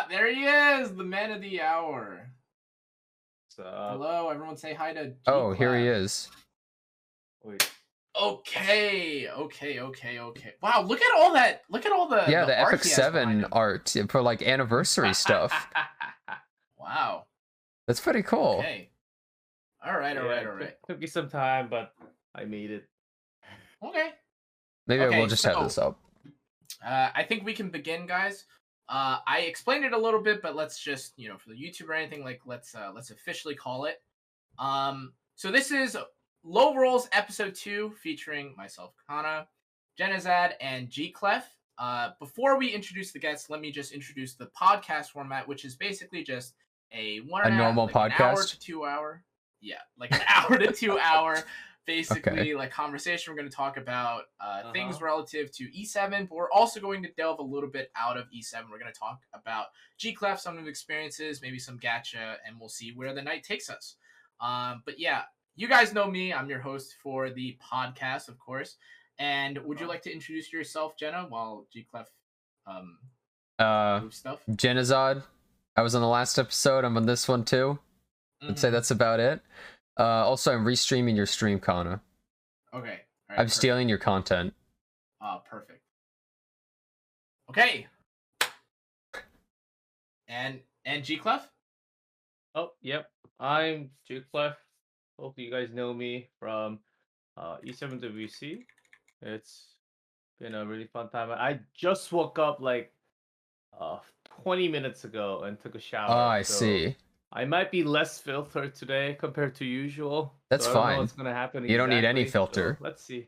There he is, the man of the hour. So, Hello, everyone say hi to Oh, here he Gclef. is. wait. Okay. Wow, look at all that. Look at all the Yeah, the art Epic he has behind 7 him. art for like anniversary stuff. Wow. That's pretty cool. Okay. All right. Took me some time, but I made it. Okay. Maybe Okay, we'll just have so- this up. I think we can begin, guys. I explained it a little bit, but let's just, for the YouTube or anything, like let's officially call it. So this is Low Rolls Episode 2, featuring myself, Canna, Jenazad, and Gclef. Before we introduce the guests, let me just introduce the podcast format, which is basically just a normal an hour podcast? to 2 hour. Yeah, like an hour to 2 hour. Basically, like conversation. We're going to talk about things relative to E7, but we're also going to delve a little bit out of E7. We're going to talk about Gclef, some of the experiences, maybe some gacha, and we'll see where the night takes us. But yeah, you guys know me. I'm your host for the podcast, of course. And would you like to introduce yourself, Jenna, while Gclef moves stuff? Jenazad. I was on the last episode. I'm on this one too. I'd say that's about it. Also, I'm restreaming your stream, Canna. Okay. All right, I'm stealing your content. Perfect. Okay. And Gclef? Oh, yep. I'm Gclef. Hope you guys know me from E7WC. It's been a really fun time. I just woke up like 20 minutes ago and took a shower. Oh, I see. I might be less filtered today compared to usual. That's so I don't fine. know what's gonna happen. You don't need any filter. So let's see.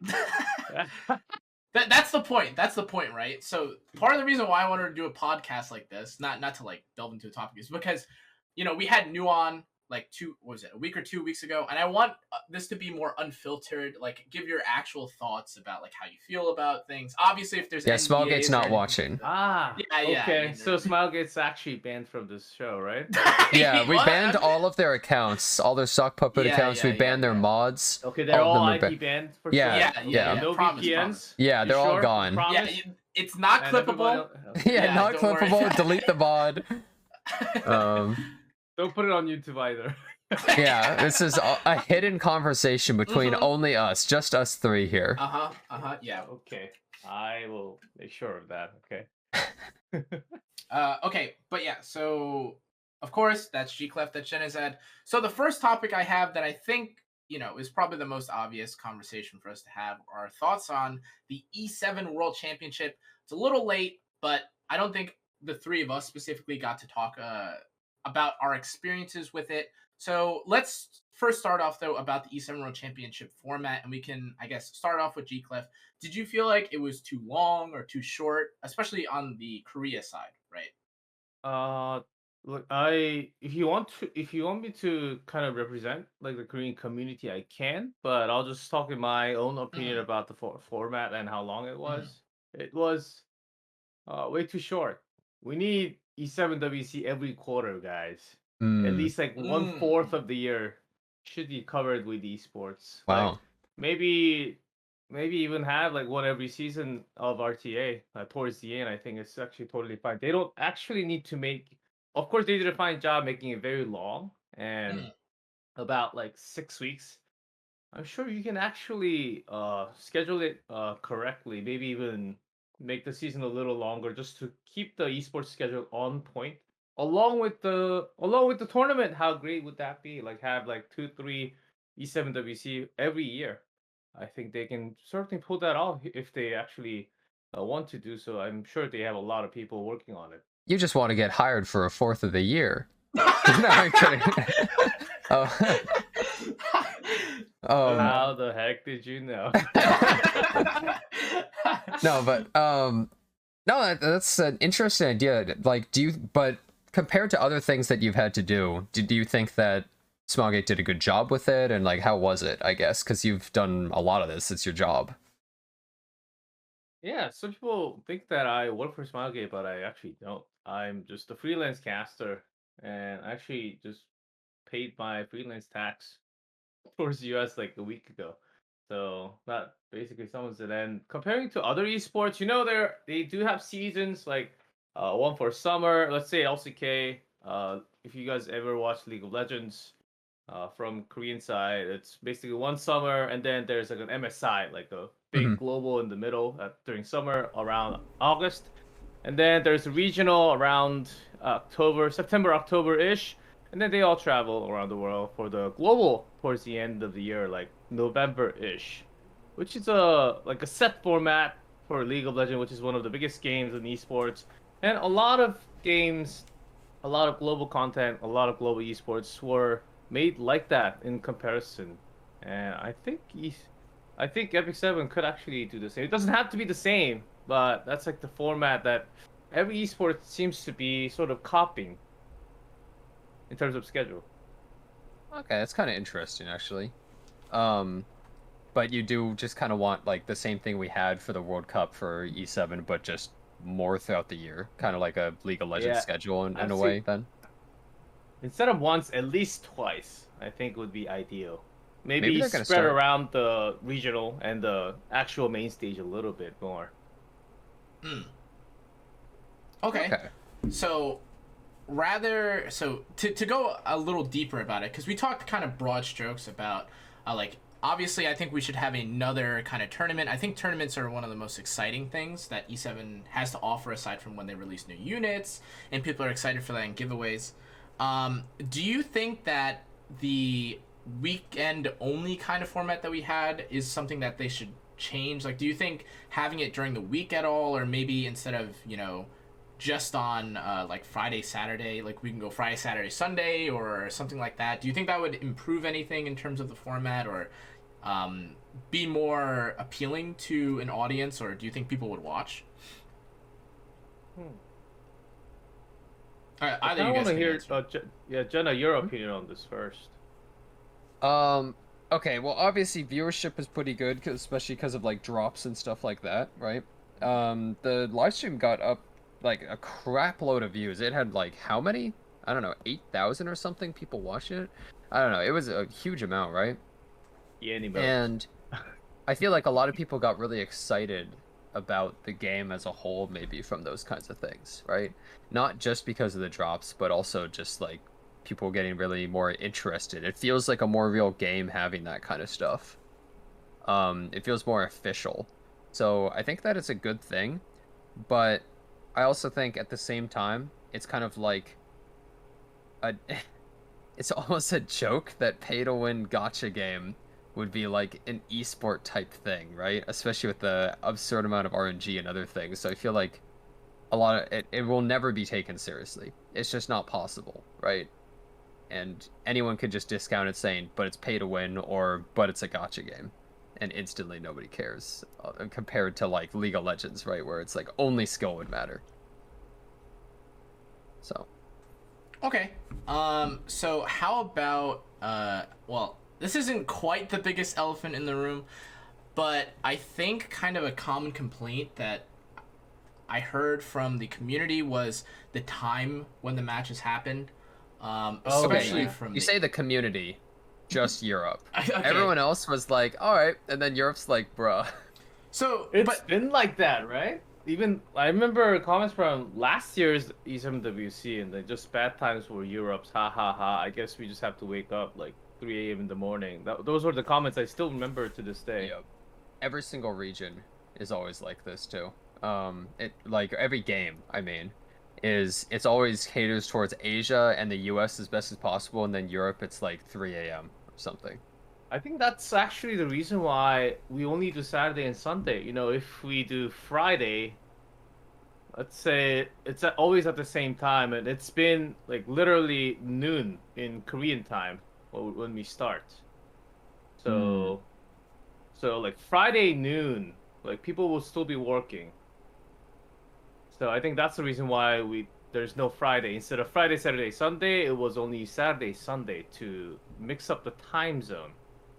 That's the point. That's the point, right? So part of the reason why I wanted to do a podcast like this, not to like delve into a topic, is because we had New on like a week or 2 weeks ago, and I want this to be more unfiltered. Like, give your actual thoughts about like how you feel about things. Obviously, if there's Smilegate's not watching. Okay. So Smilegate's actually banned from this show, right? Yeah, we banned all of their accounts, all their sock puppet accounts. We banned their mods. Okay, they're all IP banned for sure. Yeah. No VPNs. Yeah, they're all sure? gone. Yeah, it's not clippable. Yeah, not clippable. Delete the mod. Don't put it on YouTube either. Yeah, this is a hidden conversation between only us, just us three here. Yeah. Okay, I will make sure of that. Okay. Okay, but yeah, so of course that's Gclef, that's Jenazad. So the first topic I have that I think is probably the most obvious conversation for us to have are thoughts on the E7 World Championship. It's a little late, but I don't think the three of us specifically got to talk about our experiences with it. So let's first start off though about the E7 World Championship format, and we can, I guess, start off with Gclef. Did you feel like it was too long or too short, especially on the Korea side, right? Look, if you want me to kind of represent like the Korean community, I can, but I'll just talk in my own opinion about the format and how long it was. It was way too short. We need E7WC every quarter, guys. At least like 1/4 of the year should be covered with esports. Wow. Like, maybe even have like one every season of RTA towards the end. I think it's actually totally fine. They don't actually need to make. Of course, they did a fine job making it very long and about like 6 weeks. I'm sure you can actually schedule it correctly. Maybe even make the season a little longer just to keep the esports schedule on point. Along with the tournament, how great would that be? Like have like 2-3 E7WC every year. I think they can certainly pull that off if they actually want to do so. I'm sure they have a lot of people working on it. You just want to get hired for 1/4 of the year. No, I'm kidding. How the heck did you know? No, but no, that's an interesting idea. Like, but compared to other things that you've had to do you think that Smilegate did a good job with it? And like, how was it, I guess? Because you've done a lot of this. It's your job. Yeah, some people think that I work for Smilegate, but I actually don't. I'm just a freelance caster, and I actually just paid my freelance tax towards the US like a week ago. So that basically sums it. And comparing to other esports, they do have seasons like one for summer. Let's say LCK. If you guys ever watch League of Legends, from Korean side, it's basically one summer, and then there's like an MSI, like a big global in the middle during summer around August, and then there's a regional around September, October-ish, and then they all travel around the world for the global towards the end of the year, like November-ish, which is like a set format for League of Legends, which is one of the biggest games in esports, and a lot of games, a lot of global content, a lot of global esports were made like that in comparison, and I think Epic 7 could actually do the same. It doesn't have to be the same, but that's like the format that every esport seems to be sort of copying in terms of schedule. Okay, that's kind of interesting, actually. But you do just kind of want like the same thing we had for the World Cup for E7, but just more throughout the year, kind of like a League of Legends schedule in a way, then. Instead of once, at least twice, I think would be ideal. Maybe they're gonna spread start... around the regional and the actual main stage a little bit more. Okay. So to go a little deeper about it, because we talked kind of broad strokes about like, obviously I think we should have another kind of tournament. I think tournaments are one of the most exciting things that E7 has to offer, aside from when they release new units and people are excited for that and giveaways. Do you think that the weekend only kind of format that we had is something that they should change? Like, do you think having it during the week at all, or maybe instead of, just on like Friday, Saturday, like we can go Friday, Saturday, Sunday, or something like that? Do you think that would improve anything in terms of the format, or be more appealing to an audience, or do you think people would watch? Either you guys can hear, Jenna, your opinion on this first. Okay, well, obviously viewership is pretty good, especially because of like drops and stuff like that, right? The live stream got up like a crap load of views. It had like how many? I don't know, 8,000 or something people watching it. I don't know. It was a huge amount, right? Yeah, and I feel like a lot of people got really excited about the game as a whole, maybe from those kinds of things, right? Not just because of the drops, but also just like people getting really more interested. It feels like a more real game having that kind of stuff. It feels more official. So I think that it's a good thing, but I also think at the same time, it's kind of like it's almost a joke that pay-to-win gacha game would be like an esport type thing, right? Especially with the absurd amount of RNG and other things. So I feel like a lot of it will never be taken seriously. It's just not possible, right? And anyone could just discount it saying, but it's pay to win, or but it's a gacha game. And instantly nobody cares, compared to like League of Legends, right? Where it's like only skill would matter. So. Okay. So how about, well, this isn't quite the biggest elephant in the room, but I think kind of a common complaint that I heard from the community was the time when the matches happened. Especially from you say the community, just Europe. Okay. Everyone else was like, all right, and then Europe's like, bruh. So it's been like that, right? Even I remember comments from last year's E7WC, and just bad times for Europe's. Ha ha ha! I guess we just have to wake up like 3 a.m. in the morning. Those were the comments I still remember to this day. Yep. Every single region is always like this too. It like every game, I mean, it's always caters towards Asia and the US as best as possible, and then Europe it's like 3 a.m. or something. I think that's actually the reason why we only do Saturday and Sunday. If we do Friday, let's say it's always at the same time, and it's been like literally noon in Korean time when we start. So like Friday noon, like people will still be working. So I think that's the reason why there's no Friday. Instead of Friday, Saturday, Sunday, it was only Saturday, Sunday to mix up the time zone.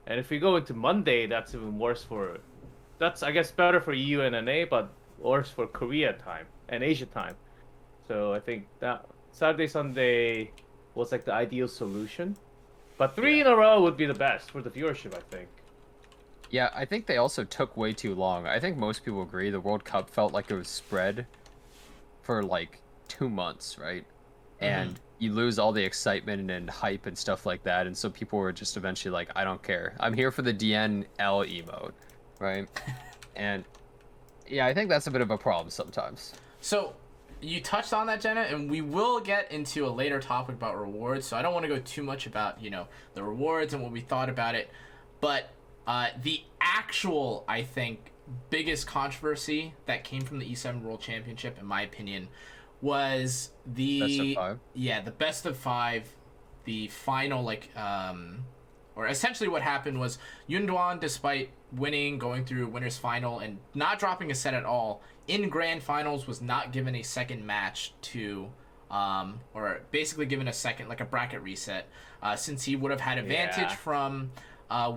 And if we go into Monday, that's even worse that's, I guess, better for EU and NA, but worse for Korea time and Asia time. So I think that Saturday, Sunday was like the ideal solution. But 3 in a row would be the best for the viewership, I think. Yeah, I think they also took way too long. I think most people agree the World Cup felt like it was spread for like 2 months, right? And you lose all the excitement and hype and stuff like that, and so people were just eventually like, I don't care, I'm here for the DNL emote, right? And yeah, I think that's a bit of a problem sometimes. So you touched on that, Jenna, and we will get into a later topic about rewards, so I don't want to go too much about, the rewards and what we thought about it. But the actual, I think, biggest controversy that came from the E7 World Championship, in my opinion, was the Best of 5. Yeah, the best of 5, the final, or essentially what happened was Yunduan, despite winning, going through winners final and not dropping a set at all, in grand finals was not given a second match to or basically given a second, like a bracket reset, since he would have had advantage from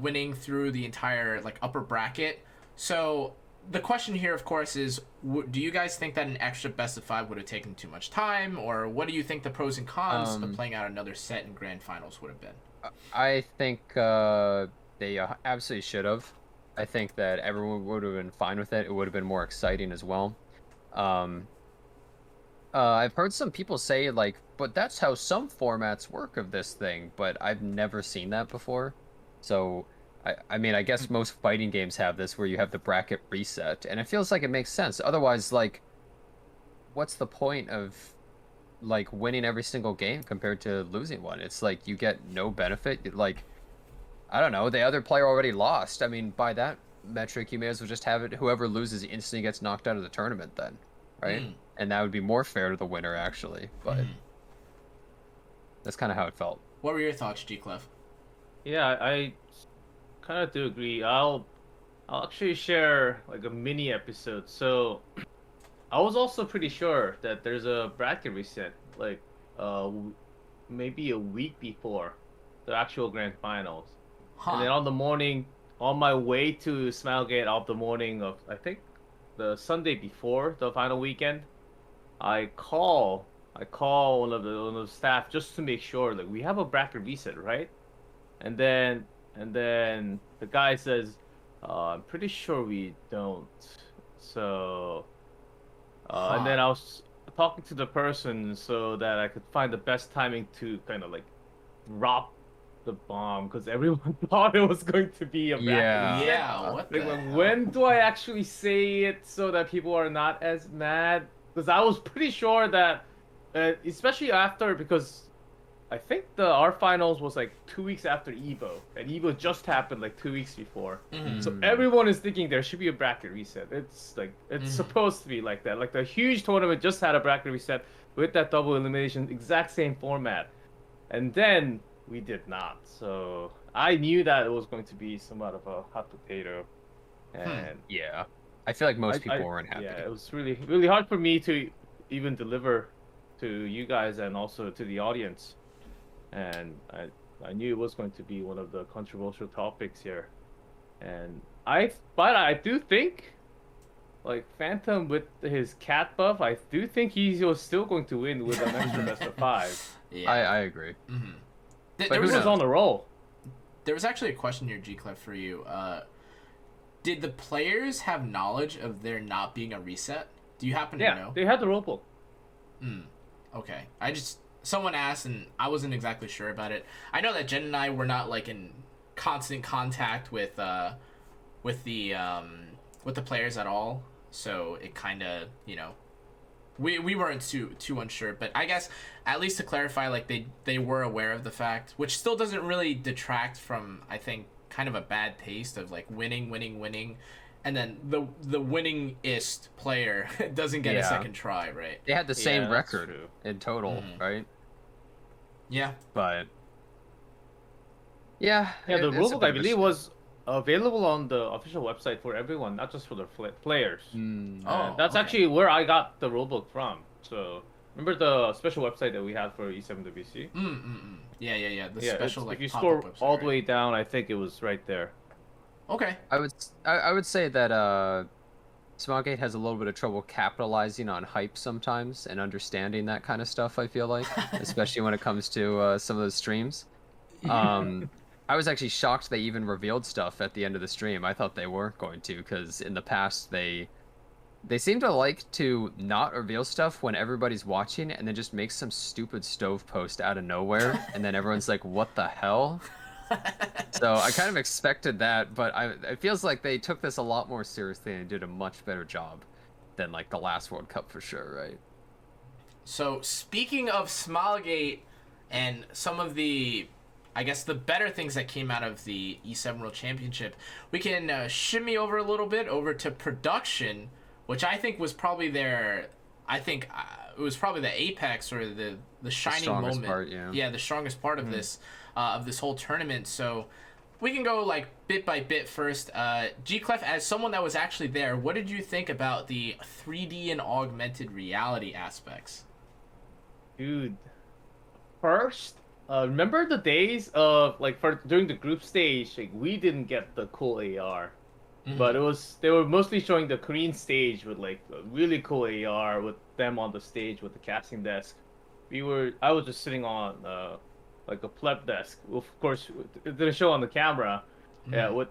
winning through the entire upper bracket. So the question here, of course, is do you guys think that an extra best of 5 would have taken too much time, or what do you think the pros and cons of playing out another set in grand finals would have been? I think they absolutely should have. I think that everyone would have been fine with it. It would have been more exciting as well. I've heard some people say, but that's how some formats work of this thing, but I've never seen that before. So, I mean, I guess most fighting games have this, where you have the bracket reset, and it feels like it makes sense. Otherwise, what's the point of, winning every single game compared to losing one? It's like you get no benefit. I don't know, the other player already lost. I mean, by that metric, you may as well just have it, whoever loses instantly gets knocked out of the tournament then, right? And that would be more fair to the winner, actually. But that's kind of how it felt. What were your thoughts, Gclef? Yeah, I kind of do agree. I'll actually share a mini episode. So I was also pretty sure that there's a bracket reset, maybe a week before the actual grand finals. And then on the morning, on my way to Smilegate, of the morning of, I think, the Sunday before the final weekend, I call one of the staff just to make sure we have a bracket reset, right? And then the guy says, I'm pretty sure we don't. So and then I was talking to the person so that I could find the best timing to kind of drop the bomb, because everyone thought it was going to be a bracket reset. Yeah, what the hell? When do I actually say it so that people are not as mad? Because I was pretty sure that, especially after, because I think our finals was 2 weeks after Evo, and Evo just happened 2 weeks before. So everyone is thinking there should be a bracket reset. It's supposed to be like that. The huge tournament just had a bracket reset with that double elimination, exact same format, and then we did not. So I knew that it was going to be somewhat of a hot potato, and yeah, I feel like most people weren't happy. Yeah, it was really, really hard for me to even deliver to you guys and also to the audience. And I knew it was going to be one of the controversial topics here. But I do think, Phantom with his cat buff, I do think he was still going to win with an extra best of 5. Yeah, I agree. But he was on the roll. There was actually a question here, Gclef, for you. Did the players have knowledge of there not being a reset? Do you happen to know? Yeah, they had the rule book. Okay. Someone asked, and I wasn't exactly sure about it. I know that Jen and I were not in constant contact with the players at all, so it kind of we weren't too unsure. But I guess at least to clarify, they were aware of the fact, which still doesn't really detract from, I think, kind of a bad taste of winning, and then the winningest player doesn't get a second try, right? They had the same record in total, right? Yeah. But the rulebook, I believe, was available on the official website for everyone, not just for the players. That's actually where I got the rulebook from. So remember the special website that we had for E7WC? Yeah. The special if you scroll website, all the way down, I think it was right there. Okay. I would say that Smilegate has a little bit of trouble capitalizing on hype sometimes and understanding that kind of stuff, I feel like, especially when it comes to some of those streams. I was actually shocked they even revealed stuff at the end of the stream. I thought they weren't going to, because in the past they They seem to like to not reveal stuff when everybody's watching, and then just make some stupid stove post out of nowhere, and then everyone's like, "What the hell?" So I kind of expected that, but it feels like they took this a lot more seriously and did a much better job than like the last World Cup for sure, right? So speaking of Smilegate and some of the, I guess, the better things that came out of the E7 World Championship, we can shimmy over a little bit over to production, which I think was probably their, it was probably the apex or the shining moment. Part, yeah, the strongest part of this whole tournament. So we can go like bit by bit first. Gclef, as someone that was actually there, what did you think about the 3D and augmented reality aspects? Dude, first, remember the days of like during the group stage, like we didn't get the cool AR, but they were mostly showing the Korean stage with like a really cool AR with them on the stage with the casting desk. I was just sitting on like a pleb desk. Of course, it didn't show on the camera, yeah, with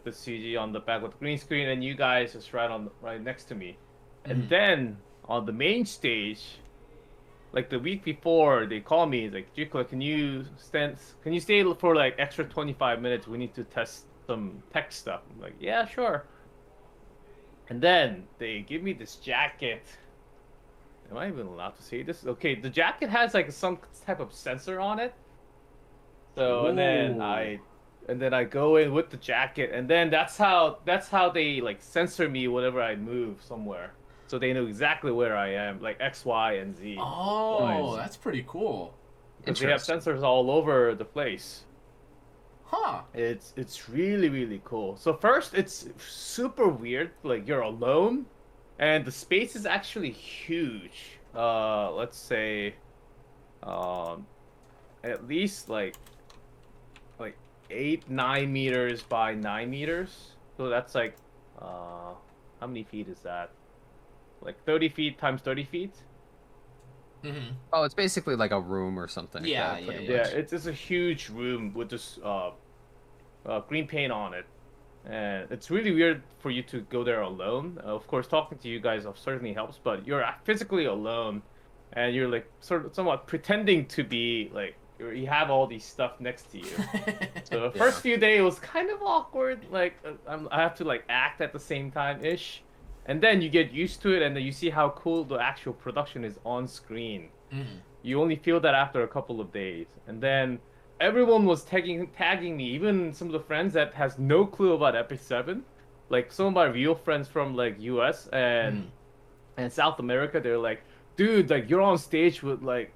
the CG on the back with the green screen, and you guys just right next to me, and then on the main stage. Like the week before, they called me like, "Gclef, can you stay for like extra 25 minutes? We need to test some tech stuff." I'm like, "Yeah, sure." And then they give me this jacket. Am I even allowed to say this? Okay, the jacket has like some type of sensor on it. So and then I go in with the jacket, and then that's how they like censor me whenever I move somewhere. So they know exactly where I am, like X, Y, and Z. Oh, that's pretty cool. Because they have sensors all over the place. Huh. It's really, really cool. So first, it's super weird. Like, you're alone, and the space is actually huge. Let's say, at least like 8-9 meters by 9 meters. So that's like, how many feet is that? Like 30 feet times 30 feet. Oh, it's basically like a room or something. Yeah, yeah. It's a huge room with this green paint on it, and it's really weird for you to go there alone. Of course, talking to you guys certainly helps, but you're physically alone, and you're like somewhat pretending to be like you have all these stuff next to you. So the first few days was kind of awkward. Like I have to like act at the same time ish. And then you get used to it, and then you see how cool the actual production is on screen. You only feel that after a couple of days. And then everyone was tagging me, even some of the friends that has no clue about Epic 7. Like some of my real friends from like US and South America, they're like, "Dude, like you're on stage with like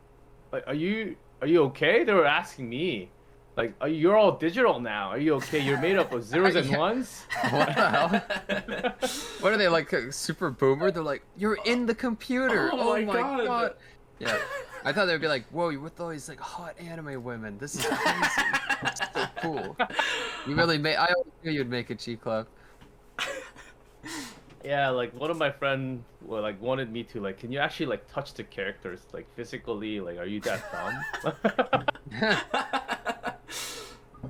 are you okay?" They were asking me. Like, you're all digital now. Are you okay? You're made up of zeros and ones? What the hell? What are they, like, super boomer? They're like, "You're in the computer." Oh my god. Yeah. I thought they'd be like, "Whoa, you're with all these, like, hot anime women. This is crazy." It's so cool. You really I always knew you'd make a Gclef. Yeah, like, one of my friends, like, wanted me to, like, can you actually, like, touch the characters? Like, physically, like, are you that dumb?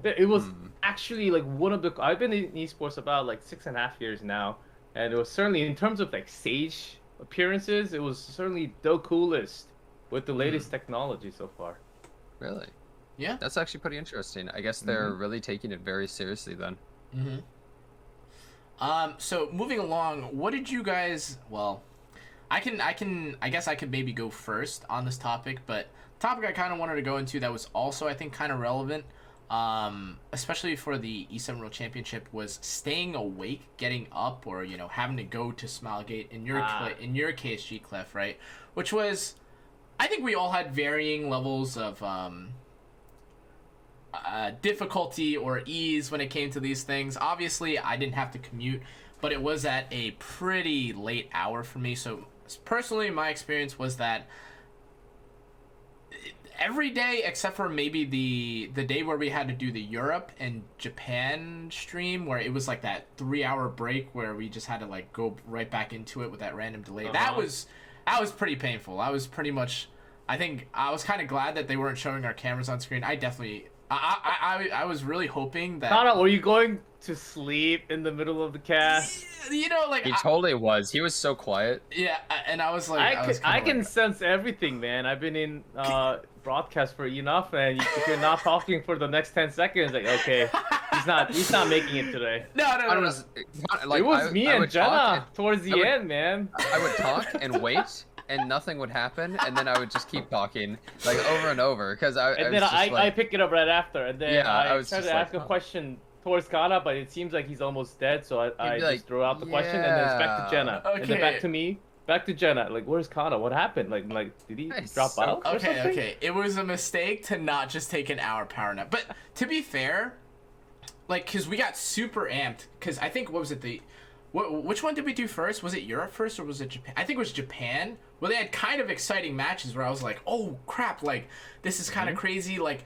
It was actually like one of the. I've been in esports about like 6.5 years now, and it was certainly in terms of like stage appearances, it was certainly the coolest with the latest technology so far. Really? Yeah. That's actually pretty interesting. I guess they're really taking it very seriously then. So moving along, what did you guys? Well, I guess I could maybe go first on this topic, but the topic I kind of wanted to go into that was also I think kind of relevant. Especially for the E7 World Championship, was staying awake, getting up, or having to go to Smilegate in your case, Gclef, right? Which was, I think we all had varying levels of difficulty or ease when it came to these things. Obviously, I didn't have to commute, but it was at a pretty late hour for me. So personally, my experience was that every day except for maybe the day where we had to do the Europe and Japan stream, where it was like that 3-hour break where we just had to like go right back into it with that random delay. That was pretty painful. I was pretty much, I think I was kind of glad that they weren't showing our cameras on screen. I definitely I was really hoping that. Canna, were you going to sleep in the middle of the cast. You know, like He totally was. He was so quiet. yeah, and I was like, I can sense everything, man. I've been in broadcast for enough, and if you're not talking for the next 10 seconds, like okay, he's not making it today. No. It was me and Jenna towards the end, man. I would talk and wait, and nothing would happen, and then I would just keep talking like over and over because I pick it up right after, and then I was try to just ask a question towards Canna, but it seems like he's almost dead, so I just throw out the question, and then it's back to Jenna, and then back to me, back to Jenna. Like, where's Canna? What happened? Like did he drop out? Okay. It was a mistake to not just take an hour power nap. But to be fair, like, because we got super amped, because I think, what was it, which one did we do first? Was it Europe first or was it Japan? I think it was Japan. Well, they had kind of exciting matches where I was like, oh crap, like this is kind of crazy. Like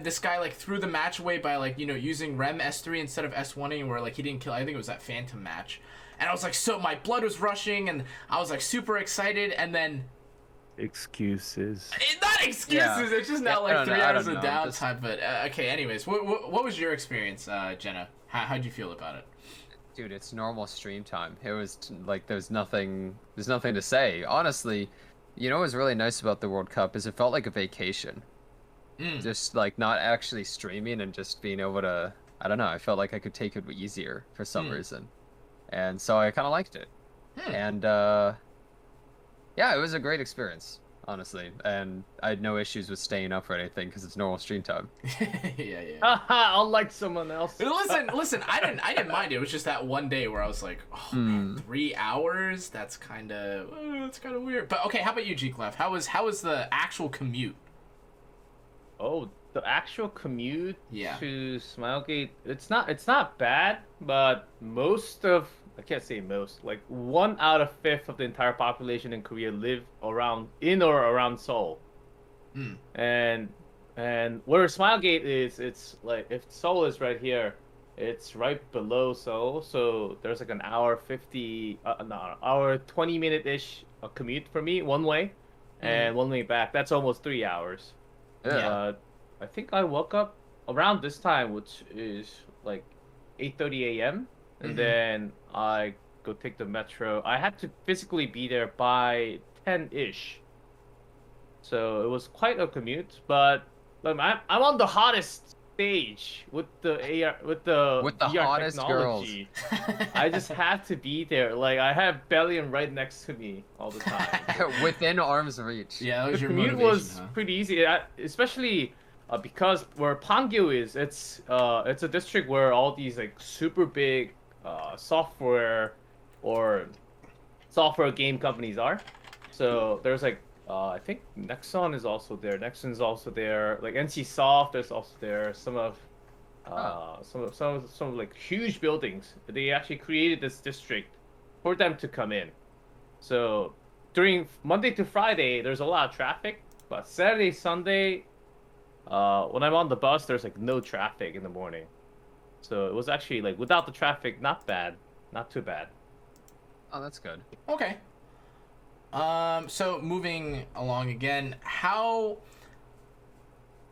this guy like threw the match away by like, you know, using Rem S3 instead of S1ing, where like he didn't kill. I think it was that Phantom match, and I was like, so my blood was rushing, and I was like super excited, and then excuses. Not excuses. Yeah. It's just not like 3 hours of downtime. But okay. Anyways, what was your experience, Jenna? How'd you feel about it? Dude, it's normal stream time. It was like there's nothing to say. Honestly, you know what was really nice about the World Cup is it felt like a vacation. Just like not actually streaming and just being able to, I don't know, I felt like I could take it easier for some reason. And so I kind of liked it. And yeah, it was a great experience, honestly. And I had no issues with staying up or anything because it's normal stream time. yeah. I'll like someone else. Listen, I didn't mind it. It was just that one day where I was like, oh man, 3 hours? That's kind of weird. But okay, how about you, Gclef? How was the actual commute? Oh, the actual commute to Smilegate, it's not bad, but I can't say most, like 1 out of 5 of the entire population in Korea live in or around Seoul. And where Smilegate is, it's like, if Seoul is right here, it's right below Seoul, so there's like an hour 20-minute-ish commute for me one way, and one way back. That's almost 3 hours. I think I woke up around this time, which is like 8:30 a.m. and then I go take the metro. I had to physically be there by 10-ish, so it was quite a commute. But I'm on the hottest stage with the VR hottest technology. Girls. I just had to be there. Like I have Bellion right next to me all the time, within arm's reach. Yeah, that was the your commute was pretty easy, especially because where Pangyo is. It's a district where all these like super big software game companies are. So there's like I think Nexon is also there. Nexon's also there. Like NCSoft is also there. Some of like huge buildings. They actually created this district for them to come in. So during Monday to Friday, there's a lot of traffic. But Saturday, Sunday, when I'm on the bus, there's like no traffic in the morning. So it was actually like without the traffic, not bad, not too bad. Oh, that's good. Okay. So moving along again, how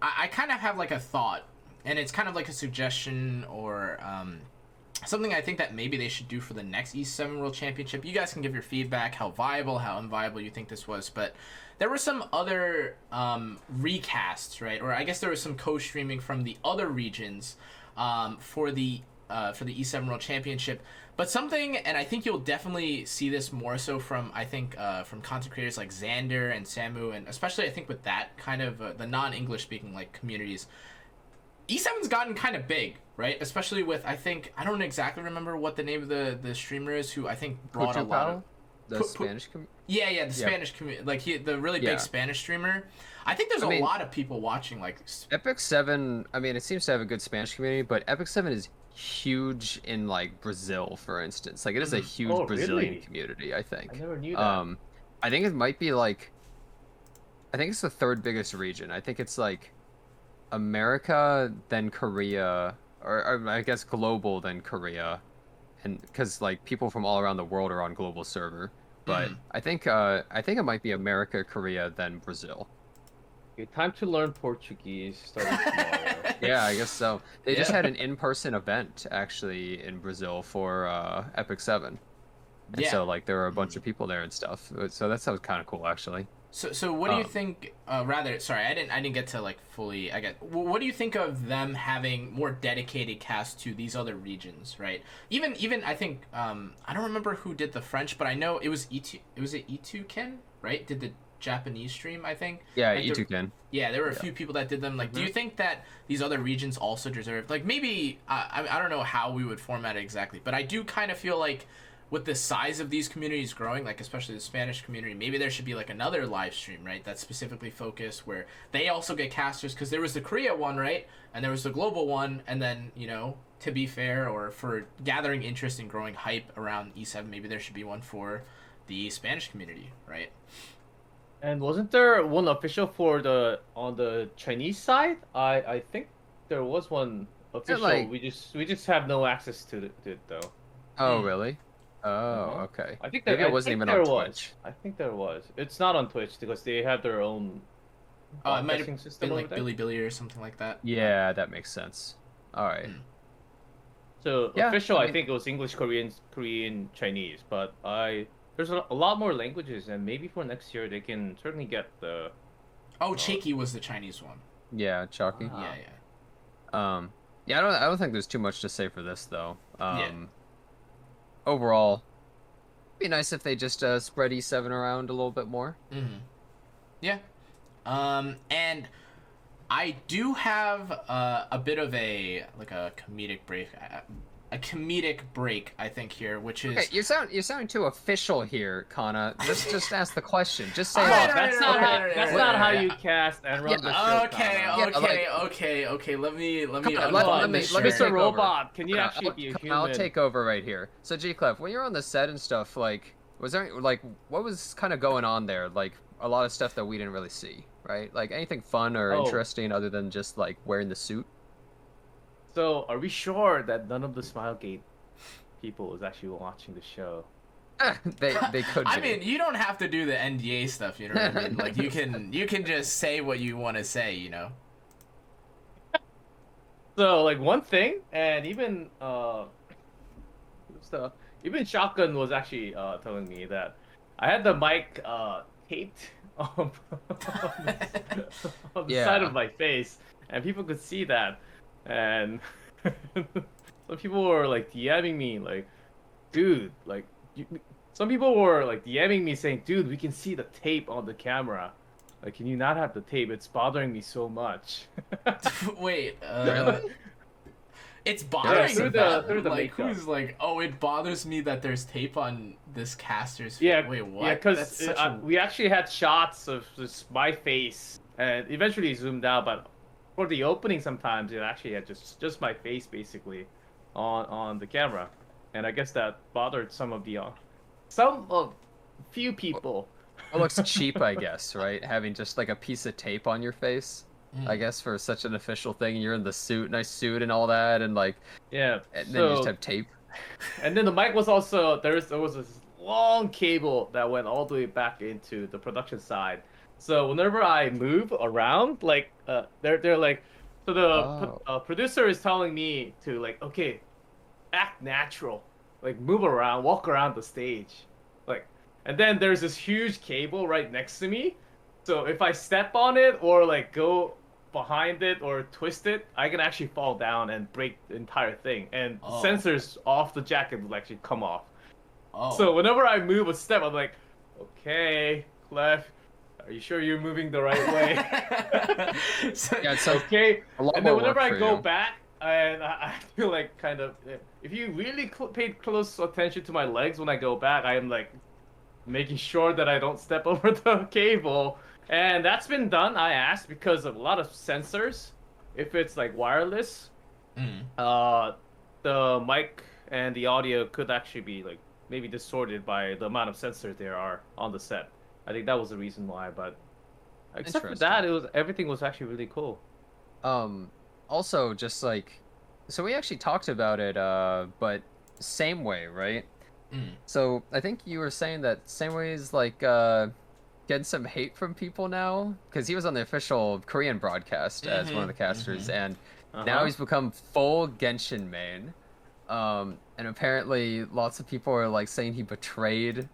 I kind of have like a thought, and it's kind of like a suggestion or something I think that maybe they should do for the next E7 World Championship. You guys can give your feedback, how viable, how unviable you think this was, but there were some other recasts, right? Or I guess there was some co-streaming from the other regions for the E7 World Championship. But something, and I think you'll definitely see this more so from, I think, from content creators like Xander and Samu, and especially I think with that kind of the non-English speaking like communities, E7's gotten kind of big, right? Especially with, I don't exactly remember what the name of the streamer is, who I think brought a lot of... The Spanish community? Yeah, the Spanish community, like the really big Spanish streamer. I think there's a lot of people watching, like... Epic 7, I mean, it seems to have a good Spanish community, but Epic 7 is huge in like Brazil, for instance. Like it is a huge Brazilian community, I think. I never knew that. I think it might be like, I think it's the 3rd biggest region. I think it's like America, then Korea, or I guess global, then Korea, and because like people from all around the world are on global server. But I think it might be America, Korea, then Brazil. Okay, time to learn Portuguese starting tomorrow. Yeah, I guess so. They just Yeah. had an in-person event actually in Brazil for Epic 7. And Yeah. so like there were a bunch of people there and stuff. So that sounds kind of cool actually. So what do you think? Rather, sorry, I didn't get to like fully. What do you think of them having more dedicated cast to these other regions, right? Even I think I don't remember who did the French, but I know it was E2. It was E2 Ken, right? Did the Japanese stream, I think. Yeah, like, E2 can. Yeah, there were a few people that did them. Like, do you think that these other regions also deserve? Like, maybe I don't know how we would format it exactly, but I do kind of feel like, with the size of these communities growing, like especially the Spanish community, maybe there should be like another live stream, right? That's specifically focused where they also get casters, because there was the Korea one, right? And there was the global one, and then, you know, to be fair, or for gathering interest and growing hype around E7, maybe there should be one for the Spanish community, right? And wasn't there one official for on the Chinese side? I think there was one official. like- we just have no access to it though. Oh, really? Oh, Uh-huh. okay. I think Maybe it wasn't even on Twitch. I think there was. It's not on Twitch because they have their own Oh, it might broadcasting have system been over like there. Billy or something like that. Yeah, that makes sense. All right. Mm. So Yeah, official, I I mean- think it was English, Korean, Chinese. But there's a lot more languages, and maybe for next year they can certainly get the. Oh, Cheeky was the Chinese one. Yeah, Chalky. Ah. Yeah. Yeah, I don't think there's too much to say for this though. Yeah. Overall, it'd be nice if they just spread E7 around a little bit more. Mm-hmm. Yeah. And I do have a bit of a comedic break. A comedic break, I think, here, which is... Okay, you're sounding too official here, Canna. Just ask the question. Just say All that. right, That's all not right, how all that's right, not all how right. you cast and run the show. Okay, Connor. okay. Let me Come on, unbutton let me this take shirt. Mr. over. Robot, can you Canna, actually be a Canna, human? I'll take over right here. So, Gclef, when you're on the set and stuff, like, was there like what was kind of going on there? Like a lot of stuff that we didn't really see, right? Like anything fun or interesting other than just like wearing the suit? So, are we sure that none of the Smilegate people is actually watching the show? They could be. I mean, you don't have to do the NDA stuff, you know what I mean? Like, you can just say what you want to say, you know? So, like, one thing, and even even Shotgun was actually telling me that I had the mic taped on the Yeah. side of my face, and people could see that, and some people were like DMing me, like, dude, like, some people were like DMing me saying, dude, we can see the tape on the camera. Like, can you not have the tape? It's bothering me so much. Wait, Really? it's bothering through them? the like, makeup. who's like, oh, it bothers me that there's tape on this caster's face. Yeah, Wait, what? yeah, because That's such a... we actually had shots of just my face, and eventually zoomed out. But for the opening, sometimes it actually had just my face basically on the camera, and I guess that bothered some of the few people. It looks cheap, I guess, right? Having just like a piece of tape on your face, I guess, for such an official thing. You're in the suit, nice suit, and all that, and like, Yeah, and then you just so- have tape. And then the mic was also there was this long cable that went all the way back into the production side. So whenever I move around, like they're like, so the producer is telling me to like, okay, act natural, like move around, walk around the stage, like, and then there's this huge cable right next to me. So if I step on it or like go behind it or twist it, I can actually fall down and break the entire thing. And Oh. sensors off the jacket will actually come off. Oh. So whenever I move a step, I'm like, okay, Clef, are you sure you're moving the right way? Yeah, so Okay. a lot And then more whenever work I for go you. back, and I feel like kind of, if you really paid close attention to my legs when I go back, I am like making sure that I don't step over the cable. And that's been done, I asked, because of a lot of sensors. If it's like wireless, the mic and the audio could actually be like maybe distorted by the amount of sensors there are on the set. I think that was the reason why, but except for that, everything was actually really cool. Also, just like, so we actually talked about it, but same way, right? So I think you were saying that same way is like, getting some hate from people now because he was on the official Korean broadcast as one of the casters, and now he's become full Genshin main. And apparently lots of people are like saying he betrayed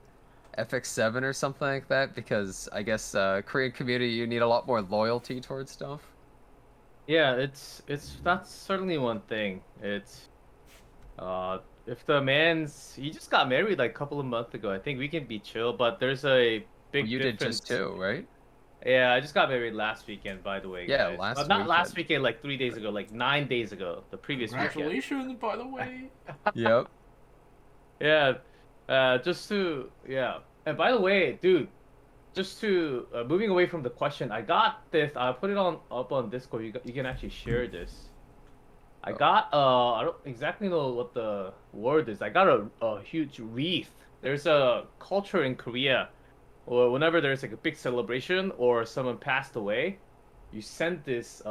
FX7 or something like that because I guess Korean community, you need a lot more loyalty towards stuff. Yeah, it's that's certainly one thing. It's if the he just got married like a couple of months ago, I think we can be chill, but there's a big You difference. did just too, right? Yeah, I just got married last weekend, by the way. Yeah, guys. Not last weekend, like 3 days ago, like 9 days ago, the previous weekend. Congratulations, by the way. Yep. Yeah, and by the way, dude, just to moving away from the question, I got this. I put it up on Discord. You can actually share this. I got I don't exactly know what the word is. I got a huge wreath. There's a culture in Korea, or whenever there's like a big celebration or someone passed away, you send this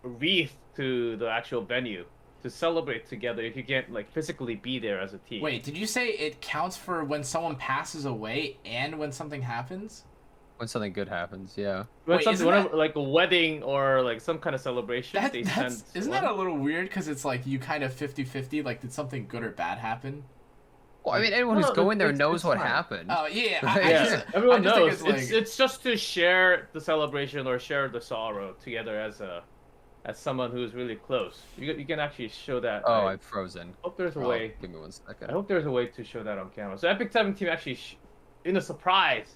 wreath to the actual venue to celebrate together if you can't like physically be there as a team. Wait, did you say it counts for when someone passes away and when something happens? When something good happens, yeah. Wait, whenever, like a wedding or like some kind of celebration, they send. Isn't that a little weird? Because it's like you kind of 50-50. Like, did something good or bad happen? Well, I mean, anyone who's going there knows what happened. Oh yeah, yeah. Everyone knows. It's It's just to share the celebration or share the sorrow together as someone who's really close. You can actually show that. Oh, I've frozen. I hope there's a way. Give me 1 second. I hope there's a way to show that on camera. So Epic 7 team actually, in a surprise,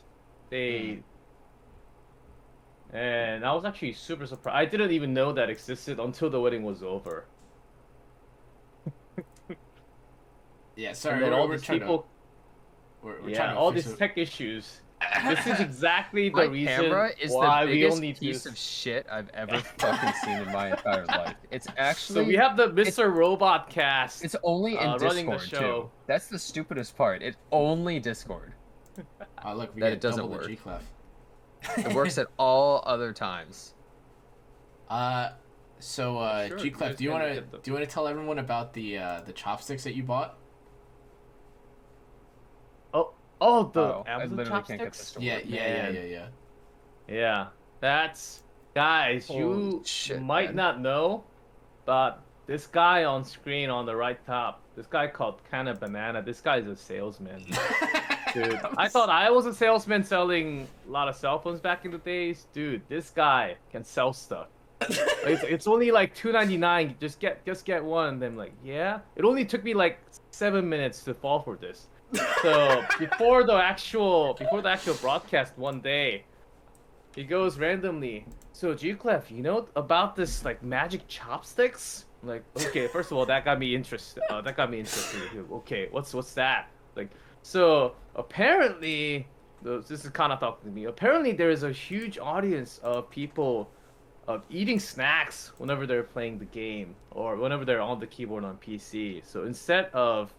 and I was actually super surprised. I didn't even know that existed until the wedding was over. Yeah, sorry. And then all these people. All these it. tech issues. This is exactly the reason camera is why the we biggest only piece of shit I've ever fucking seen in my entire life. It's actually. So we have the Mr. Robot cast. It's only in running the Discord show. too. That's the stupidest part. It's only Discord. Look, we that get it doesn't double work. the Gclef. It works at all other times. So Sure, Gclef, do you want to tell everyone about the chopsticks that you bought? The Amazon chopsticks. Yeah. That's guys. You might not know, but this guy on screen on the right top, this guy called Canna Banana. This guy's a salesman. Dude, I thought I was a salesman selling a lot of cell phones back in the days. Dude, this guy can sell stuff. It's only like $2.99. Just get one. And then like, yeah. It only took me like 7 minutes to fall for this. So before the actual broadcast one day, he goes randomly. So Gclef, you know about this like magic chopsticks? I'm like, okay, first of all, that got me interested. Okay, what's that? Like, so apparently, this is Canna talking to me. Apparently, there is a huge audience of people eating snacks whenever they're playing the game or whenever they're on the keyboard on PC. So instead of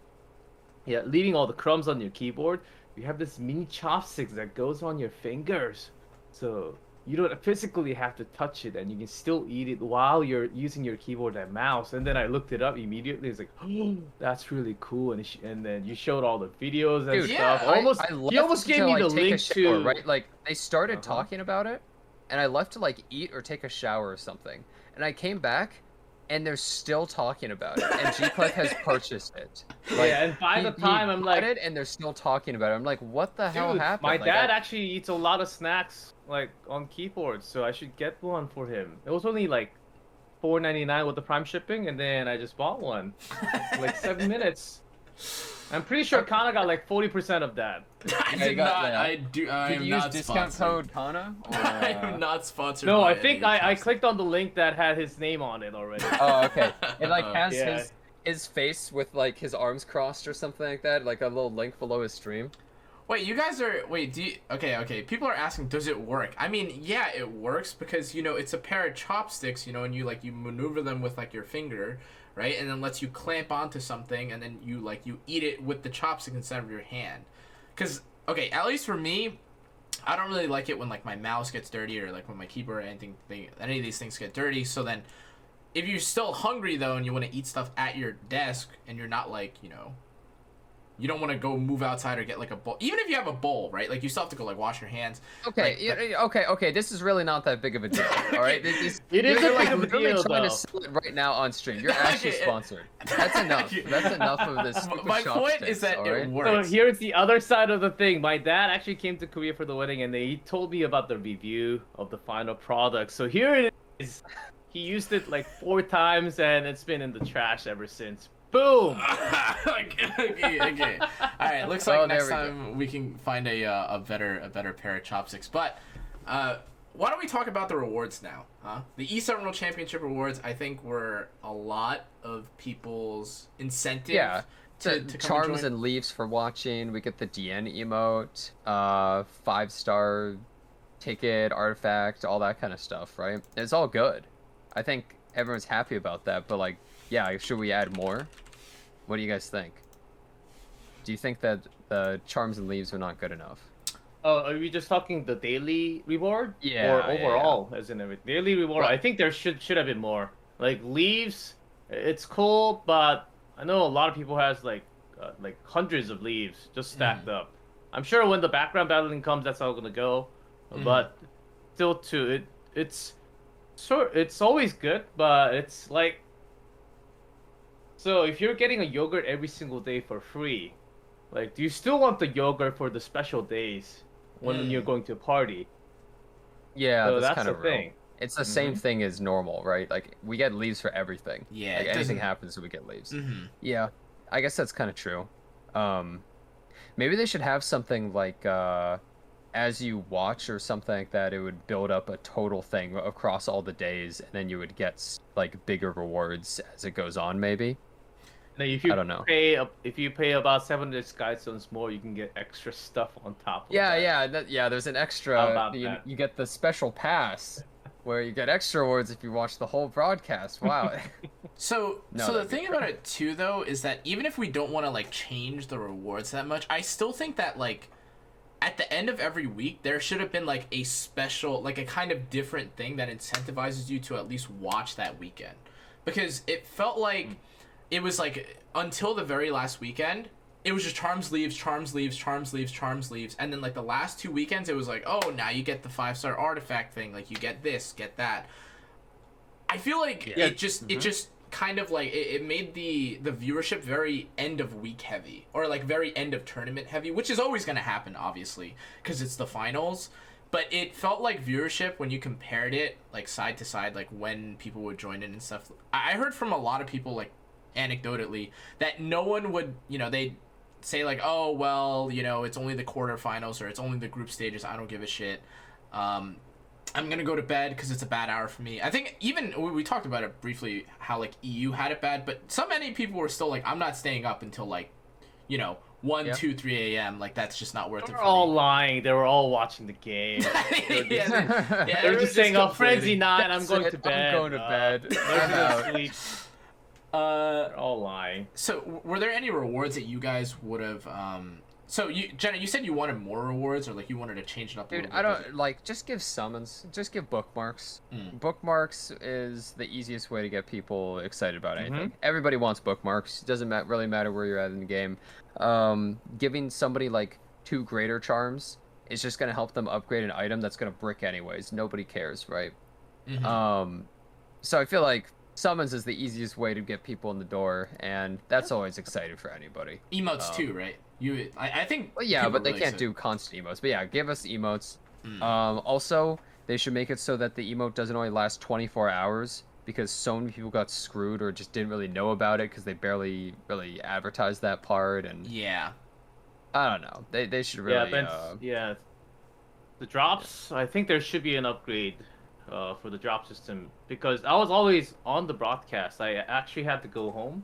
leaving all the crumbs on your keyboard, you have this mini chopsticks that goes on your fingers. So you don't physically have to touch it and you can still eat it while you're using your keyboard and mouse. And then I looked it up immediately. It's like, oh, that's really cool. And then you showed all the videos and stuff. He almost gave me the link to... Right? Like, they started talking about it, and I left to, like, eat or take a shower or something. And I came back, and they're still talking about it, and Gclef has purchased it. Like, and by the time I'm like, it, and they're still talking about it. I'm like, what the hell happened? My dad actually eats a lot of snacks like on keyboards, so I should get one for him. It was only like $4.99 with the Prime shipping, and then I just bought one. Like 7 minutes. I'm pretty sure Canna got like 40% of that. Did you use discount code Canna? I am not sponsored. No, I think I clicked on the link that had his name on it already. Oh, okay. It like has his face with like his arms crossed or something like that, like a little link below his stream. Wait, you guys are okay. People are asking, does it work? I mean, yeah, it works because it's a pair of chopsticks, and you maneuver them with like your finger, right? And then lets you clamp onto something, and then you eat it with the chopstick instead of your hand. Cause at least for me, I don't really like it when like my mouse gets dirty or like when my keyboard or any of these things get dirty. So then, if you're still hungry though and you want to eat stuff at your desk and you're not like you don't want to go move outside or get like a bowl. Even if you have a bowl, right? Like you still have to go like wash your hands. Okay, okay. This is really not that big of a deal. All right, It is you're a like big of a literally deal, trying though. to sell it right now on stream. You're actually Okay. sponsored. That's enough. That's enough of this. My point is that it So works. here's the other side of the thing. My dad actually came to Korea for the wedding, and he told me about the review of the final product. So here it is. He used it like 4 times, and it's been in the trash ever since. Boom. Okay. All right. Looks like next there we time we can find a better pair of chopsticks. But why don't we talk about the rewards now? Huh? The E7 World Championship rewards, I think, were a lot of people's incentive. Yeah. To charms join. and leaves for watching. We get the DN emote, 5-star ticket, artifact, all that kind of stuff, right? It's all good. I think everyone's happy about that, but like, yeah, should we add more? What do you guys think? Do you think that the charms and leaves are not good enough? Oh, are we just talking the daily reward? Yeah, Or overall, as in everything? Daily reward, Well- I think there should have been more. Like leaves, it's cool, but I know a lot of people has like hundreds of leaves just stacked up. I'm sure when the background battling comes, that's all gonna go. But still, too, it's always good, but it's like. So if you're getting a yogurt every single day for free, like, do you still want the yogurt for the special days when you're going to a party? Yeah, So that's that's kind the of real. thing. It's the same thing as normal, right? Like, we get leaves for everything. Yeah, Like, it anything doesn't- happens, we get leaves. Mhm. Yeah, I guess that's kind of true. Maybe they should have something like, as you watch or something like that, it would build up a total thing across all the days, and then you would get, like, bigger rewards as it goes on, maybe. Now, if you I don't know. if you pay about 700 skystones more, you can get extra stuff on top of Yeah, that. yeah, there's an How extra, about you, that? you get the special pass, where you get extra rewards if you watch the whole broadcast. Wow. So No, the that'd be thing about it too, though, is that even if we don't want to like change the rewards that much, I still think that like at the end of every week there should have been like a special, like a kind of different thing that incentivizes you to at least watch that weekend, because it felt like it was like until the very last weekend. It was just charms, leaves, charms, leaves, charms, leaves, charms, leaves, and then like the last 2 weekends, it was like, oh, now you get the 5-star artifact thing, like you get this, get that. I feel like it just kind of like it made the viewership very end of week heavy, or like very end of tournament heavy, which is always going to happen, obviously, because it's the finals. But it felt like viewership when you compared it like side to side, like when people would join in and stuff. I heard from a lot of people, like anecdotally, that no one would, they'd say like, oh, well, it's only the quarterfinals or it's only the group stages, I don't give a shit, I'm gonna go to bed because it's a bad hour for me. I think even we talked about it briefly, how like EU had it bad, but so many people were still like, I'm not staying up until like 1, 2, 3 a.m. Like that's just not worth it They're for all me. lying. They were all watching the game. They're just saying, "Oh, frenzy night. I'm going to bed. I'm going to bed. They're I'm gonna out." sleep." They're all lying. So were there any rewards that you guys would have so Jenna, you said you wanted more rewards, or like you wanted to change it up a Dude, little I bit? don't like, just give summons, just give bookmarks. Mm. Bookmarks is the easiest way to get people excited about anything. Everybody wants bookmarks. It doesn't really matter where you're at in the game. Giving somebody like 2 greater charms is just gonna help them upgrade an item that's gonna brick anyways. Nobody cares, right? So I feel like summons is the easiest way to get people in the door, and that's always exciting for anybody. Emotes too, right? I think. Well, yeah, people but they really can't said- do constant emotes. But yeah, give us emotes. Also, they should make it so that the emote doesn't only last 24 hours, because so many people got screwed or just didn't really know about it because they barely really advertised that part. And Yeah. I don't know. They should really. The drops. I think there should be an upgrade for the drop system, because I was always on the broadcast. I actually had to go home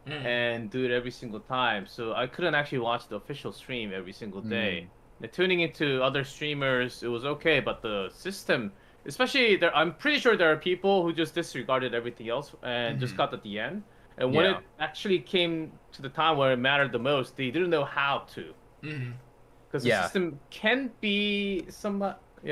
and do it every single time, so I couldn't actually watch the official stream every single day. Tuning into other streamers, it was okay, but the system, especially there, I'm pretty sure there are people who just disregarded everything else and just got the DN. And when it actually came to the time where it mattered the most, they didn't know how to. Because the system can be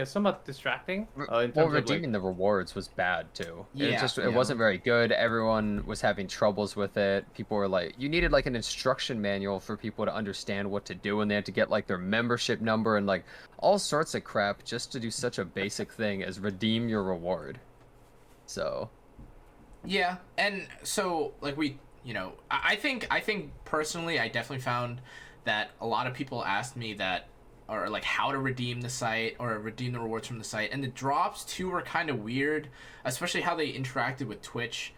somewhat distracting. In Well, terms of redeeming the rewards was bad too. Yeah, It wasn't very good. Everyone was having troubles with it. People were like, you needed like an instruction manual for people to understand what to do, and they had to get like their membership number and like all sorts of crap just to do such a basic thing as redeem your reward. So yeah, and so like I think personally, I definitely found that a lot of people asked me that, or like how to redeem the site or redeem the rewards from the site, and the drops too were kind of weird, especially how they interacted with Twitch.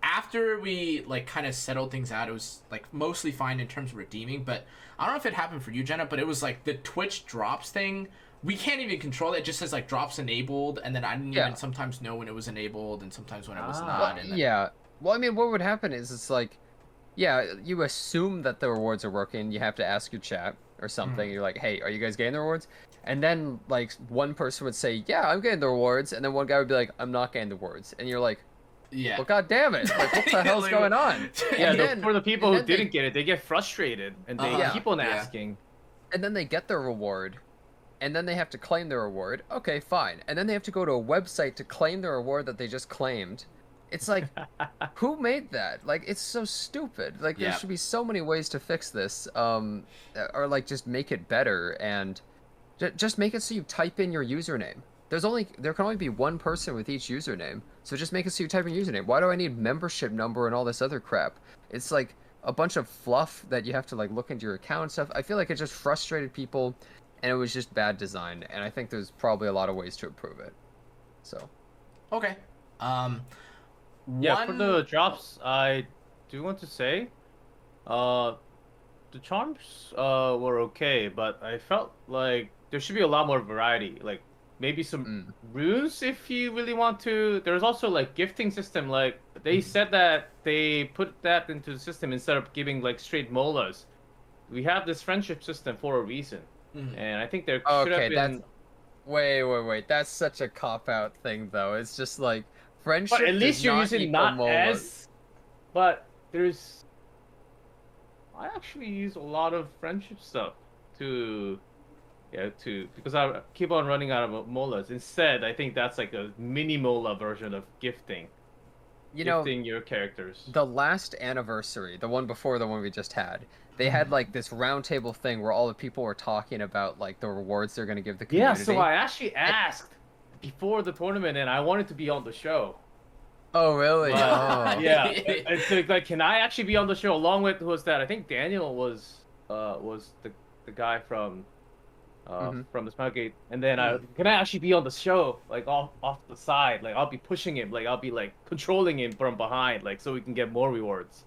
After we like kind of settled things out, it was like mostly fine in terms of redeeming, but I don't know if it happened for you, Jenna, but it was like the Twitch drops thing. We can't even control it. It just says like drops enabled, and then I didn't even sometimes know when it was enabled and sometimes when it was not. And then... Yeah. Well, I mean, what would happen is it's like, yeah, you assume that the rewards are working. You have to ask your chat or something. You're like, hey, are you guys getting the rewards? And then like one person would say, yeah, I'm getting the rewards, and then one guy would be like, I'm not getting the rewards, and you're like, yeah, well, god damn it, like what the hell's going on? Yeah, for the people who didn't get it, they get frustrated and they keep on asking. And then they get their reward, and then they have to claim their reward. Okay, fine. And then they have to go to a website to claim the reward that they just claimed. It's like, who made that? Like, it's so stupid. Like, there should be so many ways to fix this, or like just make it better, and just make it so you type in your username. There can only be one person with each username, so just make it so you type in username. Why do I need membership number and all this other crap? It's like a bunch of fluff that you have to like look into your account and stuff. I feel like it just frustrated people, and it was just bad design. And I think there's probably a lot of ways to improve it. So, okay. For the drops, I do want to say, the charms were okay, but I felt like there should be a lot more variety. Like maybe some runes if you really want to. There's also like gifting system. Like they said that they put that into the system instead of giving like straight molas. We have this friendship system for a reason, and I think there should have been. Wait. That's such a cop-out thing, though. It's just like. Friendship but at least you're using not as, but there's. I actually use a lot of friendship stuff because I keep on running out of molas. Instead, I think that's like a mini mola version of gifting. Gifting your characters. The last anniversary, the one before the one we just had, they had like this round table thing where all the people were talking about like the rewards they're going to give the community. Yeah, so I actually asked before the tournament, and I wanted to be on the show. Oh really? Yeah. It's like, can I actually be on the show along with who was that? I think Daniel was the guy from the Smilegate, and then can I actually be on the show like off the side? Like I'll be pushing him, like I'll be like controlling him from behind, like so we can get more rewards.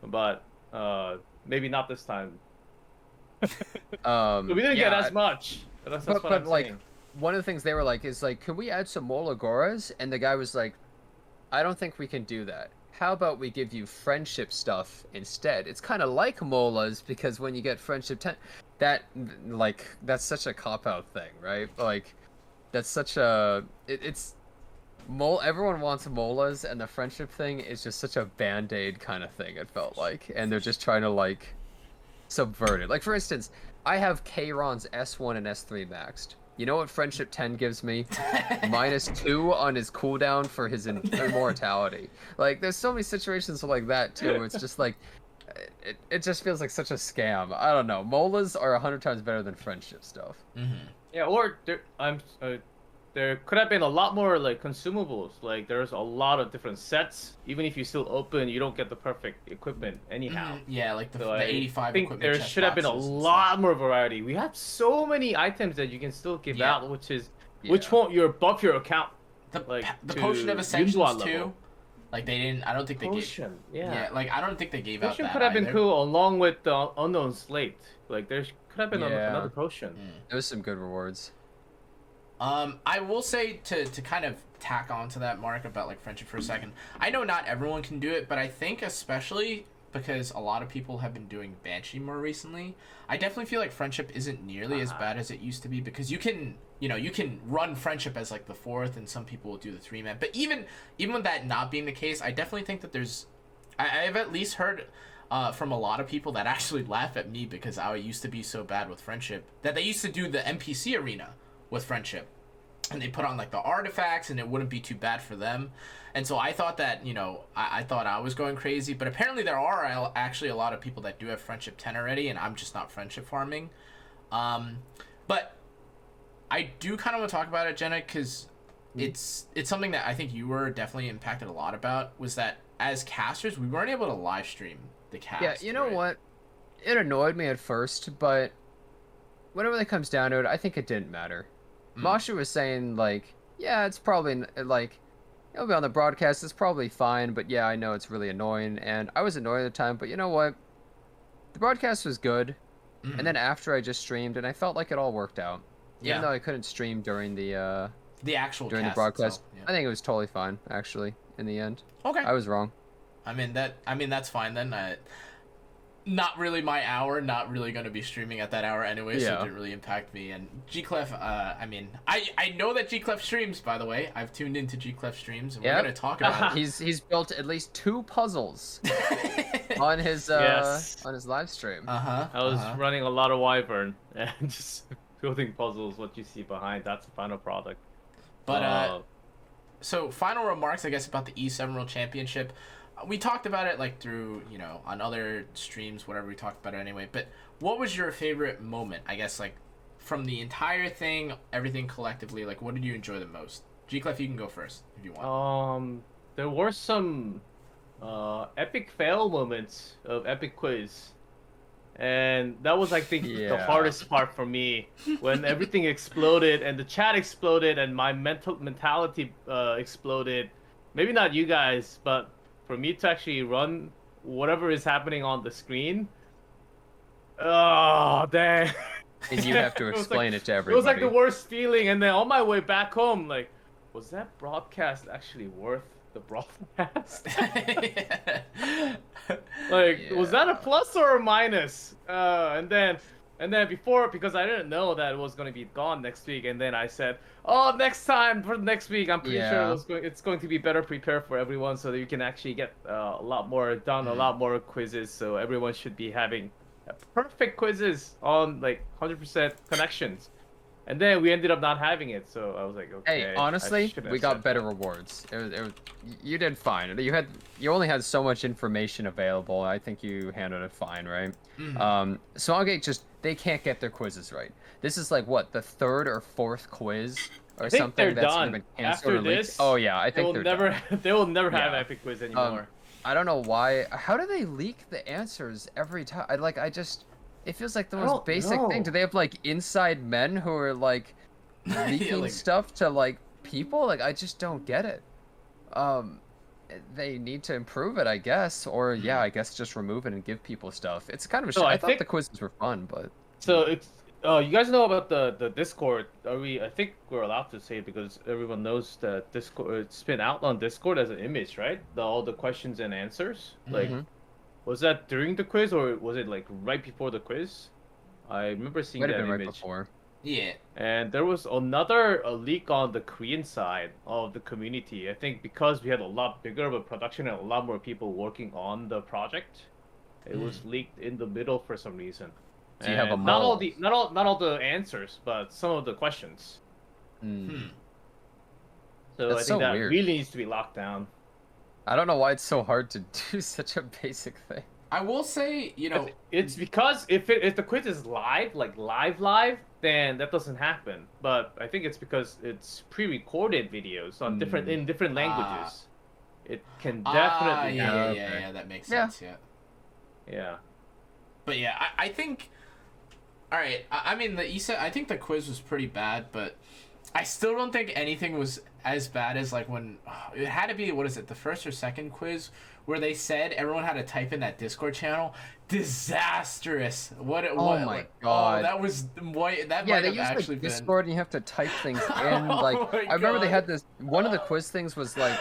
But maybe not this time. So we didn't get as much. That's what I'm like, saying. One of the things they were like is like, can we add some more Lagoras? And the guy was like, I don't think we can do that. How about we give you friendship stuff instead? It's kind of like molas, because when you get friendship that's such a cop-out thing, right? Like, that's such a... Everyone wants molas, and the friendship thing is just such a band-aid kind of thing, it felt like. And they're just trying to, like, subvert it. Like, for instance, I have Kayron's S1 and S3 maxed. You know what Friendship 10 gives me? -2 on his cooldown for his immortality. Like, there's so many situations like that, too. It's just like, it just feels like such a scam. I don't know. Molas are 100 times better than friendship stuff. Yeah, or there could have been a lot more like consumables. Like there's a lot of different sets. Even if you still open, you don't get the perfect equipment anyhow. Yeah, like the 85 I think equipment. there should have been a lot more variety. We have so many items that you can still give out, which won't buff your account. The Potion of Ascensions too. Like they didn't. I don't think they Potion, gave. Yeah. Like I don't think they gave out Potion that could have been either. cool along with the Unknown Slate. Like there could have been another potion. There's some good rewards. I will say to kind of tack on to that, Mark, about like friendship for a second. I know not everyone can do it, but I think especially because a lot of people have been doing Banshee more recently, I definitely feel like friendship isn't nearly as bad as it used to be, because you can run friendship as like the 4th, and some people will do the 3-man. But even with that not being the case, I definitely think that I've at least heard from a lot of people that actually laugh at me because I used to be so bad with friendship that they used to do the NPC arena with friendship, and they put on like the artifacts, and it wouldn't be too bad for them. And so I thought that, you know, I thought I was going crazy, but apparently there are actually a lot of people that do have friendship 10 already, and I'm just not friendship farming. But I do kind of want to talk about it, Jenna, because it's something that I think you were definitely impacted a lot about, was that as casters, we weren't able to live stream the cast. Yeah, you know what? It annoyed me at first, but whenever it comes down to it, I think it didn't matter. Masha was saying, like, yeah, it's probably, like, it'll be on the broadcast, it's probably fine, but yeah, I know it's really annoying, and I was annoyed at the time, but you know what? The broadcast was good, and then after I just streamed, and I felt like it all worked out. Even though I couldn't stream during the actual during the cast broadcast, itself, I think it was totally fine, actually, in the end. Okay. I was wrong. I mean, that's fine then. Not really my hour, not really going to be streaming at that hour anyway, so it didn't really impact me. And Gclef, I mean, I know that Gclef streams, by the way. I've tuned into Gclef streams, and we're going to talk about it. He's built at least 2 puzzles on his on his live stream. I was running a lot of Wyvern and just building puzzles. What you see behind, that's the final product. But so final remarks, I guess, about the E7 World Championship. We talked about it like through, you know, on other streams, whatever, we talked about it anyway. But what was your favorite moment, I guess, like from the entire thing, everything collectively? Like, what did you enjoy the most? Gclef, you can go first if you want. There were some epic fail moments of epic quiz, and that was, I think, the hardest part for me, when everything exploded and the chat exploded and my mentality exploded. Maybe not you guys, but for me to actually run whatever is happening on the screen, oh dang! And you have to explain it to everybody. It was like the worst feeling. And then on my way back home, like, was that broadcast actually worth the broadcast? Like, was that a plus or a minus? And then before, because I didn't know that it was going to be gone next week, and then I said, oh, next time for next week, I'm pretty sure it's going to be better prepared for everyone, so that you can actually get a lot more done, a lot more quizzes, so everyone should be having perfect quizzes on like 100% connections. And then we ended up not having it, so I was like, okay. Hey, honestly, we got better rewards. You did fine. You only had so much information available. I think you handled it fine, right? Smallgate they can't get their quizzes right. This is like what, the 3rd or 4th quiz or something that's been canceled or leaked. Oh yeah, I think they're done. They will never have epic quiz anymore. I don't know why. How do they leak the answers every time? It feels like the most basic thing. Do they have like inside men who are like leaking stuff to like people? Like, I just don't get it. They need to improve it, I guess, or I guess just remove it and give people stuff. It's kind of a shame. I thought the quizzes were fun, but so it's you guys know about the Discord? I think we're allowed to say it because everyone knows that Discord, it's been out on Discord as an image, right? All the questions and answers. Like, was that during the quiz or was it like right before the quiz? I remember seeing that image. Right before. Yeah. And there was another leak on the Korean side of the community. I think because we had a lot bigger of a production and a lot more people working on the project, it was leaked in the middle for some reason. So you have not all the answers, but some of the questions. So That's I think that weird. really needs to be locked down. I don't know why it's so hard to do such a basic thing. I will say, you know, it's because if the quiz is live, like live, then that doesn't happen. But I think it's because it's pre-recorded videos on in different languages. It can definitely happen. Yeah, that makes sense. Yeah. But yeah, I think. All right, I mean I think the quiz was pretty bad, but I still don't think anything was as bad as like when it had to be, what is it, the 1st or 2nd quiz where they said everyone had to type in that Discord channel. Disastrous. Oh my god. That was white. That yeah, might they have use actually like been. Discord and you have to type things in. Like I remember they had this. One of the quiz things was like,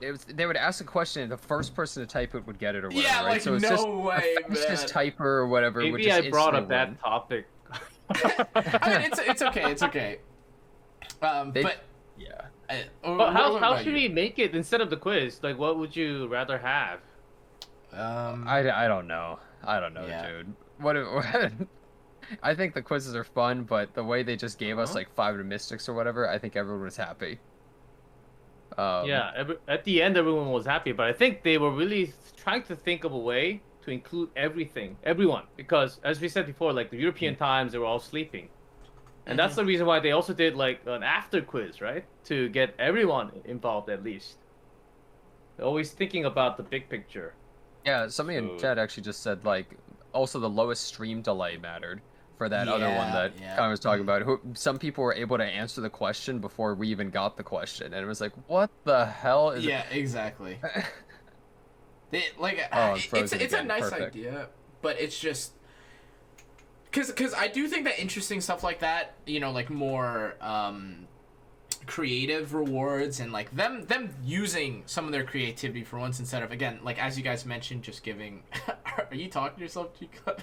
they would ask a question and the first person to type it would get it or whatever. Yeah, right? like so it's no just way, a fastest man. typer or whatever. Maybe would just I brought up instantly that topic. I mean, it's okay. It's okay. But yeah. But how should we make it instead of the quiz? Like, what would you rather have? I don't know. I don't know, dude. What I think the quizzes are fun, but the way they just gave us Uh-huh. like 5 mystics or whatever, I think everyone was happy. Yeah, at the end, everyone was happy, but I think they were really trying to think of a way to include everyone, because as we said before, like the European times, they were all sleeping, and that's the reason why they also did like an after quiz, right, to get everyone involved at least. They're always thinking about the big picture. Yeah, somebody in chat actually just said like also the lowest stream delay mattered for that other one that Connor was talking about. Some people were able to answer the question before we even got the question, and it was like, what the hell is it? Exactly. It's a nice idea, but it's just because I do think that interesting stuff like that, like more creative rewards and like them using some of their creativity for once instead of, again, like as you guys mentioned, just giving. Are you talking to yourself, Gclef?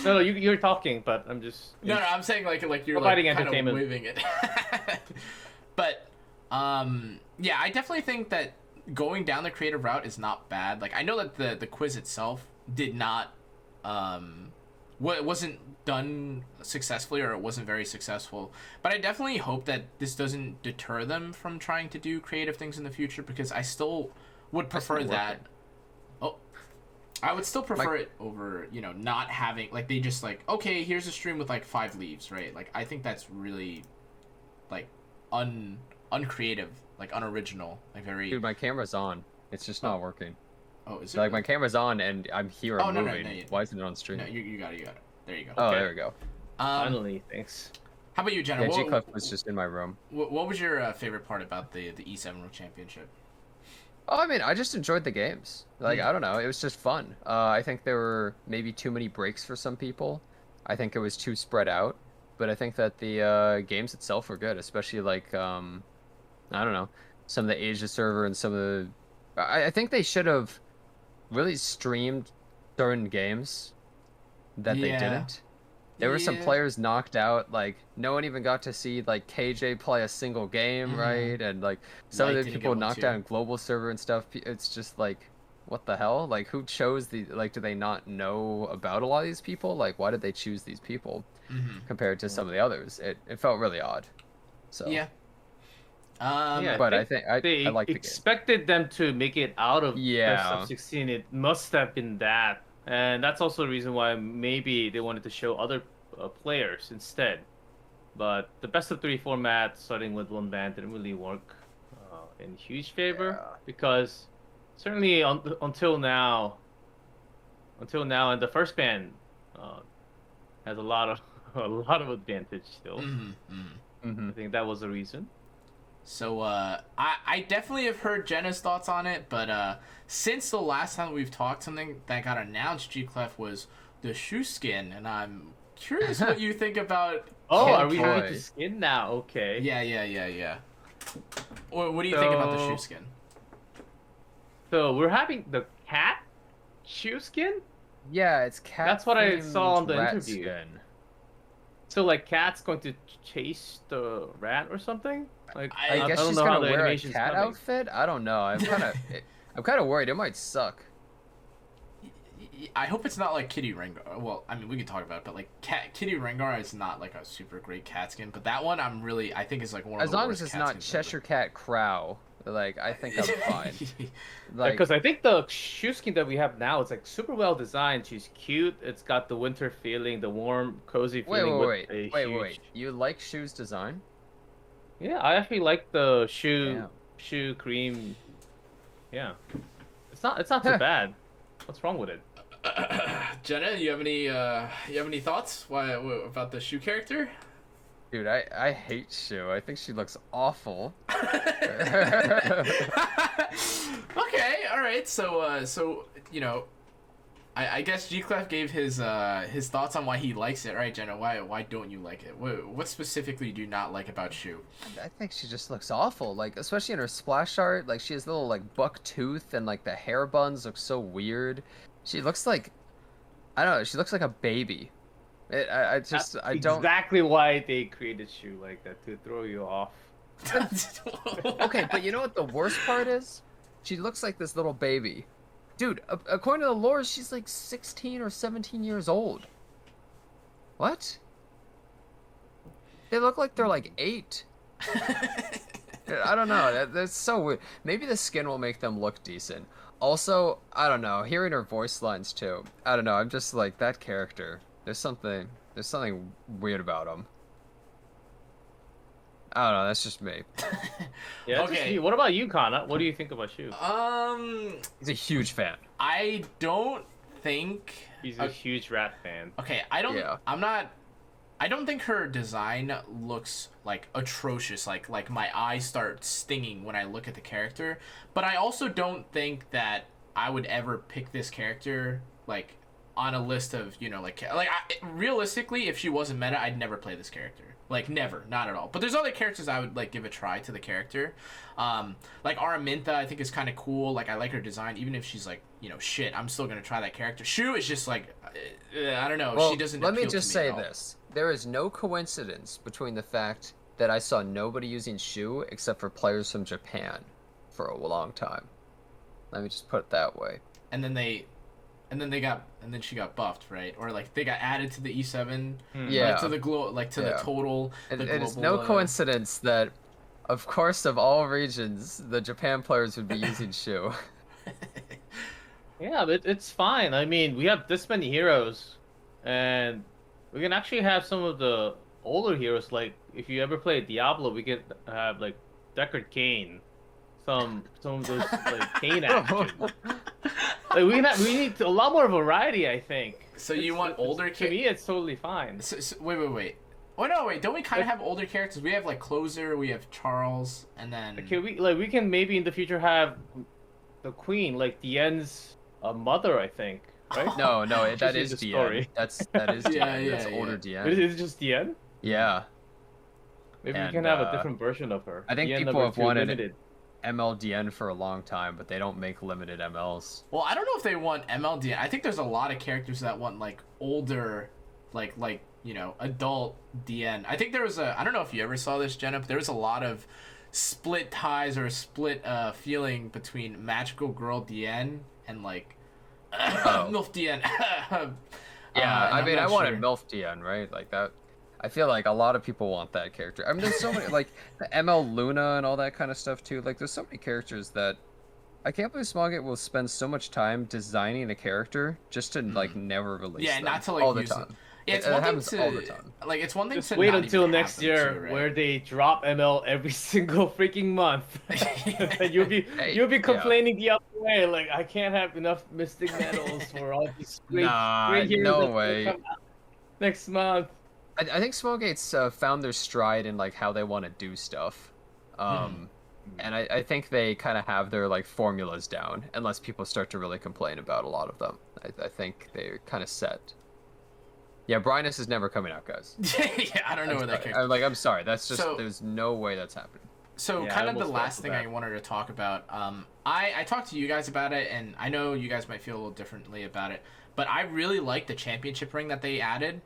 No, you're talking, but I'm just. No, I'm saying like you're providing like kind of entertainment. waving it. But yeah, I definitely think that going down the creative route is not bad. Like I know that the quiz itself did not it wasn't done successfully, or it wasn't very successful, but I definitely hope that this doesn't deter them from trying to do creative things in the future, because I still would prefer that. I would still prefer it over, not having, like, they just, like, okay, here's a stream with, like, 5 leaves, right? Like, I think that's really, like, uncreative, like, unoriginal, like, very... Dude, my camera's on. It's just not working. Oh, is it? Like, my camera's on, and I'm here, I'm moving. No, Why isn't it on stream? No, you got it. There you go. Oh, there we go. Finally, thanks. How about you, Jenna? Yeah, Gclef was just in my room. What was your favorite part about the E7 World Championship? Oh, I mean, I just enjoyed the games. Like, I don't know, it was just fun. I think there were maybe too many breaks for some people. I think it was too spread out. But I think that the games itself were good, especially like, I don't know, some of the Asia server and some of the... I think they should have really streamed certain games that they didn't. There were some players knocked out, like, no one even got to see, like, KJ play a single game, right? And, like, some of the people knocked out in global server and stuff. It's just, like, what the hell? Like, who chose the, like, do they not know about a lot of these people? Like, why did they choose these people compared to some of the others? It felt really odd. So. Yeah. But I think they I like the expected them to make it out of best of 16. It must have been that. And that's also the reason why maybe they wanted to show other players instead. But the best of 3 format, starting with one band, didn't really work in huge favor, because certainly until now, and the first band has a lot of advantage still. I think that was the reason. So I definitely have heard Jenna's thoughts on it, but since the last time we've talked, something that got announced, Gclef, was the shoe skin, and I'm curious what you think about. Are we having the skin now? Okay. Yeah. What do you think about the shoe skin? So we're having the cat shoe skin? Yeah, it's cat. That's what I saw on the interview. Skin. So like cat's going to chase the rat or something? Like I guess she's gonna wear a cat outfit. I don't know. I'm kind of worried. It might suck. I hope it's not like Kitty Rengar. Well, I mean, we can talk about it, but like Kitty Rengar is not like a super great cat skin. But that one, I think is like one of the worst. As long as it's not Cheshire Cat Crow, like I think I'm fine. Like, because I think the shoe skin that we have now is like super well designed. She's cute. It's got the winter feeling, the warm, cozy feeling. Wait. You like Shoe's design? Yeah, I actually like the shoe cream. Yeah, it's not too bad. What's wrong with it? Jenna, you have any thoughts about the shoe character? Dude, I hate Shoe. I think she looks awful. Okay, all right. So I guess Gclef gave his thoughts on why he likes it, right, Jenna? Why don't you like it? What specifically do you not like about Shoe? I think she just looks awful. Like, especially in her splash art, like she has little like buck tooth, and like the hair buns look so weird. She looks like, I don't know. She looks like a baby. I don't. Exactly why they created Shoe like that, to throw you off. Okay, but you know what the worst part is? She looks like this little baby. Dude, according to the lore, she's like 16 or 17 years old. What? They look like they're like 8. I don't know. That's so weird. Maybe the skin will make them look decent. Also, I don't know. Hearing her voice lines too. I don't know. I'm just like that character. There's something weird about him. I don't know. That's just me. Yeah. Okay. What about you, Canna? What do you think about Shu? He's a huge fan. I don't think He's a huge rat fan. Okay, I don't. Yeah. I don't think her design looks like atrocious. Like my eyes start stinging when I look at the character. But I also don't think that I would ever pick this character like on a list of realistically, if she wasn't meta, I'd never play this character. Like never, not at all. But there's other characters I would like give a try to the character. Like Araminta, I think is kind of cool. Like I like her design, even if she's like shit. I'm still gonna try that character. Shu is just like I don't know. Well, She doesn't. let me appeal just to me say at all. this: there is no coincidence between the fact that I saw nobody using Shu except for players from Japan for a long time. Let me just put it that way. And then she got buffed, right? Or like they got added to the E7. Yeah. Like, to the the total. It the is global, no coincidence that, of course, of all regions, the Japan players would be using Shu. Yeah, but it's fine. I mean, we have this many heroes, and we can actually have some of the older heroes. Like, if you ever play Diablo, we could have like Deckard Cain, some of those like Cain action. Like we need a lot more variety, I think. So you want older To me, it's totally fine. So, wait. Oh no, wait. Don't we kind of have older characters? We have like Closer, we have Charles, and then. Okay, we can maybe in the future have the Queen, like Diane's mother, I think, right? No, that is the Diane. story. That is Diane. That's older Diane. Is it just Diane? Yeah. Maybe And, we can have a different version of her. I think Diane people number have 2 wanted limited. MLDN for a long time, but they don't make limited MLs. Well, I don't know if they want MLD. I think there's a lot of characters that want like older, like adult DN. I think there was I don't know if you ever saw this, Jenna, but there was a lot of split ties or split feeling between Magical Girl DN and like MILF DN. Yeah, I mean, I wanted sure. MILF DN, right? Like that. I feel like a lot of people want that character. I mean, there's so many, like the ML Luna and all that kind of stuff too. Like, there's so many characters that I can't believe Smallgate will spend so much time designing a character just to like never release them. not to like all the use time. them. Yeah, it's It one thing happens to all the time. like it's one thing Just to wait not until even have next them year too, right? where they drop ML every single freaking month. And you'll be Yeah. complaining the other way, like I can't have enough Mystic medals for all these great heroes no that way. come out next month. I think Smallgate's found their stride in like how they want to do stuff, and I think they kind of have their like formulas down. Unless people start to really complain about a lot of them, I think they're kind of set. Yeah, Brynus is never coming out, guys. Yeah, I don't know where that character. I'm sorry. That's just So- there's no way that's happening. So Yeah, kind I of the almost last felt thing bad. I wanted to talk about, I talked to you guys about it, and I know you guys might feel a little differently about it, but I really like the championship ring that they added.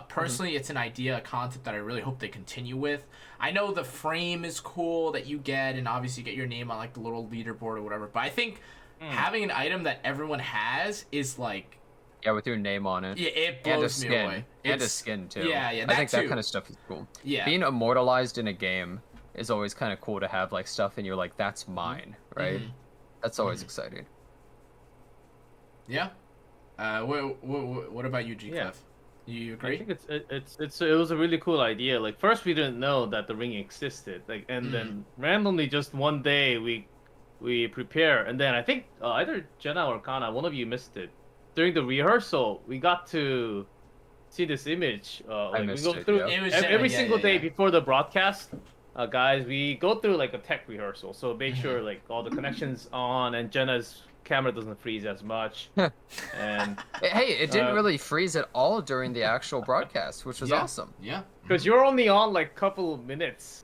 Personally, it's an idea, a concept that I really hope they continue with. I know the frame is cool that you get, and obviously you get your name on like the little leaderboard or whatever, but I think having an item that everyone has is like, Yeah, with your name on it. yeah, it And a blows me skin. away. And a skin too. Yeah, yeah, I that think too. that kind of stuff is cool. Yeah. Being immortalized in a game is always kind of cool to have like stuff and you're like, that's mine, right? That's always exciting. Yeah. What about you, Gclef? Yeah. You I agree? think it was a really cool idea. Like first we didn't know that the ring existed, like and then randomly just one day we prepare, and then I think either Jenna or Canna, one of you missed it. During the rehearsal, we got to see this image. Like we missed go it, through yeah. It was every yeah, single yeah, day yeah. before the broadcast. Guys, we go through like a tech rehearsal, so make sure like all the connections on and Jenna's camera doesn't freeze as much. And Hey, it didn't really freeze at all during the actual broadcast, which was Yeah. awesome. Yeah. because you're only on like couple of minutes.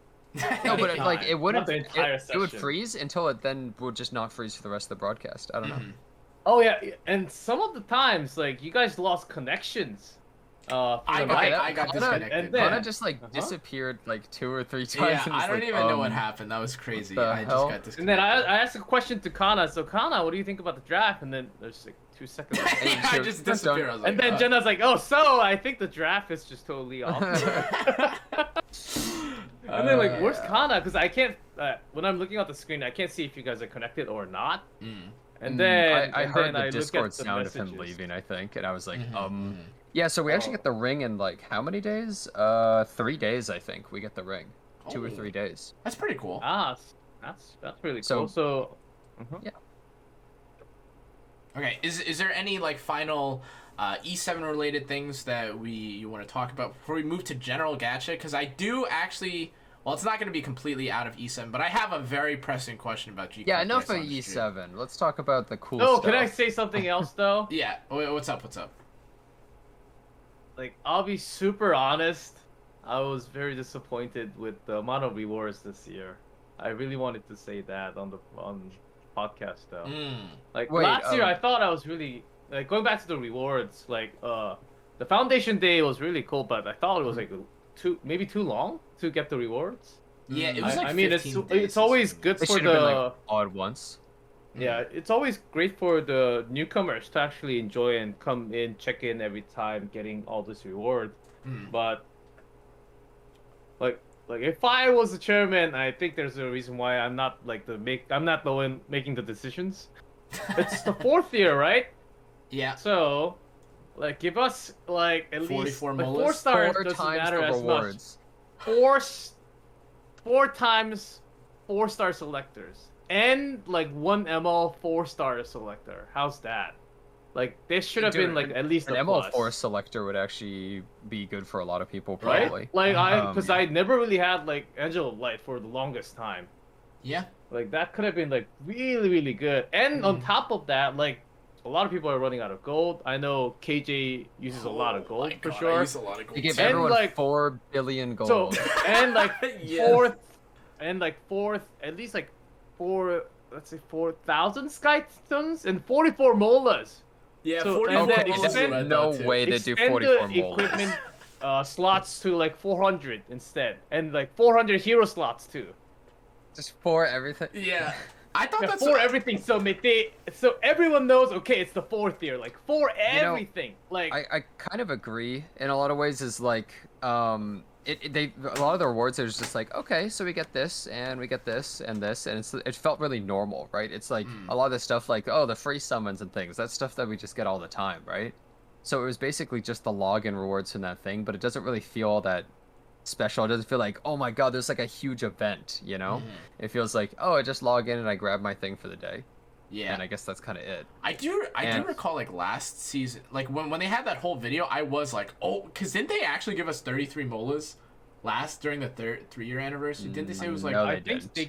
No, but like it wouldn't. Not the entire It would session. freeze until it then would just not freeze for the rest of the broadcast. I don't know. Oh yeah, and some of the times like you guys lost connections. I got disconnected. And then- Canna just like disappeared like 2 or 3 times. Yeah, and I was don't like, even know what happened. That was crazy. I just got disconnected. And then I asked a question to Canna. So Canna, what do you think about the draft? And then there's like 2 seconds. I just disappeared. I was like, And then Jenna's like, "Oh, so I think the draft is just totally off." And then like, where's Canna? Because I can't. When I'm looking at the screen, I can't see if you guys are connected or not. And then I heard the look Discord at the sound of him messages. leaving, I think, and I was like, yeah. So we actually get the ring in like how many days? 3 days, I think. We get the ring, 2 or 3 days. That's pretty cool. Ah, that's really So- cool. So, Yeah. Okay, is there any like final E7 related things that you want to talk about before we move to general gacha? Because I do actually, well, it's not going to be completely out of E7, but I have a very pressing question about Gclef. Yeah, enough of E7. Let's talk about the cool oh, stuff. can I say something else though? Yeah, what's up? What's up? Like, I'll be super honest. I was very disappointed with the amount of rewards this year. I really wanted to say that on podcast though. Like Wait, last year, I thought I was really like going back to the rewards. Like the Foundation Day was really cool, but I thought it was like maybe too long to get the rewards. Yeah, it was like I mean, 15 days it's always good It for should have been the like all at once. yeah, it's always great for the newcomers to actually enjoy and come in, check in every time, getting all this reward. But like if I was the chairman, I think there's a reason why I'm not like I'm not the one making the decisions. It's the 4th year, right? Yeah. So, like, give us like at least 44 like, molas? 4 stars 4 doesn't times matter the as rewards. much. 4 times 4-star selectors. And like 1 ML 4-star selector. How's that? Like this should have been like at least an a ML4 plus, selector would actually be good for a lot of people, right? probably. Like because I never really had like Angel of Light for the longest time. Yeah. Like that could have been like really good. And on top of that, like a lot of people are running out of gold. I know KJ uses a lot of gold for sure. I use a lot of gold. You give And, everyone like, 4 billion gold. So and like Yes. fourth, at least like 4,000 skystones and 44 molas. Yeah, So, 44 and then molas is extend- what I no thought, too. way to do Extend 44 the molas. equipment slots to like 400 instead, and like 400 hero slots too. Just for everything. Yeah. I thought that's For everything, so so everyone knows. Okay, it's the 4th year, like for everything. Like I kind of agree in a lot of ways. Is like a lot of the rewards are just like, okay, so we get this and we get this and this, and it felt really normal, right? It's like a lot of the stuff like, oh, the free summons and things. That's stuff that we just get all the time, right? So it was basically just the login rewards from that thing, but it doesn't really feel all that special. It doesn't feel like, oh my god, there's like a huge event, you know? It feels like, oh, I just log in and I grab my thing for the day. Yeah. And I guess that's kind of it. I do recall like last season, like when they had that whole video, I was like, oh, because didn't they actually give us 33 molas during the 3-year anniversary? Didn't they say it was like? No, I they think didn't. they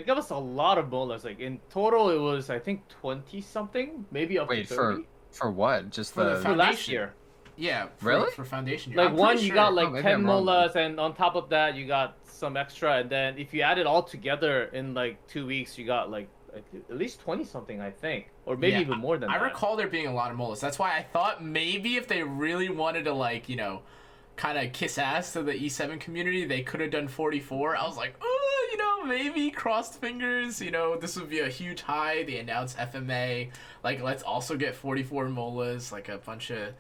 gave us a lot of molas. Like in total, it was I think 20 something, maybe up Wait, to 30. for what? Just For the the For last Foundation. year. Yeah. Really? For Foundation. Like I'm one, pretty you sure- got like maybe 10 I'm wrong then. molas, and on top of that, you got some extra, and then if you add it all together in like 2 weeks, you got like at least 20 something, I think, or maybe Yeah, even more than I that. recall there being a lot of molas. That's why I thought maybe if they really wanted to, like, you know, kind of kiss ass to the E7 community, they could have done 44. I was like, oh, you know, maybe crossed fingers. You know, this would be a huge high. They announced FMA. Like, let's also get 44 molas. Like a bunch of.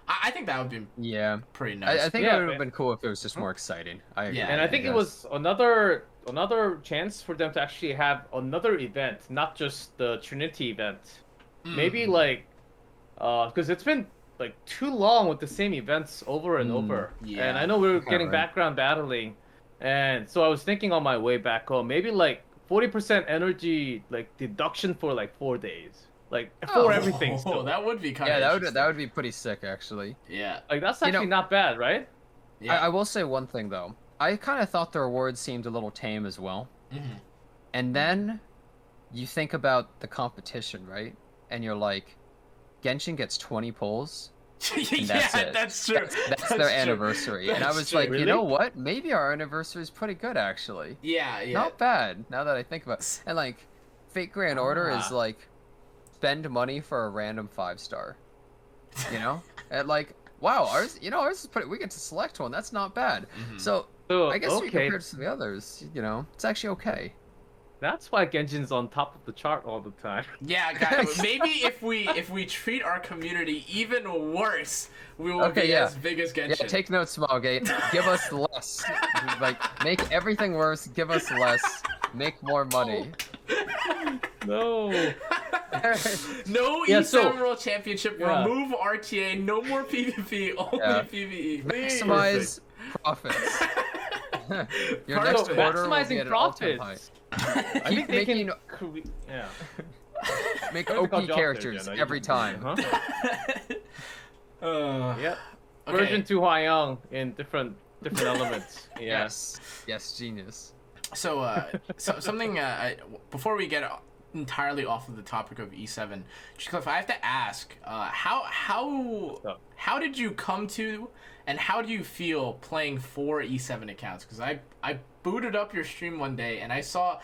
I think that would be pretty nice. I think Yeah, it would man. have been cool if it was just more exciting. I agree. Yeah, And I think it guess. was another chance for them to actually have another event, not just the Trinity event. Maybe like, because it's been like too long with the same events over and over. yeah. And I know we were Yeah, getting right. background battling, and so I was thinking on my way back home, maybe like 40% energy like deduction for like 4 days, like for everything. Still. that would be kind Yeah, of that would be pretty sick, actually. Yeah. Like that's You know- actually not bad, right? Yeah. I will say one thing though. I kind of thought the rewards seemed a little tame as well. And then you think about the competition, right? And you're like, Genshin gets 20 pulls. And that's it. That's true. That's their true. anniversary. And I That's was true. like, you Really? know what? Maybe our anniversary is pretty good, actually. Yeah, yeah. Not bad, now that I think about it. And like, Fate Grand Order is like, spend money for a random 5-star. You know? And like, wow, ours is pretty. We get to select one. That's not bad. So I guess we compared to the others, it's actually okay. That's why Genshin's on top of the chart all the time. Yeah, guys. Maybe if we treat our community even worse, we will be as big as Genshin. Yeah, take notes, Smallgate. Give us less. Like, make everything worse. Give us less. Make more money. No. No E7 World Championship. Remove RTA. No more PvP. Only PvE. Maximize profits. Your next order will be at an all-time high. I think they can. Make OP characters every time. Yep. Okay. Version 2 Hwayoung in different elements. Yeah. Yes, genius. So, something before we get entirely off of the topic of E7, Gclef, I have to ask, how did you come to, and how do you feel playing 4 E7 accounts? Because I booted up your stream one day and I thought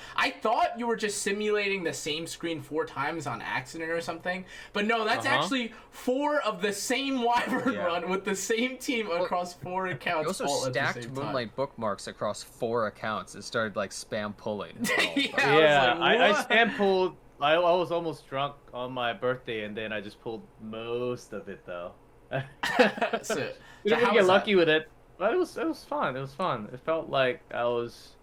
you were just simulating the same screen 4 times on accident or something, but no, that's actually 4 of the same Wyvern run with the same team across 4 accounts. You also stacked Moonlight bookmarks across 4 accounts. It started like spam pulling. I spam pulled. I was almost drunk on my birthday, and then I just pulled most of it though. So didn't get lucky with it. But it was fun. It was fun. It felt like I was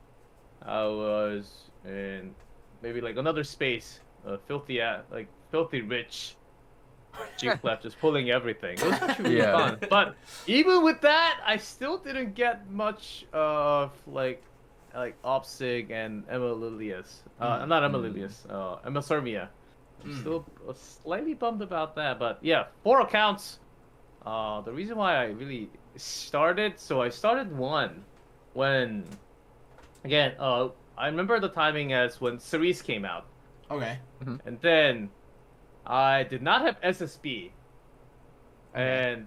in maybe like another space, filthy rich. Gclef just pulling everything. It was truly fun. But even with that, I still didn't get much of like Opsig and Emma Lilius. Not Emma Lilius. Emma Sermia. I'm still slightly bummed about that. But yeah, 4 accounts. The reason why I really started, I started 1 when, again, I remember the timing as when Cerise came out. Okay. And then I did not have SSB. And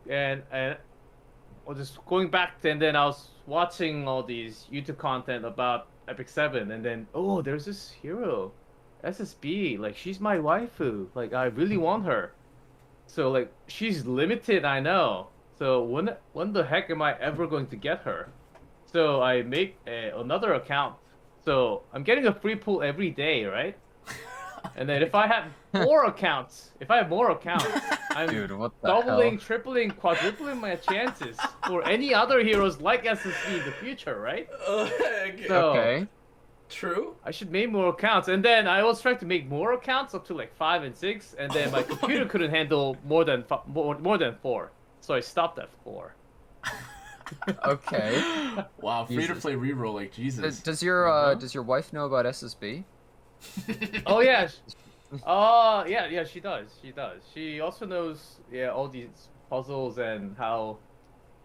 well, just going back to, and then I was watching all these YouTube content about Epic 7, and then, there's this hero, SSB, like, she's my waifu, like, I really want her. So, like, she's limited, I know. So, when the heck am I ever going to get her? So, I make another account. So, I'm getting a free pull every day, right? And then if I have more accounts, I'm doubling, tripling, quadrupling my chances for any other heroes like SSB in the future, right? Okay. True. I should make more accounts, and then I was trying to make more accounts up to like 5 and 6, and then my computer couldn't handle more than 4, so I stopped at 4. Okay. Wow, free to play reroll, like Jesus. Does your wife know about SSB? Oh yeah. Yeah, she does. She also knows all these puzzles and how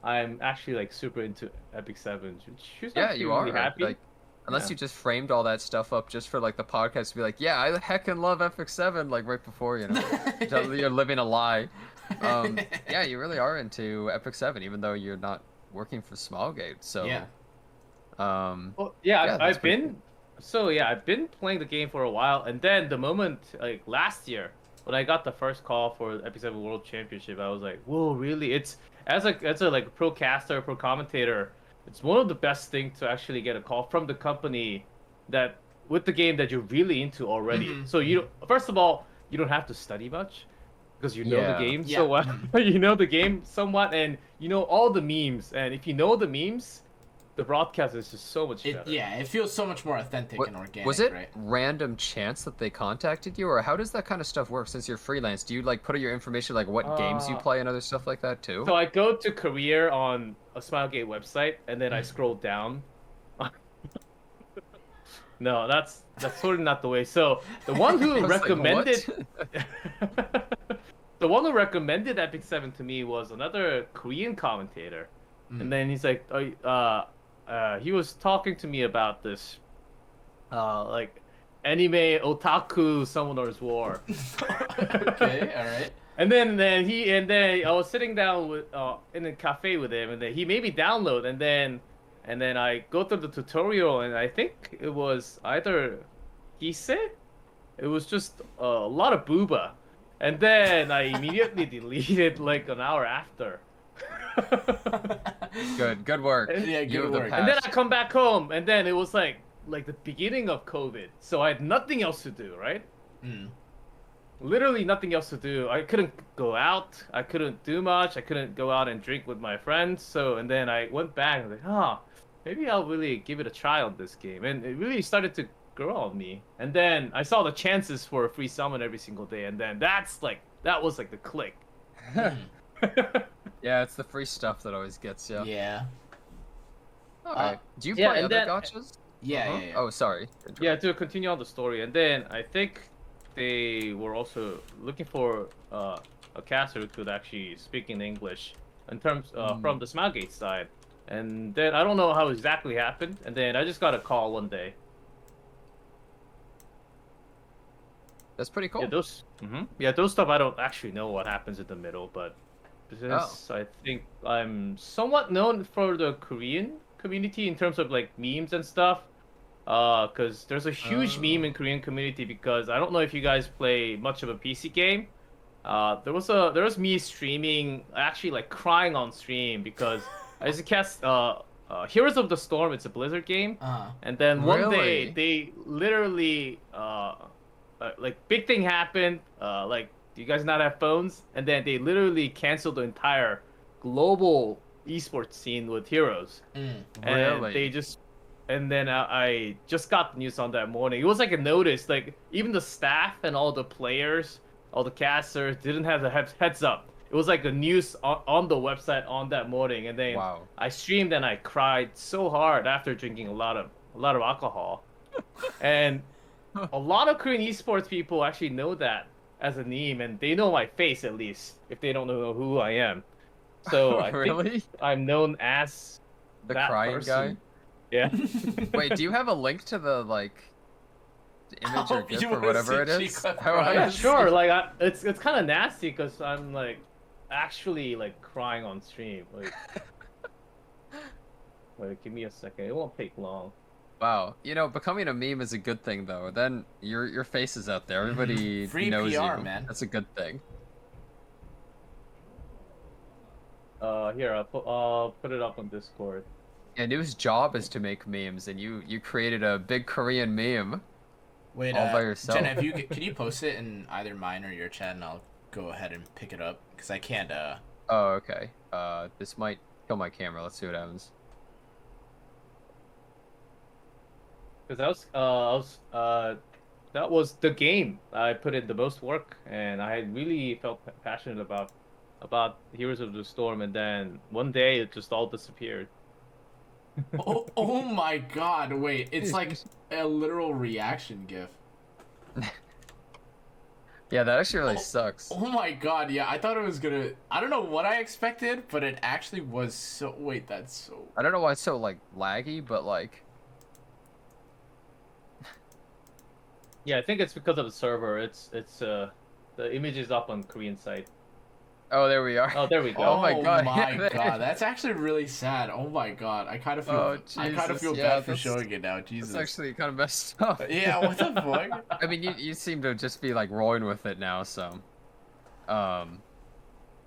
I'm actually like super into Epic 7. She's you are really happy. Like, unless you just framed all that stuff up just for like the podcast to be like, I heckin' love Epic 7, like right before, you're living a lie. You really are into Epic 7, even though you're not working for Smallgate. So I've been playing the game for a while, and then the moment like last year when I got the first call for Epic 7 World Championship, I was like, whoa, really? It's as a like pro caster, pro commentator, it's one of the best things to actually get a call from the company that with the game that you're really into already. So first of all, you don't have to study much because you know the game so well. You know the game somewhat, and you know all the memes, and if you know the memes, the broadcast is just so much better. It feels so much more authentic and organic. Was it right? random chance that they contacted you, or how does that kind of stuff work since you're freelance? Do you like put your information, like what games you play and other stuff like that too? So I go to career on a Smilegate website, and then I scroll down. No, that's sort of not the way. So the one who recommended the one who recommended Epic 7 to me was another Korean commentator. And then he's like, he was talking to me about this, like, anime otaku Summoner's War. Okay, all right. And then I was sitting down with in a cafe with him, and then he made me download, and then I go through the tutorial, and I think it was either Hise. It was just a lot of booba, And then I immediately deleted like an hour after. Good work. Yeah, You good have the work. And then I past. come back home, and then it was like the beginning of COVID, so I had nothing else to do, right? Mm. Literally nothing else to do. I couldn't go out. I couldn't do much. I couldn't go out and drink with my friends. So, and then I went back and was like, oh, maybe I'll really give it a try on this game. And it really started to grow on me. And then I saw the chances for a free summon every single day. And then that was like the click. Yeah, it's the free stuff that always gets you. Yeah. Alright. Do you yeah, play and other then- gachas? Yeah, yeah. Oh, sorry. Yeah, to continue on the story. And then I think they were also looking for a caster who could actually speak in English in terms from the Smilegate side. And then I don't know how exactly happened. And then I just got a call one day. That's pretty cool. Yeah, those stuff I don't actually know what happens in the middle, but since I think I'm somewhat known for the Korean community in terms of like memes and stuff. Because there's a huge meme in Korean community because I don't know if you guys play much of a PC game. There was me streaming, actually like crying on stream because I used to cast Heroes of the Storm. It's a Blizzard game, and then one day Really? they literally like big thing happened. Like, do you guys not have phones? And then they literally canceled the entire global esports scene with Heroes. And Really? they just, and then I just got the news on that morning. It was like a notice, like even the staff and all the players, all the casters didn't have the heads up. It was like a news on the website on that morning, and then Wow. I streamed and I cried so hard after drinking a lot of alcohol, and a lot of Korean esports people actually know that as a meme, and they know my face at least if they don't know who I am. So I Really? think I'm known as The that crying person. guy? Yeah. Wait, do you have a link to the, like, image or Oh, GIF you or wanna whatever it see is? Gclef I wanna crying? Yeah, see- sure. Like, it's kind of nasty because I'm like actually like crying on stream. Like, wait, give me a second. It won't take long. Wow. You know, becoming a meme is a good thing, though. Then your face is out there. Everybody Free knows PR, you. man. That's a good thing. Here I'll put it up on Discord. And his job is to make memes, and you created a big Korean meme. Wait, all by yourself. Jenna, if you can you post it in either mine or your chat, and I'll go ahead and pick it up because I can't. Oh, okay. This might kill my camera. Let's see what happens. Because that was the game I put in the most work, and I really felt passionate about Heroes of the Storm, and then one day it just all disappeared. Oh my God! Wait, it's like a literal reaction GIF. Yeah, that actually really sucks. Oh my God! Yeah, I thought it was gonna. I don't know what I expected, but it actually was so. Wait, that's so. I don't know why it's so like laggy, but like. Yeah, I think it's because of the server. It's the image is up on Korean site. Oh, there we are. Oh, there we go. Oh my God. my Yeah, God, that's actually really sad. Oh my God, I kind of feel. Oh, I kind of Jesus, feel yeah, bad for that's- showing it now. Jesus. It's actually kind of messed up. Yeah, what the fuck? I mean, you seem to just be like rolling with it now, so.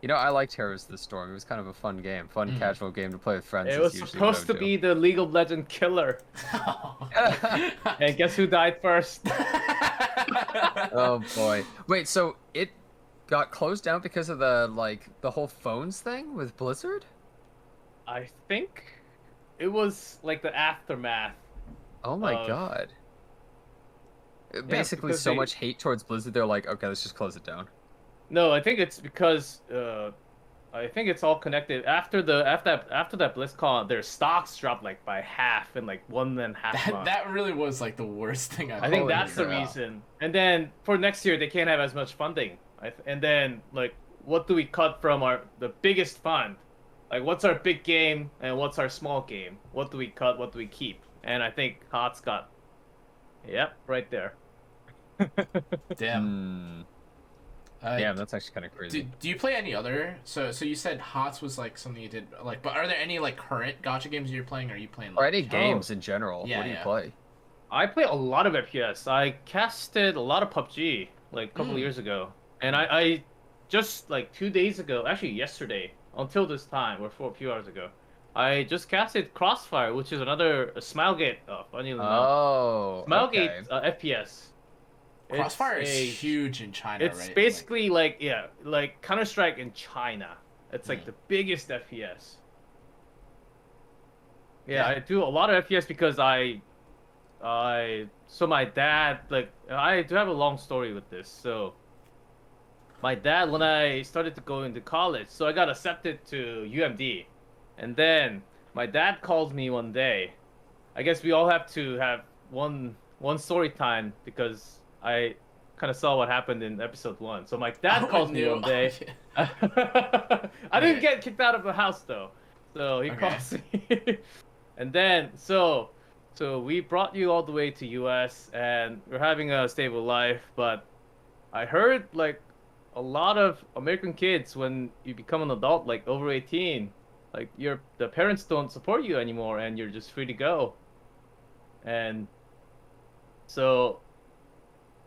You know, I liked Heroes of the Storm. It was kind of a fun game, fun casual game to play with friends. It is was usually what I supposed to would be the League of Legends killer, and guess who died first? do. Oh boy. Wait, so it got closed down because of the whole phones thing with Blizzard? I think it was like the aftermath. Oh my Of- God. Basically, because so they- much hate towards Blizzard. They're like, okay, let's just close it down. No, I think it's because I think it's all connected. After that BlizzCon, their stocks dropped like by half in like 1.5 That, months. that really was like the worst thing I've I think Holy that's the crap. reason. And then for next year, they can't have as much funding. And then like, what do we cut from the biggest fund? Like, what's our big game and what's our small game? What do we cut? What do we keep? And I think Hot's got, yep, right there. Damn. Damn, that's actually kind of crazy. Do you play any other? So you said HOTS was like something you did like, but are there any like current gacha games you're playing? Or are you playing Or like? any games in general. Yeah, What do you yeah. play? I play a lot of FPS. I casted a lot of PUBG like a couple of years ago. And I just like 2 days ago, actually yesterday, until this time, or for a few hours ago, I just casted Crossfire, which is another Smilegate, funny enough. Oh, Smilegate okay. FPS. Crossfire is huge in China, It's right? basically like Counter-Strike in China. It's like the biggest FPS. Yeah, I do a lot of FPS because so my dad, like, I do have a long story with this. So my dad, when I started to go into college, so I got accepted to UMD, and then my dad called me one day. I guess we all have to have one story time because I kind of saw what happened in episode 1. So my dad calls me one day. I didn't get kicked out of the house though, so he calls me, and then so we brought you all the way to US, and we're having a stable life. But I heard like a lot of American kids, when you become an adult, like over 18, like the parents don't support you anymore, and you're just free to go. And so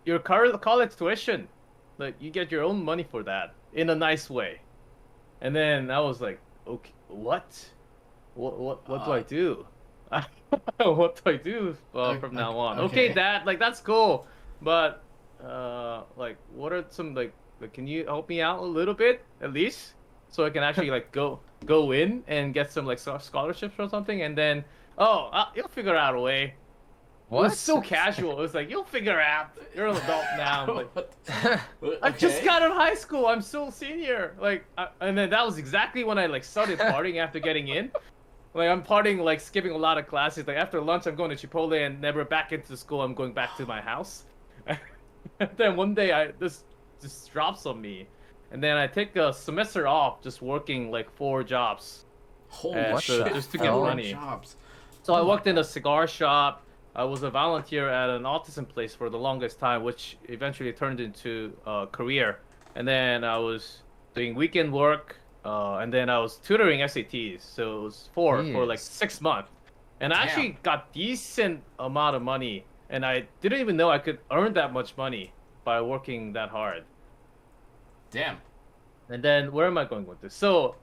your college tuition, like you get your own money for that in a nice way. And then I was like, okay, what do I do? What do I do from now on? Okay, Dad, like that's cool, but like what are some like can you help me out a little bit at least, so I can actually like go in and get some like scholarships or something? And then you'll figure out a way. What? It was so casual. It was like, you'll figure out. You're an adult now. I'm like, I just got out of high school. I'm still a senior. Like, and then that was exactly when I like started partying after getting in. Like, I'm partying, like skipping a lot of classes. Like after lunch, I'm going to Chipotle, and never back into school. I'm going back to my house. And then one day, this just drops on me, and then I take a semester off, just working like 4 jobs. Holy shit! Just to get money. Jobs. So I worked in a cigar shop. I was a volunteer at an autism place for the longest time, which eventually turned into a career. And then I was doing weekend work, and then I was tutoring SATs. So it was for like 6 months. And I actually got decent amount of money, and I didn't even know I could earn that much money by working that hard. Damn. And then where am I going with this? So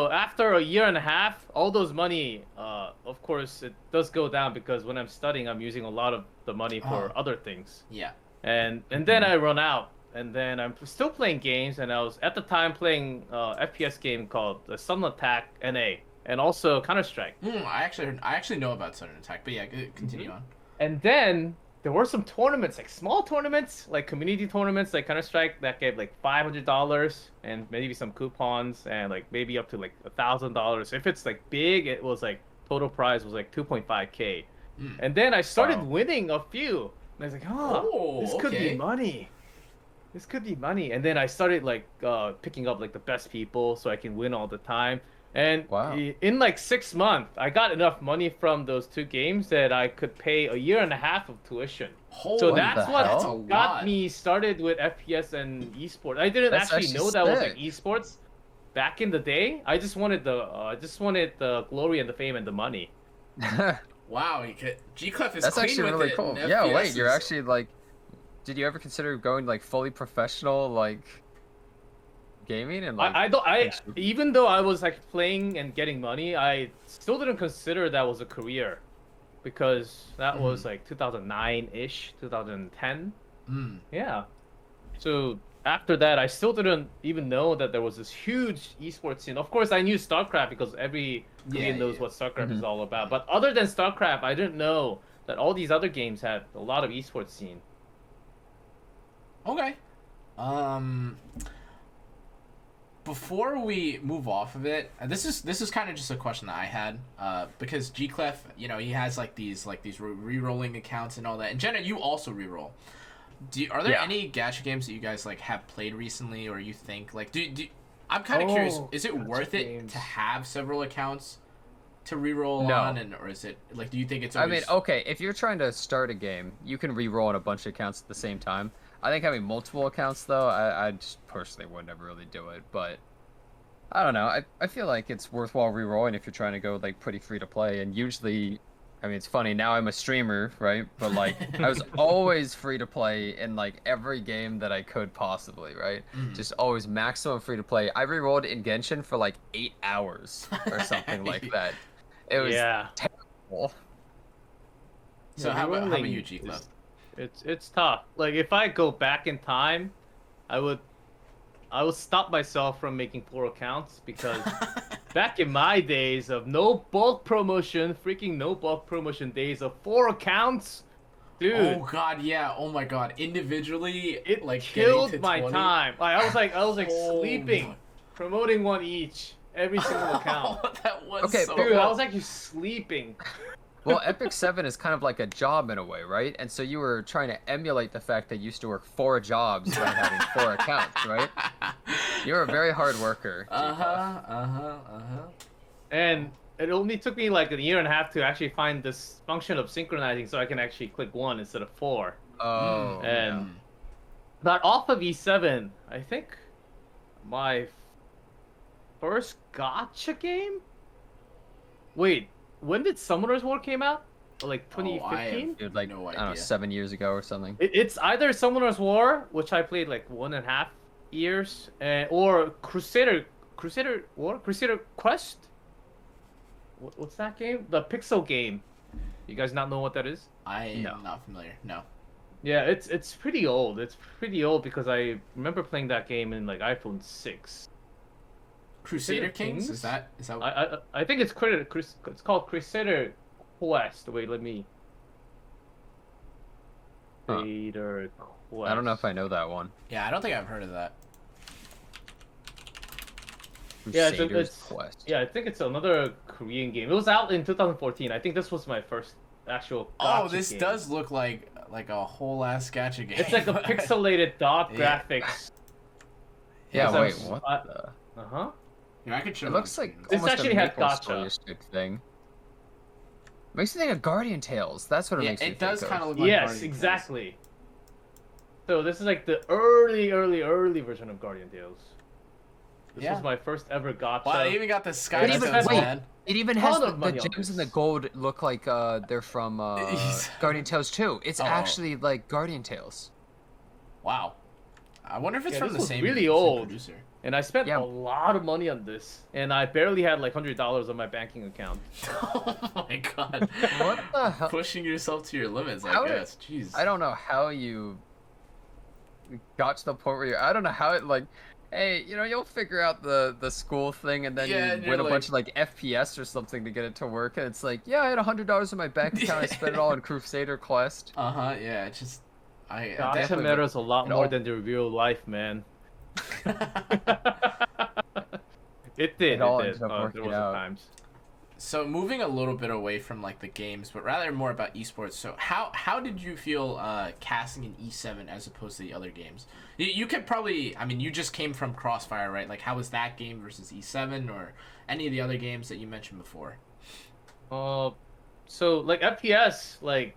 after a year and a half, all those money, of course, it does go down, because when I'm studying, I'm using a lot of the money for other things. Yeah. And then I run out, and then I'm still playing games, and I was at the time playing FPS game called the Sudden Attack NA, and also Counter-Strike. I actually know about Sudden Attack, but yeah, continue on. And then there were some tournaments, like small tournaments, like community tournaments, like Counter-Strike, that gave like $500 and maybe some coupons, and like maybe up to like $1,000. If it's like big, it was like total prize was like 2.5K. And then I started winning a few, and I was like, this could be money. This could be money. And then I started like picking up like the best people so I can win all the time. And in like 6 months, I got enough money from those 2 games that I could pay a year and a half of tuition. So that's what got me started with FPS and esports. I didn't actually know that was like esports back in the day. I just wanted the glory and the fame and the money. Wow, Gclef is that's clean actually with really it. cool. Yeah, wait, you're actually like, did you ever consider going like fully professional, like gaming? And like even though I was like playing and getting money, I still didn't consider that was a career, because that was like 2009-ish, 2010. Yeah. So after that, I still didn't even know that there was this huge esports scene. Of course, I knew StarCraft because every Korean knows what StarCraft is all about. But other than StarCraft, I didn't know that all these other games had a lot of esports scene. Okay. Before we move off of it, this is kind of just a question that I had, because Gclef, he has like these re-rolling accounts and all that. And Jenna, you also re-roll. Are there any gacha games that you guys like have played recently, or you think like I'm kind of curious, is it worth it to have several accounts to re-roll on, or is it like, do you think it's always... I mean, okay, if you're trying to start a game, you can re-roll on a bunch of accounts at the same time. I think having multiple accounts, though, I just personally would never really do it. But I don't know. I feel like it's worthwhile re-rolling if you're trying to go like pretty free to play. And usually, I mean, it's funny, now I'm a streamer, right? But like, I was always free to play in like every game that I could possibly, right? Just always maximum free to play. I rerolled in Genshin for like 8 hours or something like that. It was terrible. So how about you, Gclef? It's tough. Like if I go back in time, I would stop myself from making 4 accounts because back in my days of no bulk promotion, freaking no bulk promotion days of 4 accounts, dude. Oh god, yeah. Oh my god. Individually, it like killed my 20? time. Like I was like sleeping, promoting one each every single account. That was okay, so dude. I was actually sleeping. Well, Epic 7 is kind of like a job in a way, right? And so you were trying to emulate the fact that you used to work 4 jobs by having 4 accounts, right? You're a very hard worker. And it only took me like a year and a half to actually find this function of synchronizing so I can actually click 1 instead of 4. Oh. And but off of E7, I think my first gacha game? Wait, when did Summoner's War came out? Like 2015? Dude, like, no I don't know, idea. 7 years ago or something. It's either Summoner's War, which I played like 1.5 years, or Crusader War? Crusader Quest? What's that game? The pixel game. You guys not know what that is? I am not familiar. No. Yeah, it's pretty old. It's pretty old because I remember playing that game in like iPhone 6. Crusader Kings? Is that I think it's called Crusader Quest. Wait, let me. Crusader Quest. I don't know if I know that one. Yeah, I don't think I've heard of that. Crusader's Quest. Yeah, I think it's another Korean game. It was out in 2014. I think this was my first actual gacha this game. does look like a whole ass gacha game. It's like a pixelated dot graphics. Yeah, wait, what the? Uh-huh. Yeah, I could show It looks like this almost actually a had MapleStory-esque thing. Makes me think of Guardian Tales. That's what it makes me think of. It does kind of look like Yes, Guardian exactly. Tales. So this is like the early version of Guardian Tales. This was my first ever gacha. Wow, they even got the sky man. It even has the money gems and the gold look like they're from Guardian Tales 2. It's actually like Guardian Tales. Wow. I wonder if it's from the same really old producer. And I spent a lot of money on this, and I barely had like $100 on my banking account. Oh my god! What the hell? Pushing yourself to your limits, I guess. Jeez. I don't know how you got to the point where I don't know how it like. Hey, you'll figure out the school thing, and then you win a bunch of like FPS or something to get it to work. And it's like, yeah, I had $100 in my bank account. I spent it all on Crusader Quest. Yeah. It's just gacha matters a lot more than the real life, man. It did. There was times. So moving a little bit away from like the games, but rather more about esports. So how did you feel casting in E7 as opposed to the other games? You could probably, I mean, you just came from Crossfire, right? Like, how was that game versus E7 or any of the other games that you mentioned before? So like FPS, like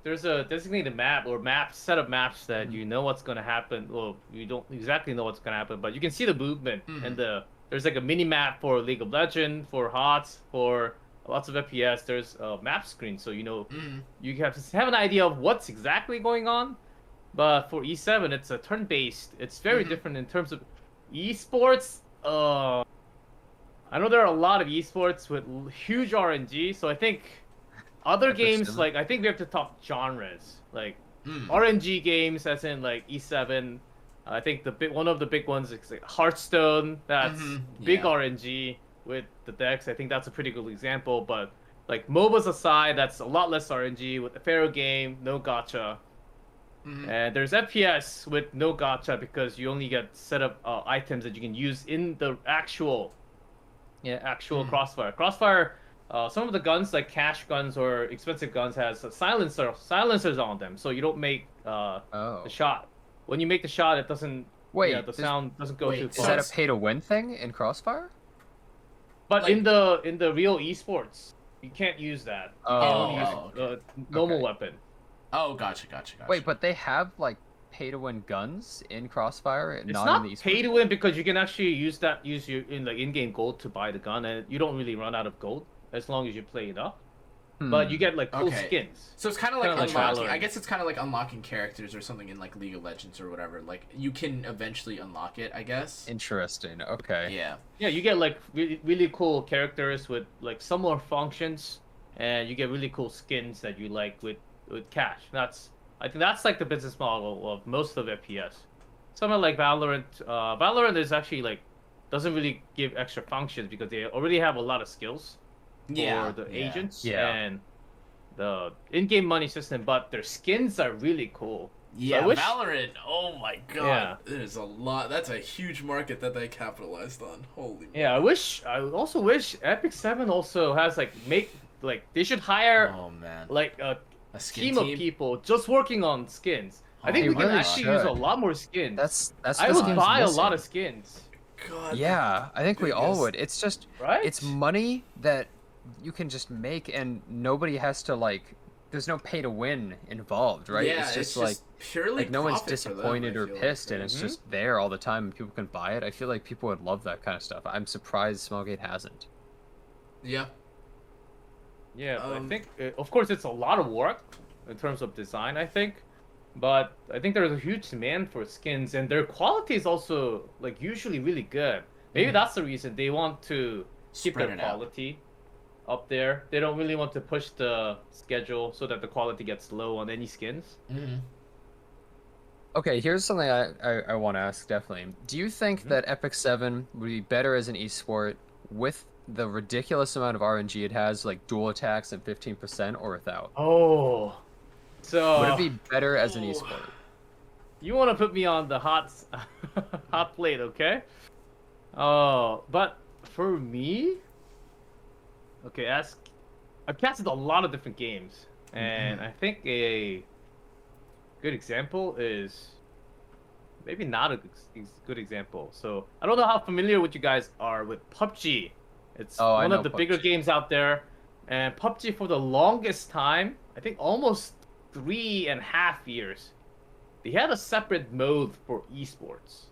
there's a designated map or set of maps that you know what's gonna happen. Well, you don't exactly know what's gonna happen, but you can see the movement and there's like a mini map for League of Legends, for HOTS, for lots of FPS. There's a map screen, so you have to have an idea of what's exactly going on. But for E7, it's a turn-based. It's very different in terms of esports. I know there are a lot of esports with huge RNG, so I think other games, like, I think we have to talk genres. Like, RNG games, as in, like, E7. I think one of the big ones is like Hearthstone. That's big RNG with the decks. I think that's a pretty good example. But, like, MOBAs aside, that's a lot less RNG with a Pharaoh game, no gacha. And there's FPS with no gacha because you only get set up items that you can use in the actual Crossfire. Crossfire, some of the guns, like cash guns or expensive guns, has silencers on them, so you don't make the shot. When you make the shot, it doesn't. The sound doesn't go too far. Is that a pay-to-win thing in Crossfire? But like, in the real esports, you can't use that. You can only use normal weapon. Oh, gotcha. Wait, but they have like pay-to-win guns in Crossfire, and it's not in the esports? Pay-to-win because you can actually use your in-game gold to buy the gun, and you don't really run out of gold as long as you play it up. but you get like cool Okay. skins. So it's kind of like Kinda like unlocking. Valorant. I guess it's kind of like unlocking characters or something in like League of Legends or whatever. Like you can eventually unlock it, I guess. Interesting. Okay. Yeah. Yeah, you get like really, really cool characters with like similar functions, and you get really cool skins that you like with cash. I think that's like the business model of most of FPS. Something like Valorant. Valorant is actually like doesn't really give extra functions because they already have a lot of skills Yeah. for the yeah. agents Yeah. and the in-game money system, but their skins are really cool. Yeah, I wish- Valorant. Oh my god, Yeah. there's a lot. That's a huge market that they capitalized on. Holy. Yeah, I also wish Epic 7 also has they should hire Oh man. like a A skin team of people just working on skins. I think Oh we my can really actually should. use a lot more skins. That's I what would game's buy a missing. lot of skins, God. Yeah, I think we all Goodness. would. It's just right? it's money that you can just make, and nobody has to like. There's no pay to win involved, right? Yeah, it's just like purely no one's profit for them, disappointed I or feel like, pissed, and right? it's just there all the time, and people can buy it. I feel like people would love that kind of stuff. I'm surprised Smallgate hasn't. Yeah. Yeah, but I Um, think of course it's a lot of work in terms of design, I think. But I think there's a huge demand for skins, and their quality is also like usually really good. Maybe Mhm. that's the reason they want to keep Spread their it out. quality up there. They don't really want to push the schedule so that the quality gets low on any skins. Mm-hmm. Okay, here's something I want to ask definitely. Do you think that Epic 7 would be better as an esport with the ridiculous amount of RNG it has, like dual attacks and 15%, or without? Oh, so Would it be better as an Oh. esport? you want to put me on the hot hot plate, okay? Oh, but for me, okay, I've casted a lot of different games, and I think a good example is maybe not a good example. So I don't know how familiar with you guys are with PUBG. It's Oh, I one know of the bigger PUBG. games out there, and PUBG for the longest time, I think almost 3.5 years, they had a separate mode for esports.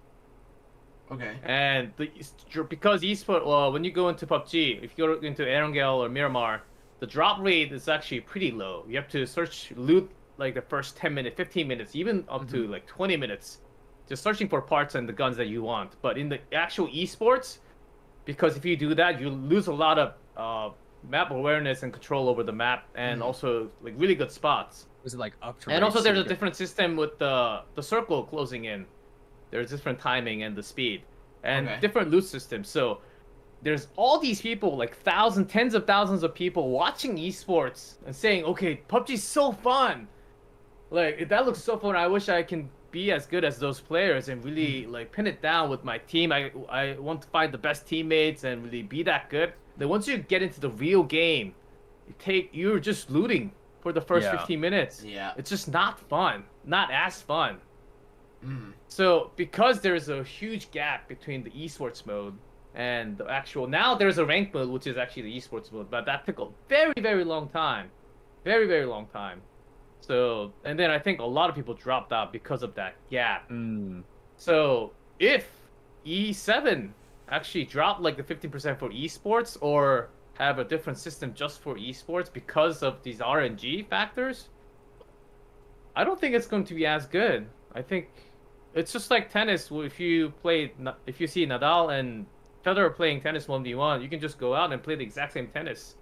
Okay. And because esport, well, when you go into PUBG, if you go into Erangel or Miramar, the drop rate is actually pretty low. You have to loot like the first 10 minutes, 15 minutes, even up to like 20 minutes, just searching for parts and the guns that you want. But in the actual esports, because if you do that, you lose a lot of map awareness and control over the map, and also like really good spots. Was it like up to And also, there's a race? different system with the circle closing in. There's different timing and the speed, and Okay. different loot systems. So there's all these people, like tens of thousands of people watching esports and saying, "Okay, PUBG's so fun. Like that looks so fun. I wish I can be as good as those players and really like pin it down with my team. I want to find the best teammates and really be that good." Then once you get into the real game, you're just looting for the first Yeah. 15 minutes. Yeah. It's just not fun. Not as fun. Mm. So because there's a huge gap between the esports mode and the actual, now there's a ranked mode, which is actually the esports mode, but that took a very, very long time. Very, very long time. So, and then I think a lot of people dropped out because of that gap. Mm. So if E7 actually dropped like the 15% for esports, or have a different system just for esports because of these RNG factors, I don't think it's going to be as good. I think it's just like tennis. If you see Nadal and Federer playing tennis 1v1, you can just go out and play the exact same tennis.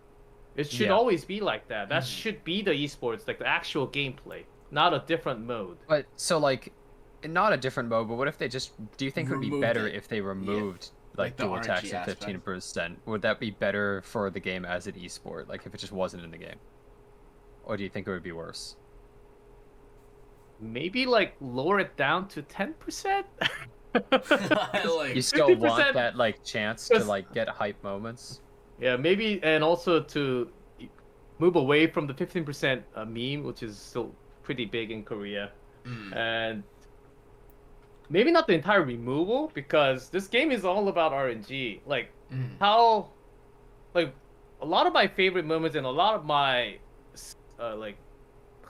It should Yeah. always be like that. That should be the esports, like the actual gameplay, not a different mode. But so like, not a different mode. But what if they just? Do you think it would be Removed better it. if they removed Like like the dual RNG attacks at aspect. 15%? Would that be better for the game as an esport? Like if it just wasn't in the game, or do you think it would be worse? Maybe like lower it down to 10%. Like, You still 50%. want that like chance to Just- like get hype moments. Yeah, maybe, and also to move away from the 15% meme, which is still pretty big in Korea, and maybe not the entire removal, because this game is all about RNG. Like how, like a lot of my favorite moments and a lot of my, like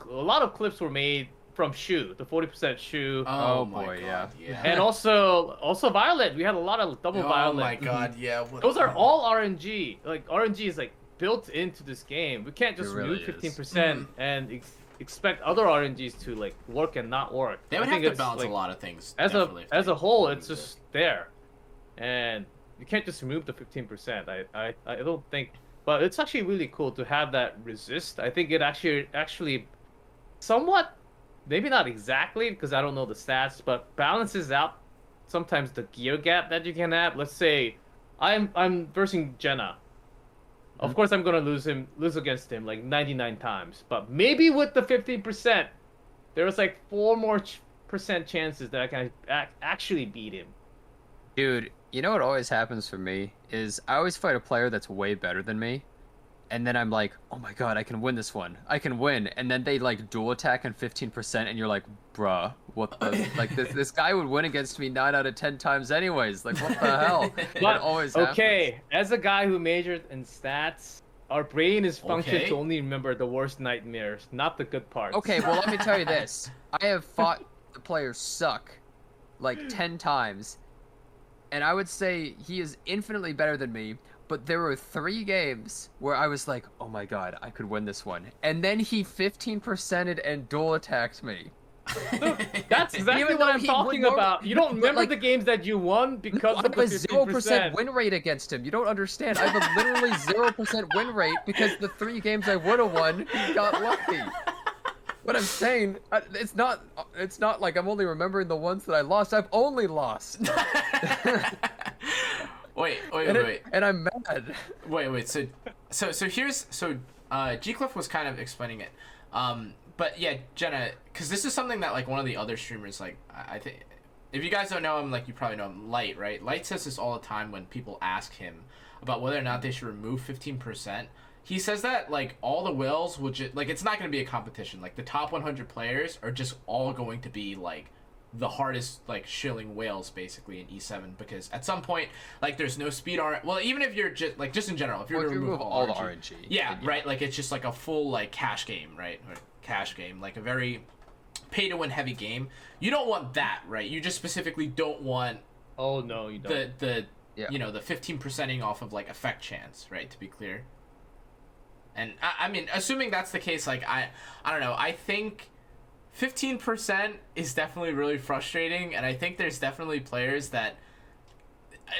a lot of clips were made from Shu, the 40% Shu. Oh, Oh my boy, god, yeah. yeah. And also Violet. We had a lot of double oh Violet. my god, yeah. What Those the are hell? all RNG. Like RNG is like built into this game. We can't just really remove is. 15% and expect other RNGs to like work and not work. They would I have think to it's, balance like, a lot of things. as definitely, a whole, it's remove just there, and you can't just remove the 15%. I don't think, but it's actually really cool to have that resist. I think it actually somewhat, maybe not exactly because I don't know the stats, but balances out sometimes the gear gap that you can have. Let's say I'm versing Jenna. Of course, I'm gonna lose against him like 99 times. But maybe with the 15%, there's like 4 more percent chances that I can actually beat him. Dude, you know what always happens for me is I always fight a player that's way better than me, and then I'm like, oh my god, I can win this one. I can win. And then they like dual attack and 15%, and you're like, bruh, what the like this guy would win against me 9 out of 10 times anyways. Like what the hell? It always happens. Okay, as a guy who majored in stats, our brain is functioned Okay. to only remember the worst nightmares, not the good parts. Okay, well let me tell you this. I have fought the players suck like 10 times, and I would say he is infinitely better than me, but there were 3 games where I was like, oh my god, I could win this one. And then he 15%ed and dual attacked me. That's exactly Even what though I'm he talking would about. You don't but, remember like, the games that you won because I of have the a 15%. 0% win rate against him. You don't understand. I have a literally 0% win rate because the 3 games I would have won, he got lucky. What I'm saying, it's not like I'm only remembering the ones that I lost. I've only lost. wait. And I'm mad. Wait. So here's Gclef was kind of explaining it. But yeah, Jenna, because this is something that like one of the other streamers, like I think, if you guys don't know him, like you probably know him, Light, right? Light says this all the time when people ask him about whether or not they should remove 15%. He says that like all the whales will just like it's not going to be a competition. Like the top 100 players are just all going to be like the hardest like shilling whales basically in E7 because at some point like there's no speed well even if you're just in general if you're Well, to if you remove remove all all the RNG, RNG, yeah, then yeah. right, like it's just like a full like cash game, right? Or cash game, like a very pay to win heavy game. You don't want that, right? You just specifically don't want Oh no, you don't. the Yeah. you know the 15%ing off of like effect chance, right? To be clear. And I mean, assuming that's the case, like I don't know. I think 15% is definitely really frustrating, and I think there's definitely players that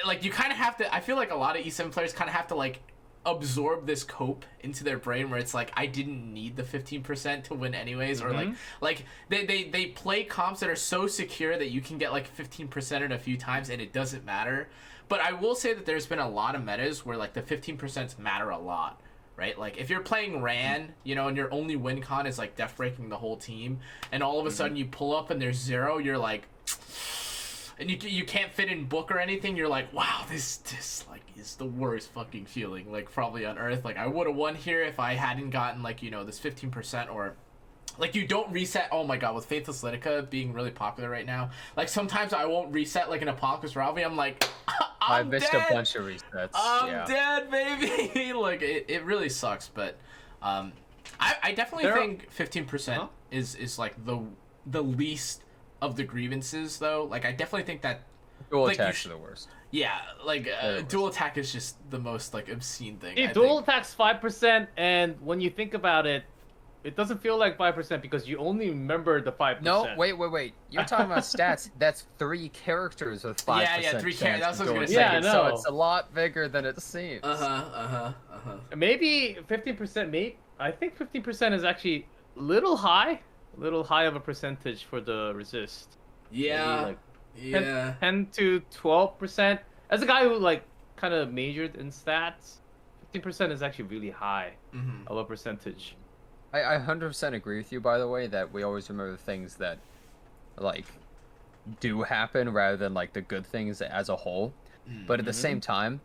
like you kind of have to. I feel like a lot of E7 players kind of have to like absorb this cope into their brain where it's like I didn't need the 15% to win anyways, or like they play comps that are so secure that you can get like 15% in a few times and it doesn't matter. But I will say that there's been a lot of metas where like the 15% matter a lot. Right, like if you're playing Ran, you know, and your only win con is like death breaking the whole team, and all of a sudden you pull up and there's 0, you're like, and you can't fit in book or anything. You're like, wow, this like is the worst fucking feeling, like probably on earth. Like I would have won here if I hadn't gotten like this 15% or. Like, you don't reset. Oh my god, with Faithless Litica being really popular right now, like, sometimes I won't reset, like, an Apocalypse Ralphie. I'm like, I'm missed dead. a bunch of resets. I'm dead, baby. Like, it really sucks, but I definitely think 15% is like, the least of the grievances, though. Like, I definitely think that... Dual like, attacks are the worst. Yeah, like, dual attack is just the most, like, obscene thing. See, dual attack's 5%, and when you think about it, it doesn't feel like 5% because you only remember the 5%. No, wait. You're talking about stats. That's 3 characters with 5%. Yeah, 3 characters. That's what I was gonna say. Yeah, no. So it's a lot bigger than it seems. Maybe 15%. I think 15% is actually a little high of a percentage for the resist. Yeah. Maybe like 10 to 12%. As a guy who like kind of majored in stats, 15% is actually really high of a percentage. I 100% agree with you, by the way, that we always remember the things that, like, do happen rather than, like, the good things as a whole. But at the same time,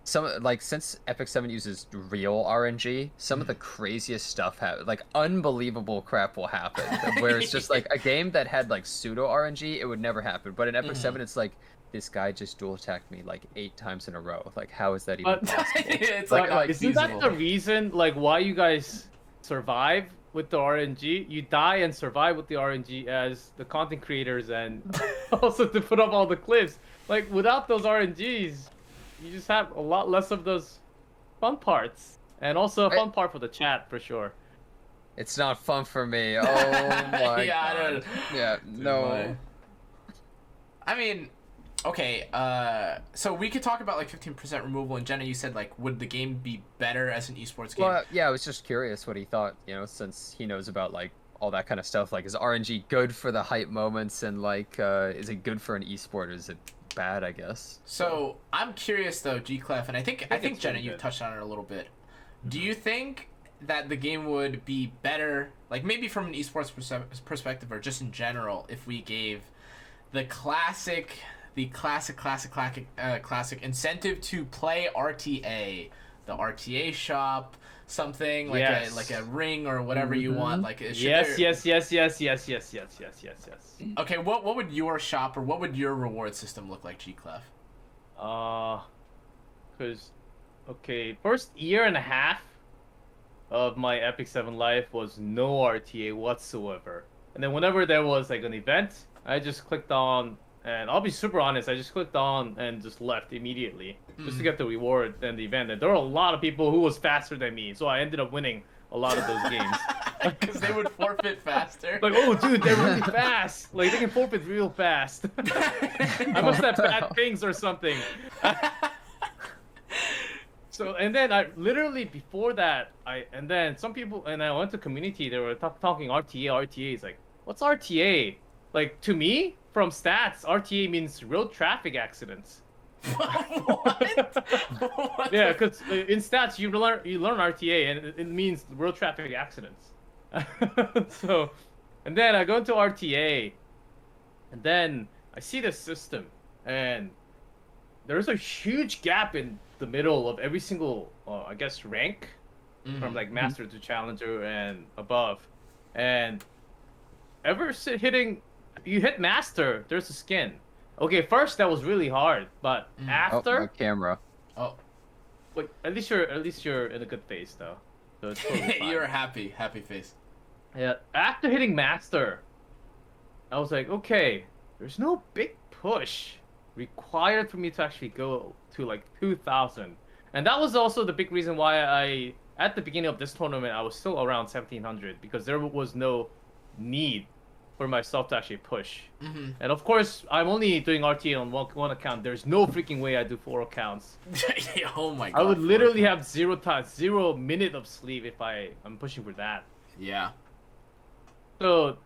since Epic 7 uses real RNG, some of the craziest stuff like, unbelievable crap will happen. Where it's just, like, a game that had, like, pseudo RNG, it would never happen. But in Epic 7, it's like, this guy just dual attacked me, like, 8 times in a row. Like, how is that even possible? It's like isn't feasible. that the reason, like, why you guys survive with the RNG? You die and survive with the RNG as the content creators and also to put up all the clips. Like, without those RNGs, you just have a lot less of those fun parts, and also a fun part for the chat for sure. It's not fun for me. Oh my Yeah, I god. don't- Yeah, Dude, no. I mean, okay, so we could talk about like 15% removal, and Jenna, you said like, would the game be better as an esports game? Well, yeah, I was just curious what he thought, you know, since he knows about like all that kind of stuff. Like, is RNG good for the hype moments, and like, is it good for an esport, or is it bad, I guess? So I'm curious though, Gclef, and I think it's Jenna, pretty you good. touched on it a little bit. Do you think that the game would be better, like maybe from an esports perspective, or just in general, if we gave the classic incentive to play RTA, the RTA shop, something like Yes. a ring or whatever you want, like should Yes, there- yes. Okay, what would your shop or what would your reward system look like, Gclef? Because, okay, first year and a half of my Epic 7 life was no RTA whatsoever. And then whenever there was like an event, I just clicked on, and I'll be super honest, I just clicked on and just left immediately just to get the reward and the event. And there were a lot of people who was faster than me, so I ended up winning a lot of those games. Because they would forfeit faster. Like, oh dude, they're really fast. Like they can forfeit real fast. I must have bad things or something. So, and then I literally before that, and then some people, and I went to community, they were talking RTA. It's like, what's RTA? Like, to me, from stats, RTA means road traffic accidents. What? What Yeah, the- because in stats, you learn RTA, and it means road traffic accidents. So, and then I go into RTA, and then I see the system, and there's a huge gap in the middle of every single, I guess, rank, from like master to challenger and above, and you hit master, there's a skin. Okay, first that was really hard, but Oh, my after, camera. Oh, like at least you're in a good phase though. So it's totally fine. you're a happy face. Yeah, after hitting master, I was like, okay, there's no big push required for me to actually go to like 2,000. And that was also the big reason why at the beginning of this tournament, I was still around 1,700 because there was no need for myself to actually push. And of course, I'm only doing RTA on one account. There's no freaking way I do 4 accounts. Oh my god. I would literally have 0 minute of sleep if I'm pushing for that. Yeah. So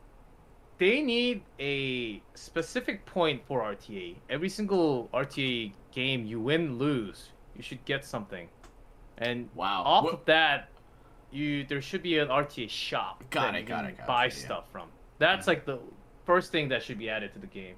they need a specific point for RTA. Every single RTA game you win, lose, you should get something. And Wow. off What- of that, there should be an RTA shop Got that it, you got can it, got buy it, yeah. stuff from. That's like the first thing that should be added to the game.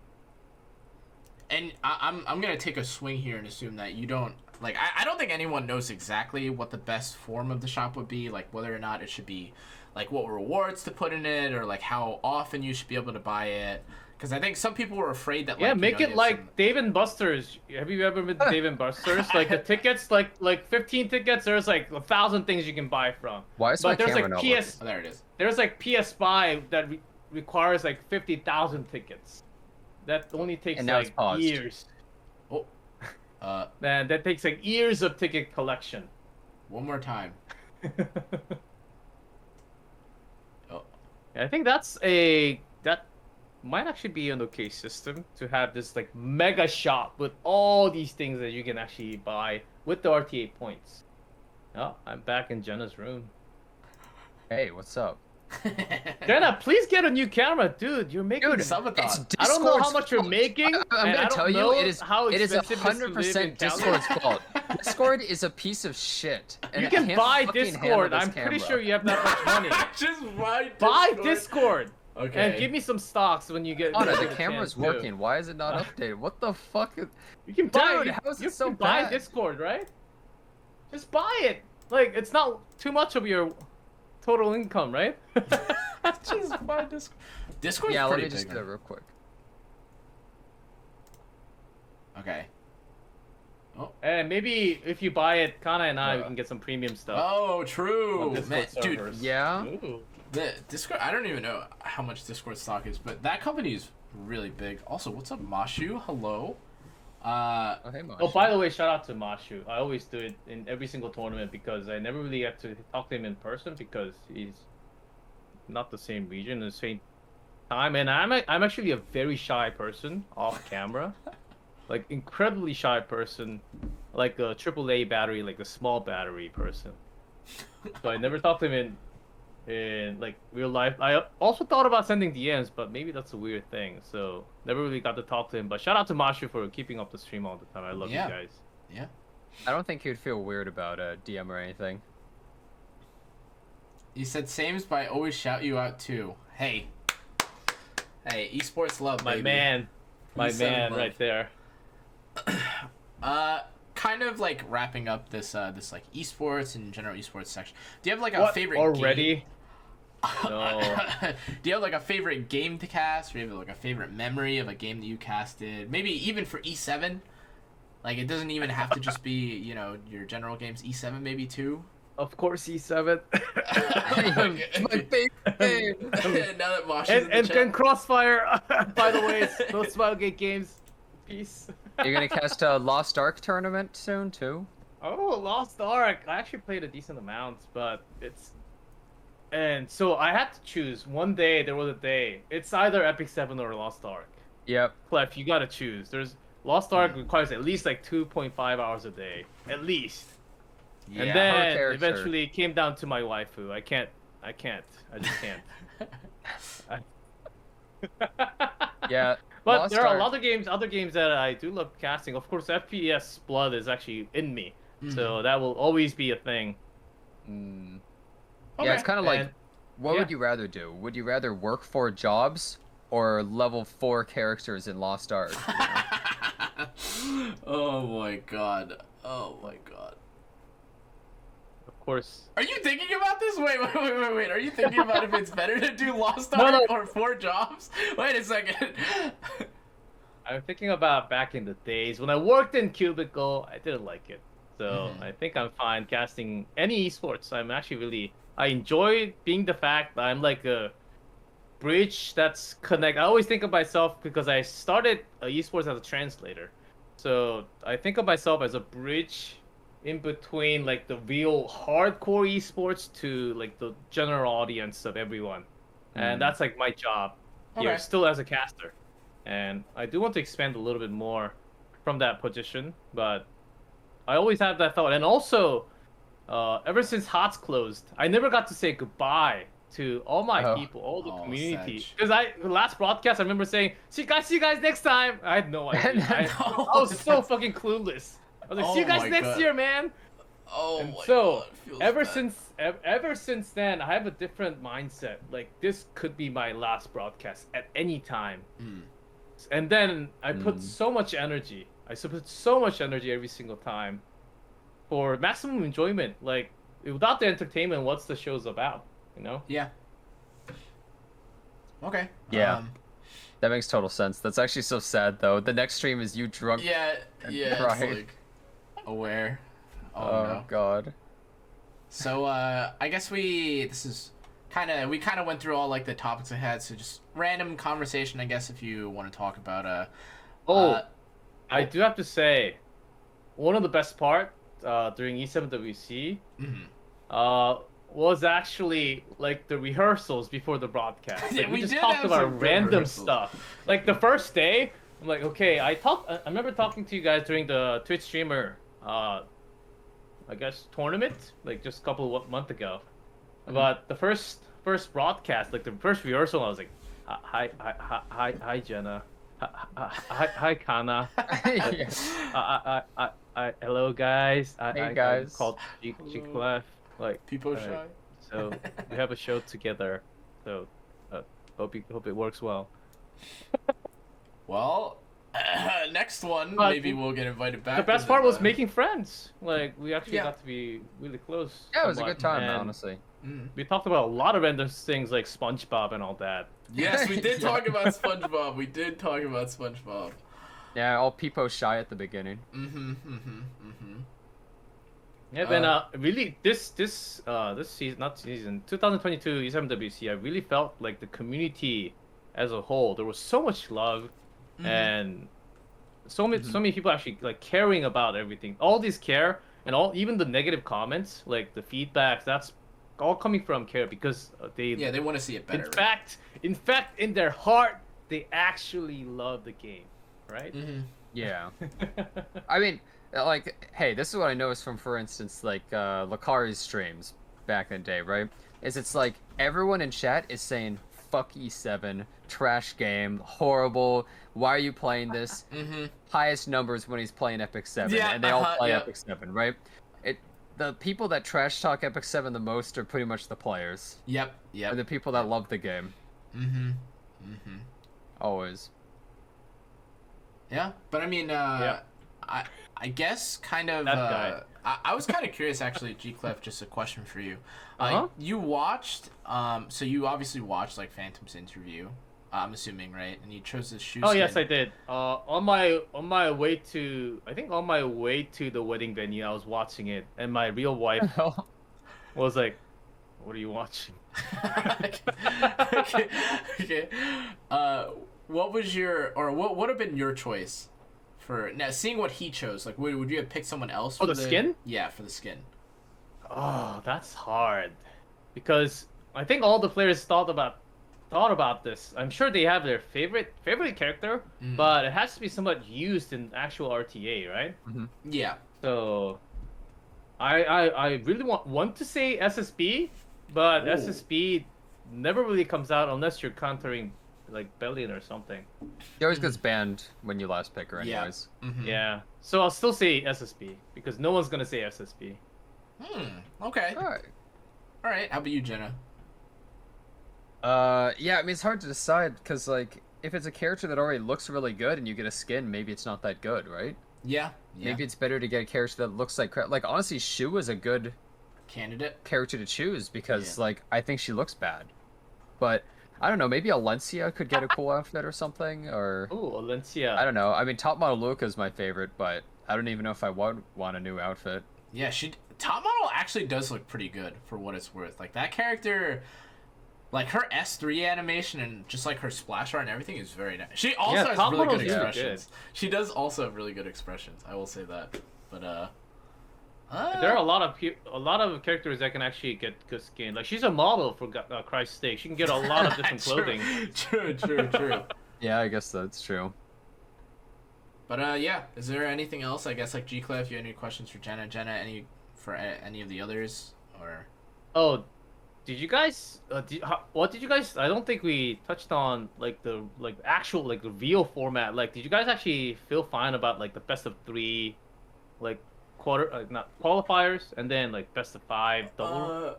And I'm gonna take a swing here and assume that you don't like. I don't think anyone knows exactly what the best form of the shop would be, like whether or not it should be like what rewards to put in it, or like how often you should be able to buy it. Because I think some people were afraid that Yeah, like, make you it know, like some... Dave and Buster's. Have you ever been to Dave and Buster's? Like the tickets, like 15 tickets. There's like 1,000 things you can buy from. Why is But my there's camera like not PS. working? Oh, there it is. There's like PS5 that requires like 50,000 tickets. That only takes And now it's like paused. years. Oh. Man, that takes like years of ticket collection. One more time. Oh. I think that might actually be an okay system to have this like mega shop with all these things that you can actually buy with the RTA points. Oh, I'm back in Jenna's room. Hey, what's up? Jenna, please get a new camera, dude. You're making. Dude, Subathon. I don't know how Discord's much you're fault. making. I'm and gonna I don't tell you, know it is how it is expensive it is to live in 100% Canada. Discord's fault. Discord is a piece of shit. And You it can can't buy fucking Discord. handle I'm this pretty camera. sure you have that much money. Just buy Buy Discord. Okay. And give me some stocks when you get. Anna, get the a camera's chance, too. working. Why is it not updated? What the fuck? You can buy. Dude, how is it you so can buy bad? Discord, right? Just buy it. Like it's not too much of your total income, right? Just buy Discord. Discord's Yeah, let pretty me just big, do it man. real quick. Okay. And maybe if you buy it, Canna and I, we Yeah. can get some premium stuff. Oh, true. on Discord Man, dude, servers. Yeah? Ooh. the Discord, I don't even know how much Discord stock is, but that company is really big. Also, what's up, Mashu? Hello. Oh, hey, Oh, Mashu. by the way, shout out to Mashu. I always do it in every single tournament because I never really get to talk to him in person because he's not the same region, the same time, and I'm actually a very shy person off camera, like incredibly shy person, like a AAA battery, like a small battery person. So I never talked to him in like real life. I also thought about sending DMs, but maybe that's a weird thing. So never really got to talk to him. But shout out to Mashu for keeping up the stream all the time. I love Yeah. you guys. Yeah. I don't think he'd feel weird about a DM or anything. You said sames, but I always shout you out too. Hey, esports love, My baby. man, my E7 man, love. right there. Kind of like wrapping up this this like esports and general esports section. Do you have like a What favorite already? game? No. Do you have like a favorite game to cast? Or you have like a favorite memory of a game that you casted? Maybe even for E7. Like it doesn't even have to just be, you know, your general games. E7 maybe too. Of course, E7. It's my favorite game. Now that Mosh is in the and chat. Crossfire. By the way, those Smilegate games. Peace. You're gonna cast a Lost Ark tournament soon too. Oh, Lost Ark. I actually played a decent amount, but it's... And so I had to choose. One day, there was a day. It's either Epic 7 or Lost Ark. Yep. Clef, you gotta choose. There's... Lost Ark requires at least like 2.5 hours a day. At least. Yeah. And Her then character. eventually it came down to my waifu. I just can't. Yeah. But Lost there are Ark. a lot of other games that I do love casting. Of course, FPS blood is actually in me, so that will always be a thing. Mm. Okay. Yeah, it's kind of like, And- what yeah. would you rather do? Would you rather work 4 jobs or level 4 characters in Lost Ark? Oh my god. Oh my god. Of course. Are you thinking about this? Wait. Are you thinking about if it's better to do Lost No, Ark no. or 4 jobs? Wait a second. I'm thinking about back in the days when I worked in Cubicle. I didn't like it, so I think I'm fine casting any esports. I enjoy being the fact that I'm like a bridge that's connect. I always think of myself because I started esports as a translator, so I think of myself as a bridge in between like the real hardcore esports to like the general audience of everyone, and that's like my job here, Okay. still as a caster. And I do want to expand a little bit more from that position, but I always have that thought. And also, ever since HOTS closed, I never got to say goodbye to all my people, all the community. Sag. Because last broadcast, I remember saying, see you guys next time. I had no idea. No. I was so fucking clueless. I was like, see you Oh guys my next God. year, man. Oh And my so, god. Feels bad. ever since then, I have a different mindset. Like, this could be my last broadcast at any time. And then I put so much energy. I put so much energy every single time for maximum enjoyment. Like, without the entertainment, what's the show's about? You know? Yeah. Okay. Yeah. That makes total sense. That's actually so sad though. The next stream is you drunk. Yeah. It's Right. like aware. Oh, Oh no. god. So I guess we kind of went through all like the topics I had. So just random conversation, I guess, if you want to talk about I do have to say, one of the best part during E7WC was actually like the rehearsals before the broadcast. Like, We we just did talked have about some good random rehearsals. stuff. Like the first day, I'm like, okay, I remember talking to you guys during the Twitch streamer, I guess tournament, like just a couple of months ago. But the first broadcast, like the first rehearsal, I was like, hi Jenna, hi Canna, hello guys, Hey, guys. I'm called Gclef, like people shy. so we have a show together, so hope it works well. Well, next one, But maybe we'll get invited back. The best part was making friends. Like we actually Yeah. got to be really close. Yeah, it was a somewhat, good time, and honestly. we talked about a lot of random things like SpongeBob and all that. Yes, we did Yeah. talk about SpongeBob. We did talk about SpongeBob. Yeah, all peepo shy at the beginning. Yeah, and really this season, not season, 2022 E7WC, I really felt like the community as a whole, there was so much love, and so many people actually like caring about everything. All this care and even the negative comments, like the feedback, that's all coming from care because they they want to see it better. In fact, in their heart, they actually love the game, right? Mm-hmm. Yeah. I mean, like, hey, this is what I noticed from, for instance, like Lakari's streams back in the day, right? It's like everyone in chat is saying fuck E7, trash game, horrible. Why are you playing this? Mm-hmm. Highest numbers when he's playing Epic 7, and they all play Epic 7, right? The people that trash talk Epic 7 the most are pretty much the players. Yep. Or the people that love the game. Mm-hmm. Mm-hmm. Always. Yeah, but I mean, I guess kind of. That guy. I was kind of curious, actually, Gclef. Just a question for you. Uh-huh. You watched, so you obviously watched like Phantom's interview. I'm assuming, right? And you chose this shoe. Oh yes, I did. On my way to, I think on my way to the wedding venue, I was watching it, and my real wife was like, "What are you watching?" Okay. What was your, or what would have been your choice for now? Seeing what he chose, like, would you have picked someone else? For the skin? Yeah, for the skin. Oh, that's hard, because I think all the players thought about this. I'm sure they have their favorite character, but it has to be somewhat used in actual RTA, right? Mm-hmm. Yeah. So, I really want to say SSB, but SSB never really comes out unless you're countering like Bellion or something. He always gets banned when you last pick her anyways. Yeah. Mm-hmm. Yeah. So I'll still say SSB because no one's gonna say SSB. Okay. All right. How about you, Jenna? Yeah, I mean, it's hard to decide, because, like, if it's a character that already looks really good and you get a skin, maybe it's not that good, right? Yeah. Maybe it's better to get a character that looks like crap. Like, honestly, Shu is a good candidate character to choose, because, like, I think she looks bad. But, I don't know, maybe Alencia could get a cool outfit or something, or... Ooh, Alencia. I don't know. I mean, Top Model Luca is my favorite, but I don't even know if I would want a new outfit. Yeah, Top Model actually does look pretty good, for what it's worth. Like, that character... Like, her S3 animation and just, like, her splash art and everything is very nice. She also has really good expressions. She does also have really good expressions. I will say that. But, there are a lot of characters that can actually get good skin. Like, she's a model, for Christ's sake. She can get a lot of different clothing. True. Yeah, I guess that's true. But, yeah. Is there anything else? I guess, like, Gclef, you have any questions for Jenna? Jenna, for any of the others? Or... Oh, did you guys? What did you guys? I don't think we touched on like the actual like reveal format. Like, did you guys actually feel fine about like the best of 3, like not qualifiers, and then like best of 5 double?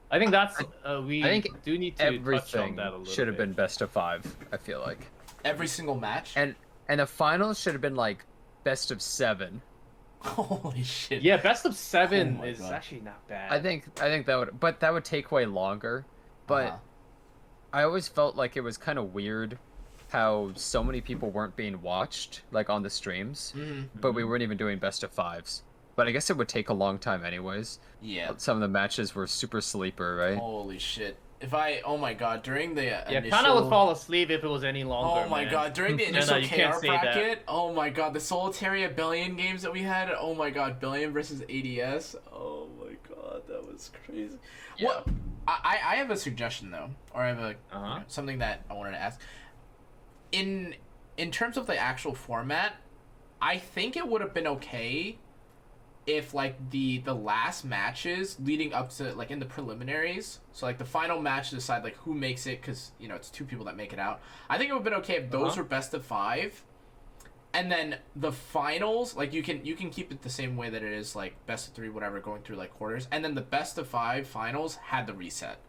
I think that's I think do need to touch on that a little bit. Should have been best of 5. I feel like every single match, and the finals should have been like best of 7. Holy shit! Yeah, best of 7 is actually not bad. I think that would, but that would take way longer. But I always felt like it was kind of weird how so many people weren't being watched, like on the streams, but we weren't even doing best of 5s. But I guess it would take a long time anyways. Yeah. Some of the matches were super sleeper, right? Holy shit! Oh my god, during the initial... Canna would fall asleep if it was any longer. Oh my god, during the initial KR bracket, oh my god, the Solitaria Billion games that we had, oh my god, Billion versus ADS, oh my god, that was crazy. Yeah. What? I have a suggestion though, or I have a something that I wanted to ask. In terms of the actual format, I think it would have been okay if like the last matches leading up to like in the preliminaries, so like the final match to decide like who makes it, because you know it's 2 people that make it out. I think it would have been okay if those were best of 5, and then the finals, like you can keep it the same way that it is, like best of 3 whatever, going through like quarters, and then the best of 5 finals had the reset,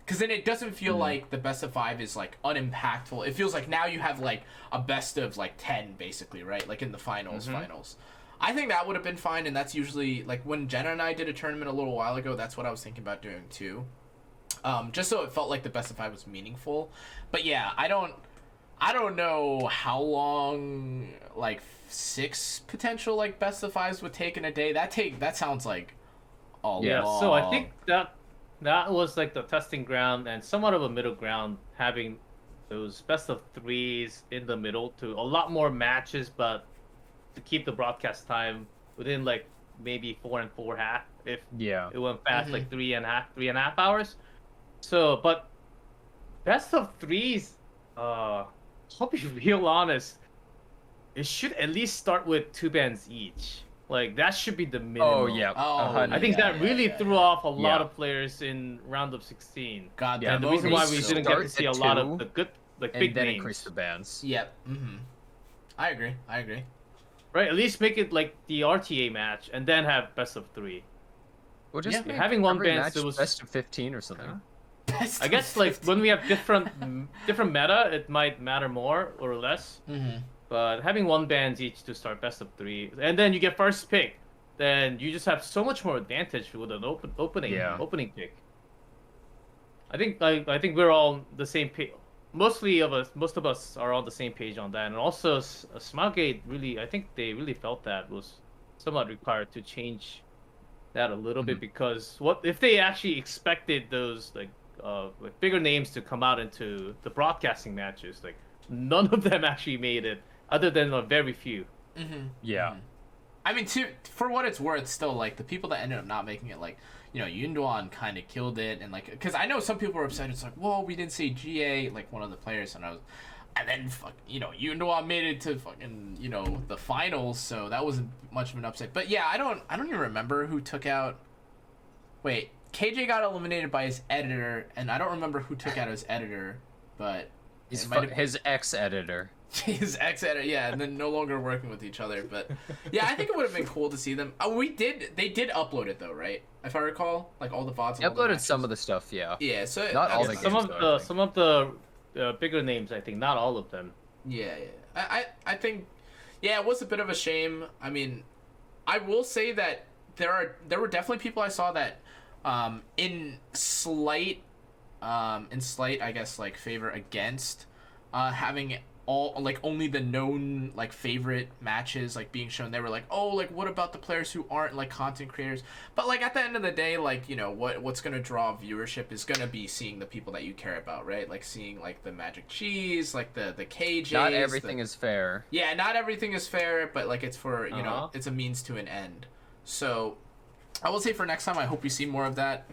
because then it doesn't feel like the best of 5 is like unimpactful. It feels like now you have like a best of like 10 basically, right? Like in the finals. I think that would have been fine, and that's usually, like, when Jenna and I did a tournament a little while ago, that's what I was thinking about doing, too. Just so it felt like the best of 5 was meaningful. But, yeah, I don't know how long, like, 6 potential, like, best of 5s would take in a day. That sounds like a lot. Yeah, so I think that was, like, the testing ground and somewhat of a middle ground, having those best of 3s in the middle to a lot more matches, but to keep the broadcast time within like maybe 4 and 4.5 if Yeah. it went fast, like 3.5 hours. So, but best of threes, I'll be real honest, it should at least start with 2 bands each. Like that should be the minimum. Oh yeah. I think that really threw off a lot of players in round of 16. God, And the reason why we didn't get to see a lot of the good, like big and then names. increase the bands. Yep. I agree. Right, at least make it like the RTA match, and then have best of 3. Well, just make having one every band, match it was best of 15 or something. Best I of guess like 15. when we have different meta, it might matter more or less. But having one band each to start best of 3, and then you get first pick, then you just have so much more advantage with an opening pick. I think we're all the same page. Most of us are on the same page on that, and also Smilegate really, I think they really felt that was somewhat required to change that a little bit, because what if they actually expected those like bigger names to come out into the broadcasting matches? Like none of them actually made it, other than a very few. Yeah. I mean, for what it's worth, still, like, the people that ended up not making it, like, you know, Yunduan kind of killed it, and, like, because I know some people were upset, it's like, whoa, we didn't see GA, like, one of the players, and then, you know, Yunduan made it to fucking, you know, the finals, so that wasn't much of an upset. But, yeah, I don't even remember who took out, wait, KJ got eliminated by his editor, and I don't remember who took out his editor, but... His ex-editor. His ex-editor, yeah, and then no longer working with each other. But yeah, I think it would have been cool to see them. They did upload it though, right? If I recall, like all the VODs. They uploaded some of the stuff, yeah. Yeah, so not all the games. Some of the bigger names, I think, not all of them. Yeah. I think, yeah, it was a bit of a shame. I mean, I will say that there were definitely people I saw that, in slight, I guess, like favor against, having all like only the known like favorite matches like being shown. They were like, oh, like what about the players who aren't like content creators? But like at the end of the day, like, you know, what's gonna draw viewership is gonna be seeing the people that you care about, right? Like seeing like the Magic Cheese, like the KJs. Not everything is fair. Yeah, not everything is fair, but like it's for, you know, it's a means to an end. So I will say for next time, I hope we see more of that.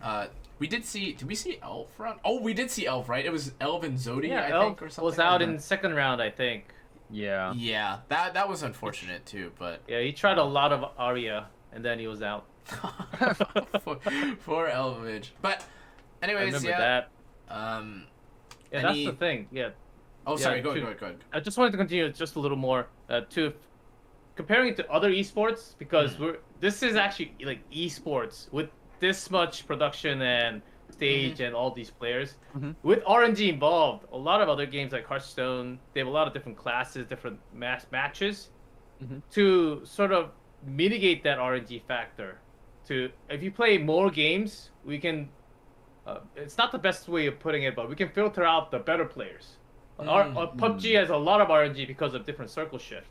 Did we see Elf run? Oh, we did see Elf, right? It was Elf and Zodi, I think, or something. Was out in second round, I think. Yeah. Yeah, that was unfortunate too, but... Yeah, he tried a lot of Arya, and then he was out. Poor Elvage. But, anyways, I remember that. Yeah, that's the thing, yeah. Oh, sorry, go ahead. I just wanted to continue just a little more, to comparing it to other esports, because this is actually like esports with this much production and stage and all these players with RNG involved. A lot of other games like Hearthstone, they have a lot of different classes, different matches to sort of mitigate that RNG factor. If you play more games, we can. It's not the best way of putting it, but we can filter out the better players. PUBG has a lot of RNG because of different circle shift,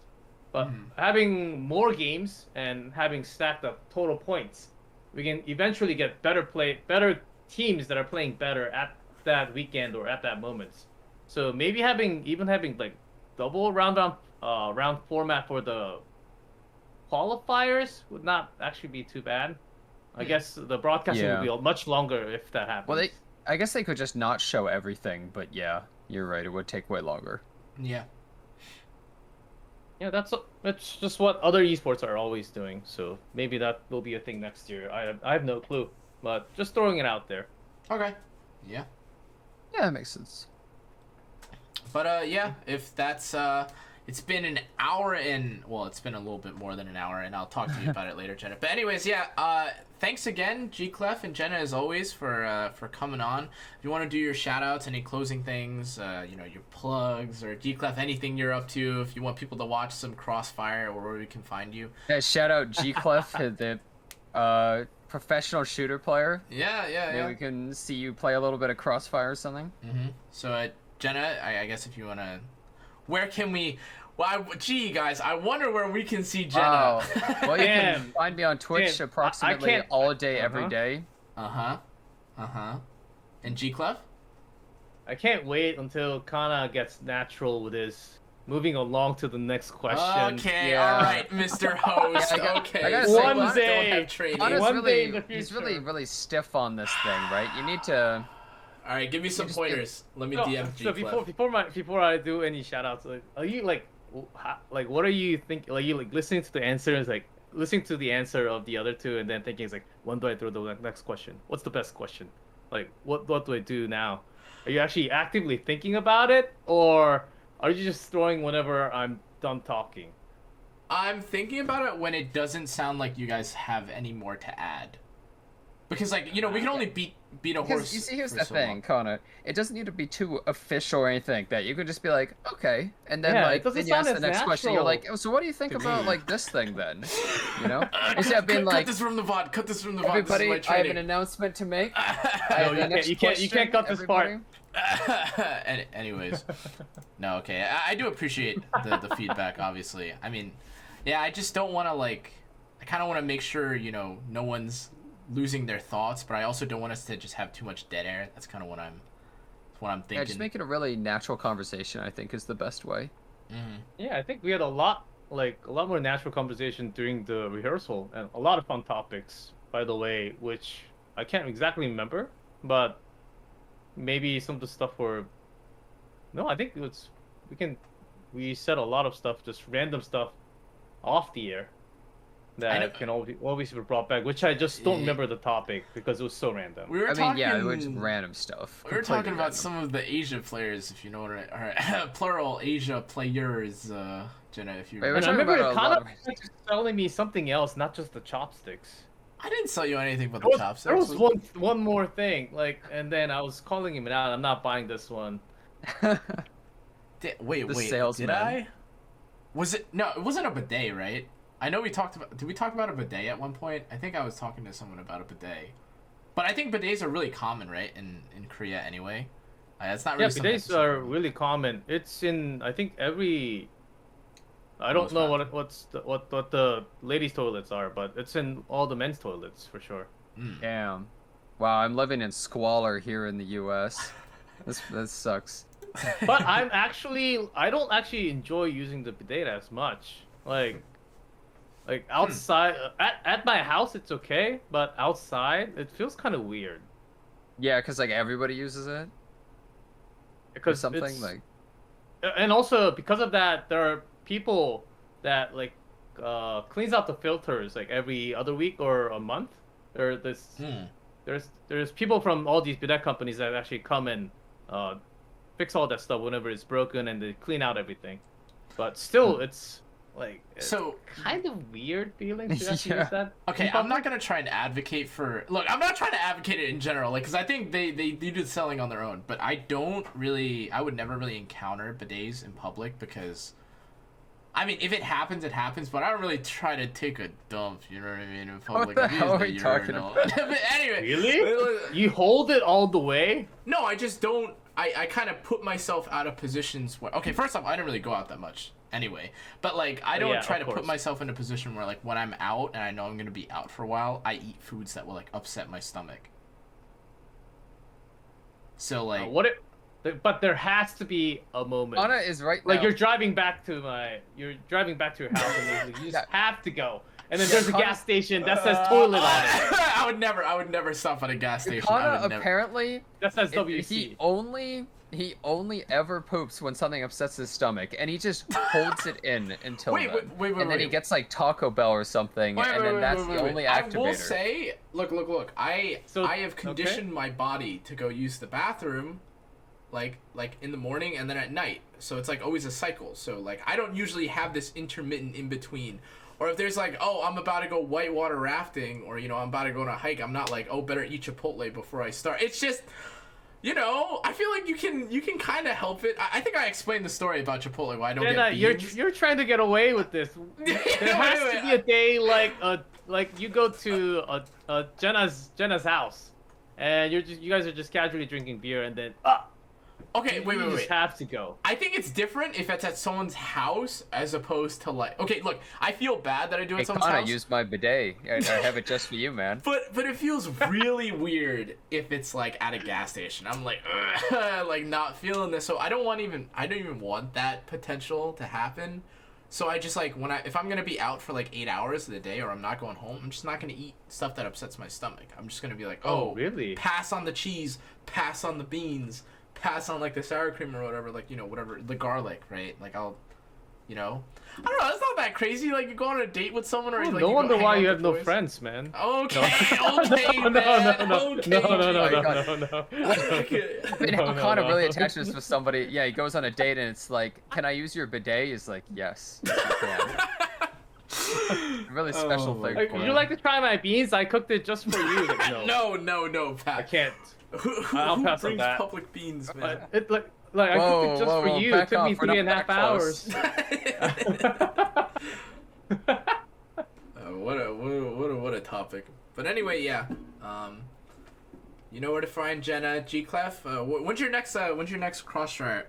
but having more games and having stacked up total points, we can eventually get better teams that are playing better at that weekend or at that moment. So maybe having like double round format for the qualifiers would not actually be too bad. I guess the broadcasting would be much longer if that happens. Well, I guess they could just not show everything, but yeah, you're right. It would take way longer. Yeah. Yeah, that's just what other esports are always doing. So maybe that will be a thing next year. I have no clue, but just throwing it out there. Okay. Yeah. Yeah, that makes sense. But yeah, if that's it's been an hour it's been a little bit more than an hour, and I'll talk to you about it later, Jenna. But anyways, yeah, thanks again, Gclef and Jenna, as always, for coming on. If you want to do your shout outs, any closing things, you know, your plugs, or Gclef, anything you're up to, if you want people to watch some Crossfire or where we can find you. Yeah, shout out Gclef, the professional shooter player. Yeah. Maybe we can see you play a little bit of Crossfire or something. So Jenna, I guess if you want to, where can we... Well, gee, guys, I wonder where we can see Jenna. Wow. Well, you can find me on Twitch approximately all day, every day. And Gclef? I can't wait until Canna gets natural with his moving along to the next question. Okay, Yeah. all right, Mr. Host. Okay, I gotta so say, One let's day- don't have training. Connor's One day in really, the he's future. really, really stiff on this thing, right? You need to. All right, give me some just pointers. Let me So, DM so Gclef. before I do any shout outs, like, are you like what are you thinking? Like, you like listening to the answers, like listening to the answer of the other two, and then thinking, it's like, when do I throw the next question? What's the best question? Like, what do I do now? Are you actually actively thinking about it, or are you just throwing whenever I'm done talking? I'm thinking about it when it doesn't sound like you guys have any more to add. Because, like, you know, we can only beat a horse. Because you see, here's for the so thing, long. Connor. It doesn't need to be too official or anything like that. You could just be like, okay, and then Yeah, it like doesn't then you ask sound the as next question. You're like, natural. oh, so what do you think about like this thing then? You know, instead of Cut, being cut like, this from the VOD. Cut this from the VOD. everybody, this is my I have an training. announcement to make. No, The next you can't cut this everybody. part. Anyways, no, okay. I do appreciate the feedback. Obviously, I mean, yeah, I just don't want to like. I kind of want to make sure, you know, no one's losing their thoughts, but I also don't want us to just have too much dead air. That's kind of what I'm thinking. Yeah, just make it a really natural conversation. I think is the best way. Mhm. Yeah, I think we had a lot more natural conversation during the rehearsal, and a lot of fun topics, by the way, which I can't exactly remember, but maybe some of the stuff were. No, I think we said a lot of stuff, just random stuff, off the air, I know- that can always be brought back. Which I just don't Yeah. remember the topic because it was so random. We were I talking. mean, yeah, it was just random stuff. We were completely talking about random. some of the Asia players, if you know what I. All right, plural Asia players. Jenna, if you. Wait, we're And I talking remember about a Canna lot of- was telling me something else, not just the chopsticks. I didn't sell you anything but the There was, chopsticks. there was one more thing, like, and then I was calling him out. I'm not buying this one. Wait, The did salesman. I? Was it? No, it wasn't a bidet, right? I know we talked about. Did we talk about a bidet at one point? I think I was talking to someone about a bidet. But I think bidets are really common, right? In Korea, anyway. That's not really. Yeah, something bidets that's- are really common. It's in, I think, every. I don't Most know bathrooms. what the ladies' toilets are, but it's in all the men's toilets for sure. Mm. Damn. Wow, I'm living in squalor here in the U.S. This sucks. But I don't actually enjoy using the bidet as much. Like outside, at my house it's okay, but outside it feels kind of weird. Yeah, because like everybody uses it or Because something it's- like. and also because of that, there are people that like cleans out the filters like every other week or a month. There's people from all these bidet companies that actually come and fix all that stuff whenever it's broken, and they clean out everything. But still, it's like So kind of weird feeling to actually Yeah. use that. okay, in I'm not public. gonna try and advocate for. Look, I'm not trying to advocate it in general, like, because I think they do the selling on their own. But I would never really encounter bidets in public because. I mean, if it happens, it happens, but I don't really try to take a dump, you know what I mean, in public. the I've used hell are the we talking urinal. about? But anyway. Really? You hold it all the way? No, I just don't. I kind of put myself out of positions where. Okay, first off, I don't really go out that much anyway. But, like, I don't Yeah, try of to put course. myself in a position where, like, when I'm out and I know I'm going to be out for a while, I eat foods that will, like, upset my stomach. So, like. But there has to be a moment. Anna is right Like now. you're driving back to your house, and you just Yeah. have to go. And then Yeah, there's a Connor- gas station that says toilet on it. I would never stop at a gas station. I Kana would never. apparently That says he WC. only ever poops when something upsets his stomach, and he just holds it in until Wait, then. wait, and then he gets like Taco Bell or something, and then that's the only activator. I will say, look. I have okay. conditioned my body to go use the bathroom, like in the morning and then at night. So it's like always a cycle. So like I don't usually have this intermittent in between. Or if there's like, oh, I'm about to go whitewater rafting, or I'm about to go on a hike, I'm not like, oh, better eat Chipotle before I start. It's just. I feel like you can kind of help it. I think I explained the story about Chipotle why I don't Jenna, get beans. you're trying to get away with this. There has to be a day like you go to Jenna's house, and you guys are just casually drinking beer, and then Okay, wait. You just have to go. I think it's different if it's at someone's house as opposed to like. Okay, look, I feel bad that I do it at someone's Canna, house. use my bidet. I have it just for you, man. But it feels really weird if it's like at a gas station. I'm like, ugh, like not feeling this. So I don't even want that potential to happen. So I just like if I'm gonna be out for like 8 hours of the day or I'm not going home, I'm just not gonna eat stuff that upsets my stomach. I'm just gonna be like, oh, really? Pass on the cheese, pass on the beans, pass on like the sour cream or whatever, like, you know, whatever, the garlic, right? Like I'll, you know, I don't know, it's not that crazy. Like you go on a date with someone or like no you wonder go hang why out you with have no boys. friends, man. Okay, okay, man. No. Canna really attaches with somebody. Yeah, he goes on a date and it's like, can I use your bidet? He's like, yes. You can. Really special thing. Like, would you like to try my beans? I cooked it just for you. Like, No, Pat. I can't. Who pass on brings that. public beans, man? It like I cooked it just for you. It took me 3.5 hours. What a topic. But anyway, yeah. You know where to find Jenna, Gclef. When's your next Crossfire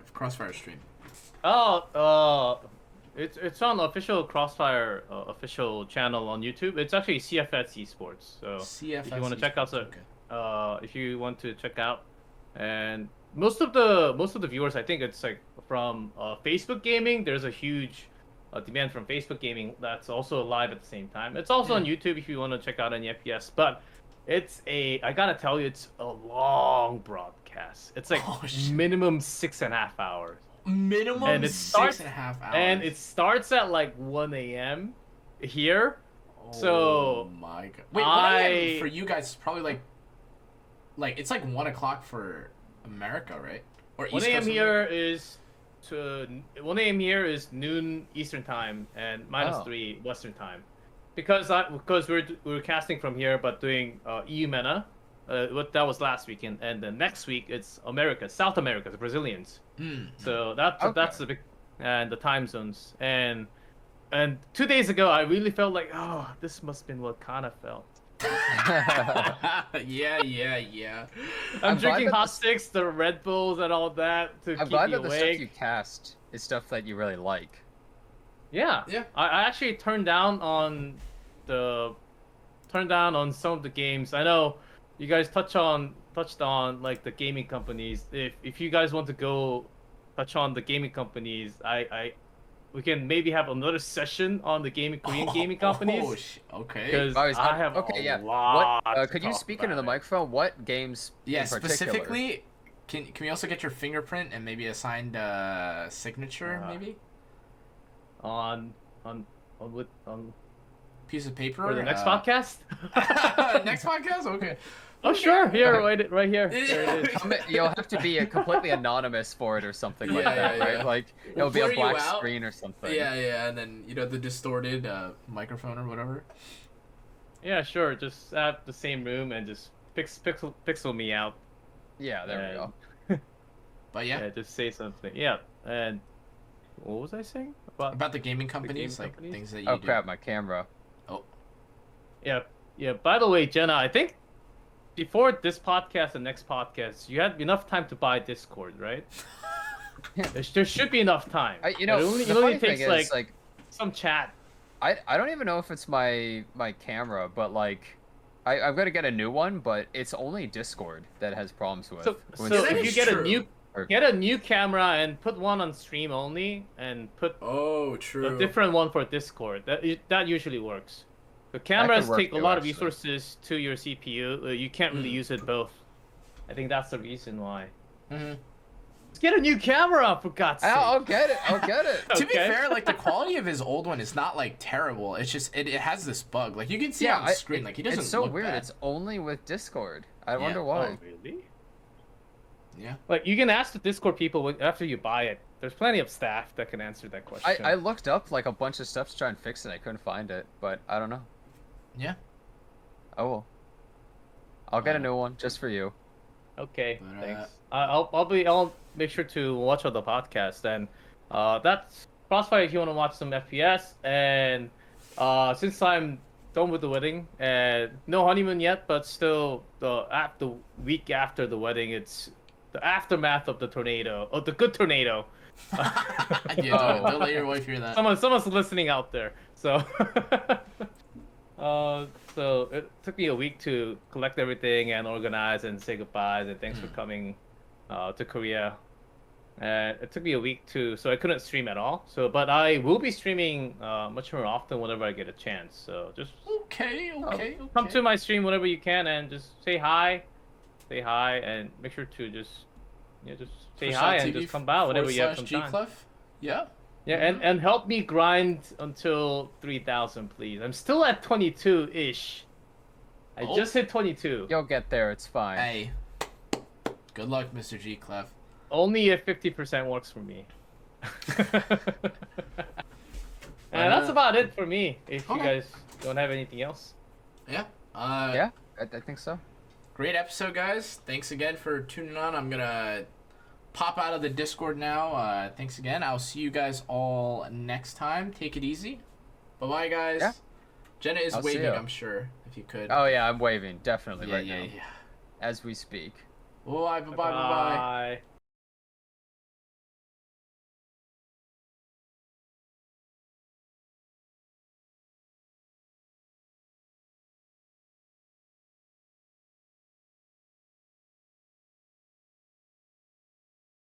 stream? It's on the official Crossfire official channel on YouTube. It's actually CFS Esports. So CFS if you want to check out, okay. if you want to check out, and most of the viewers, I think it's like from Facebook gaming. There's a huge demand from Facebook gaming that's also live at the same time. It's also on YouTube if you want to check out any FPS. But I gotta tell you, it's a long broadcast. It's like minimum 6.5 hours. Minimum and it starts, 6.5 hours. And it starts at like 1 a.m. here. Oh my god. Wait, 1 a.m. for you guys is probably like it's like 1 o'clock for America, right? Or 1 a.m. here is 1 a.m. here is noon Eastern time and -3 Western time. Because we're casting from here but doing EU MENA. That was last weekend, and the next week it's South America, the Brazilians. So that's the big, and the time zones. And 2 days ago, I really felt like, oh, this must have been what Canna felt. Yeah. I'm drinking hot sticks, the Red Bulls, and all that to keep you awake. The stuff you cast is stuff that you really like. Yeah. I actually turned down on some of the games. I know you guys touched on like the gaming companies. If you guys want to go touch on the gaming companies, we can maybe have another session on the Korean gaming companies. Okay. Because I have a lot. Could you speak into the microphone? What games? Yeah, in particular? specifically. Can we also get your fingerprint and maybe a signed signature, maybe? On piece of paper for the next podcast. Next podcast, okay. Oh sure, here, right here. There it is. You'll have to be completely anonymous for it or something like that, right? Like it'll be a black screen or something. Yeah, and then the distorted microphone or whatever. Yeah, sure. Just have the same room and just pixel me out. Yeah, there we go. But yeah, just say something. Yeah, and what was I saying about the gaming companies, things that you do. Oh crap, my camera. Oh. Yeah. By the way, Jenna, I think before this podcast and next podcast, you had enough time to buy Discord, right? There should be enough time. It only takes like some chat. I don't even know if it's my camera, but like I'm gonna get a new one, but it's only Discord that has problems with. So if you get a new camera and put one on stream only, and put a different one for Discord, that usually works. The cameras take a lot of resources to your CPU. You can't really use it both. I think that's the reason why. Let's get a new camera, for God's sake. I'll get it. To be fair, like the quality of his old one is not like terrible. It's just it has this bug. Like you can see on the screen, like he doesn't. It's so look weird. bad. It's only with Discord. I wonder why. Oh, really? Yeah. Like you can ask the Discord people after you buy it. There's plenty of staff that can answer that question. I looked up like a bunch of stuff to try and fix it. I couldn't find it, but I don't know. Yeah. Oh well. I'll get a new one just for you. Okay, thanks. I'll make sure to watch all the podcast, and that's Crossfire if you want to watch some FPS. And since I'm done with the wedding, and no honeymoon yet, but still the week after the wedding, it's the aftermath of the tornado, of the good tornado. Yeah, don't let your wife hear that. Someone's listening out there. So, so it took me a week to collect everything and organize and say goodbyes and thanks for coming to Korea. It took me a week so I couldn't stream at all. So, but I will be streaming much more often whenever I get a chance. So just Okay. come to my stream whenever you can and just say hi, and make sure to just say hi and just come by whenever you have some time. Gclef? Yeah. Yeah, and help me grind until 3,000, please. I'm still at 22-ish. I just hit 22. You'll get there. It's fine. Hey. Good luck, Mr. Gclef. Only if 50% works for me. And that's about it for me. If you guys don't have anything else. Yeah. Yeah, I think so. Great episode, guys. Thanks again for tuning on. I'm gonna pop out of the Discord now. Thanks again. I'll see you guys all next time. Take it easy. Bye-bye, guys. Yeah. Jenna is I'll see waving, you. I'm sure, if you could. Oh yeah, I'm waving definitely yeah, now yeah. as we speak. Bye. Bye.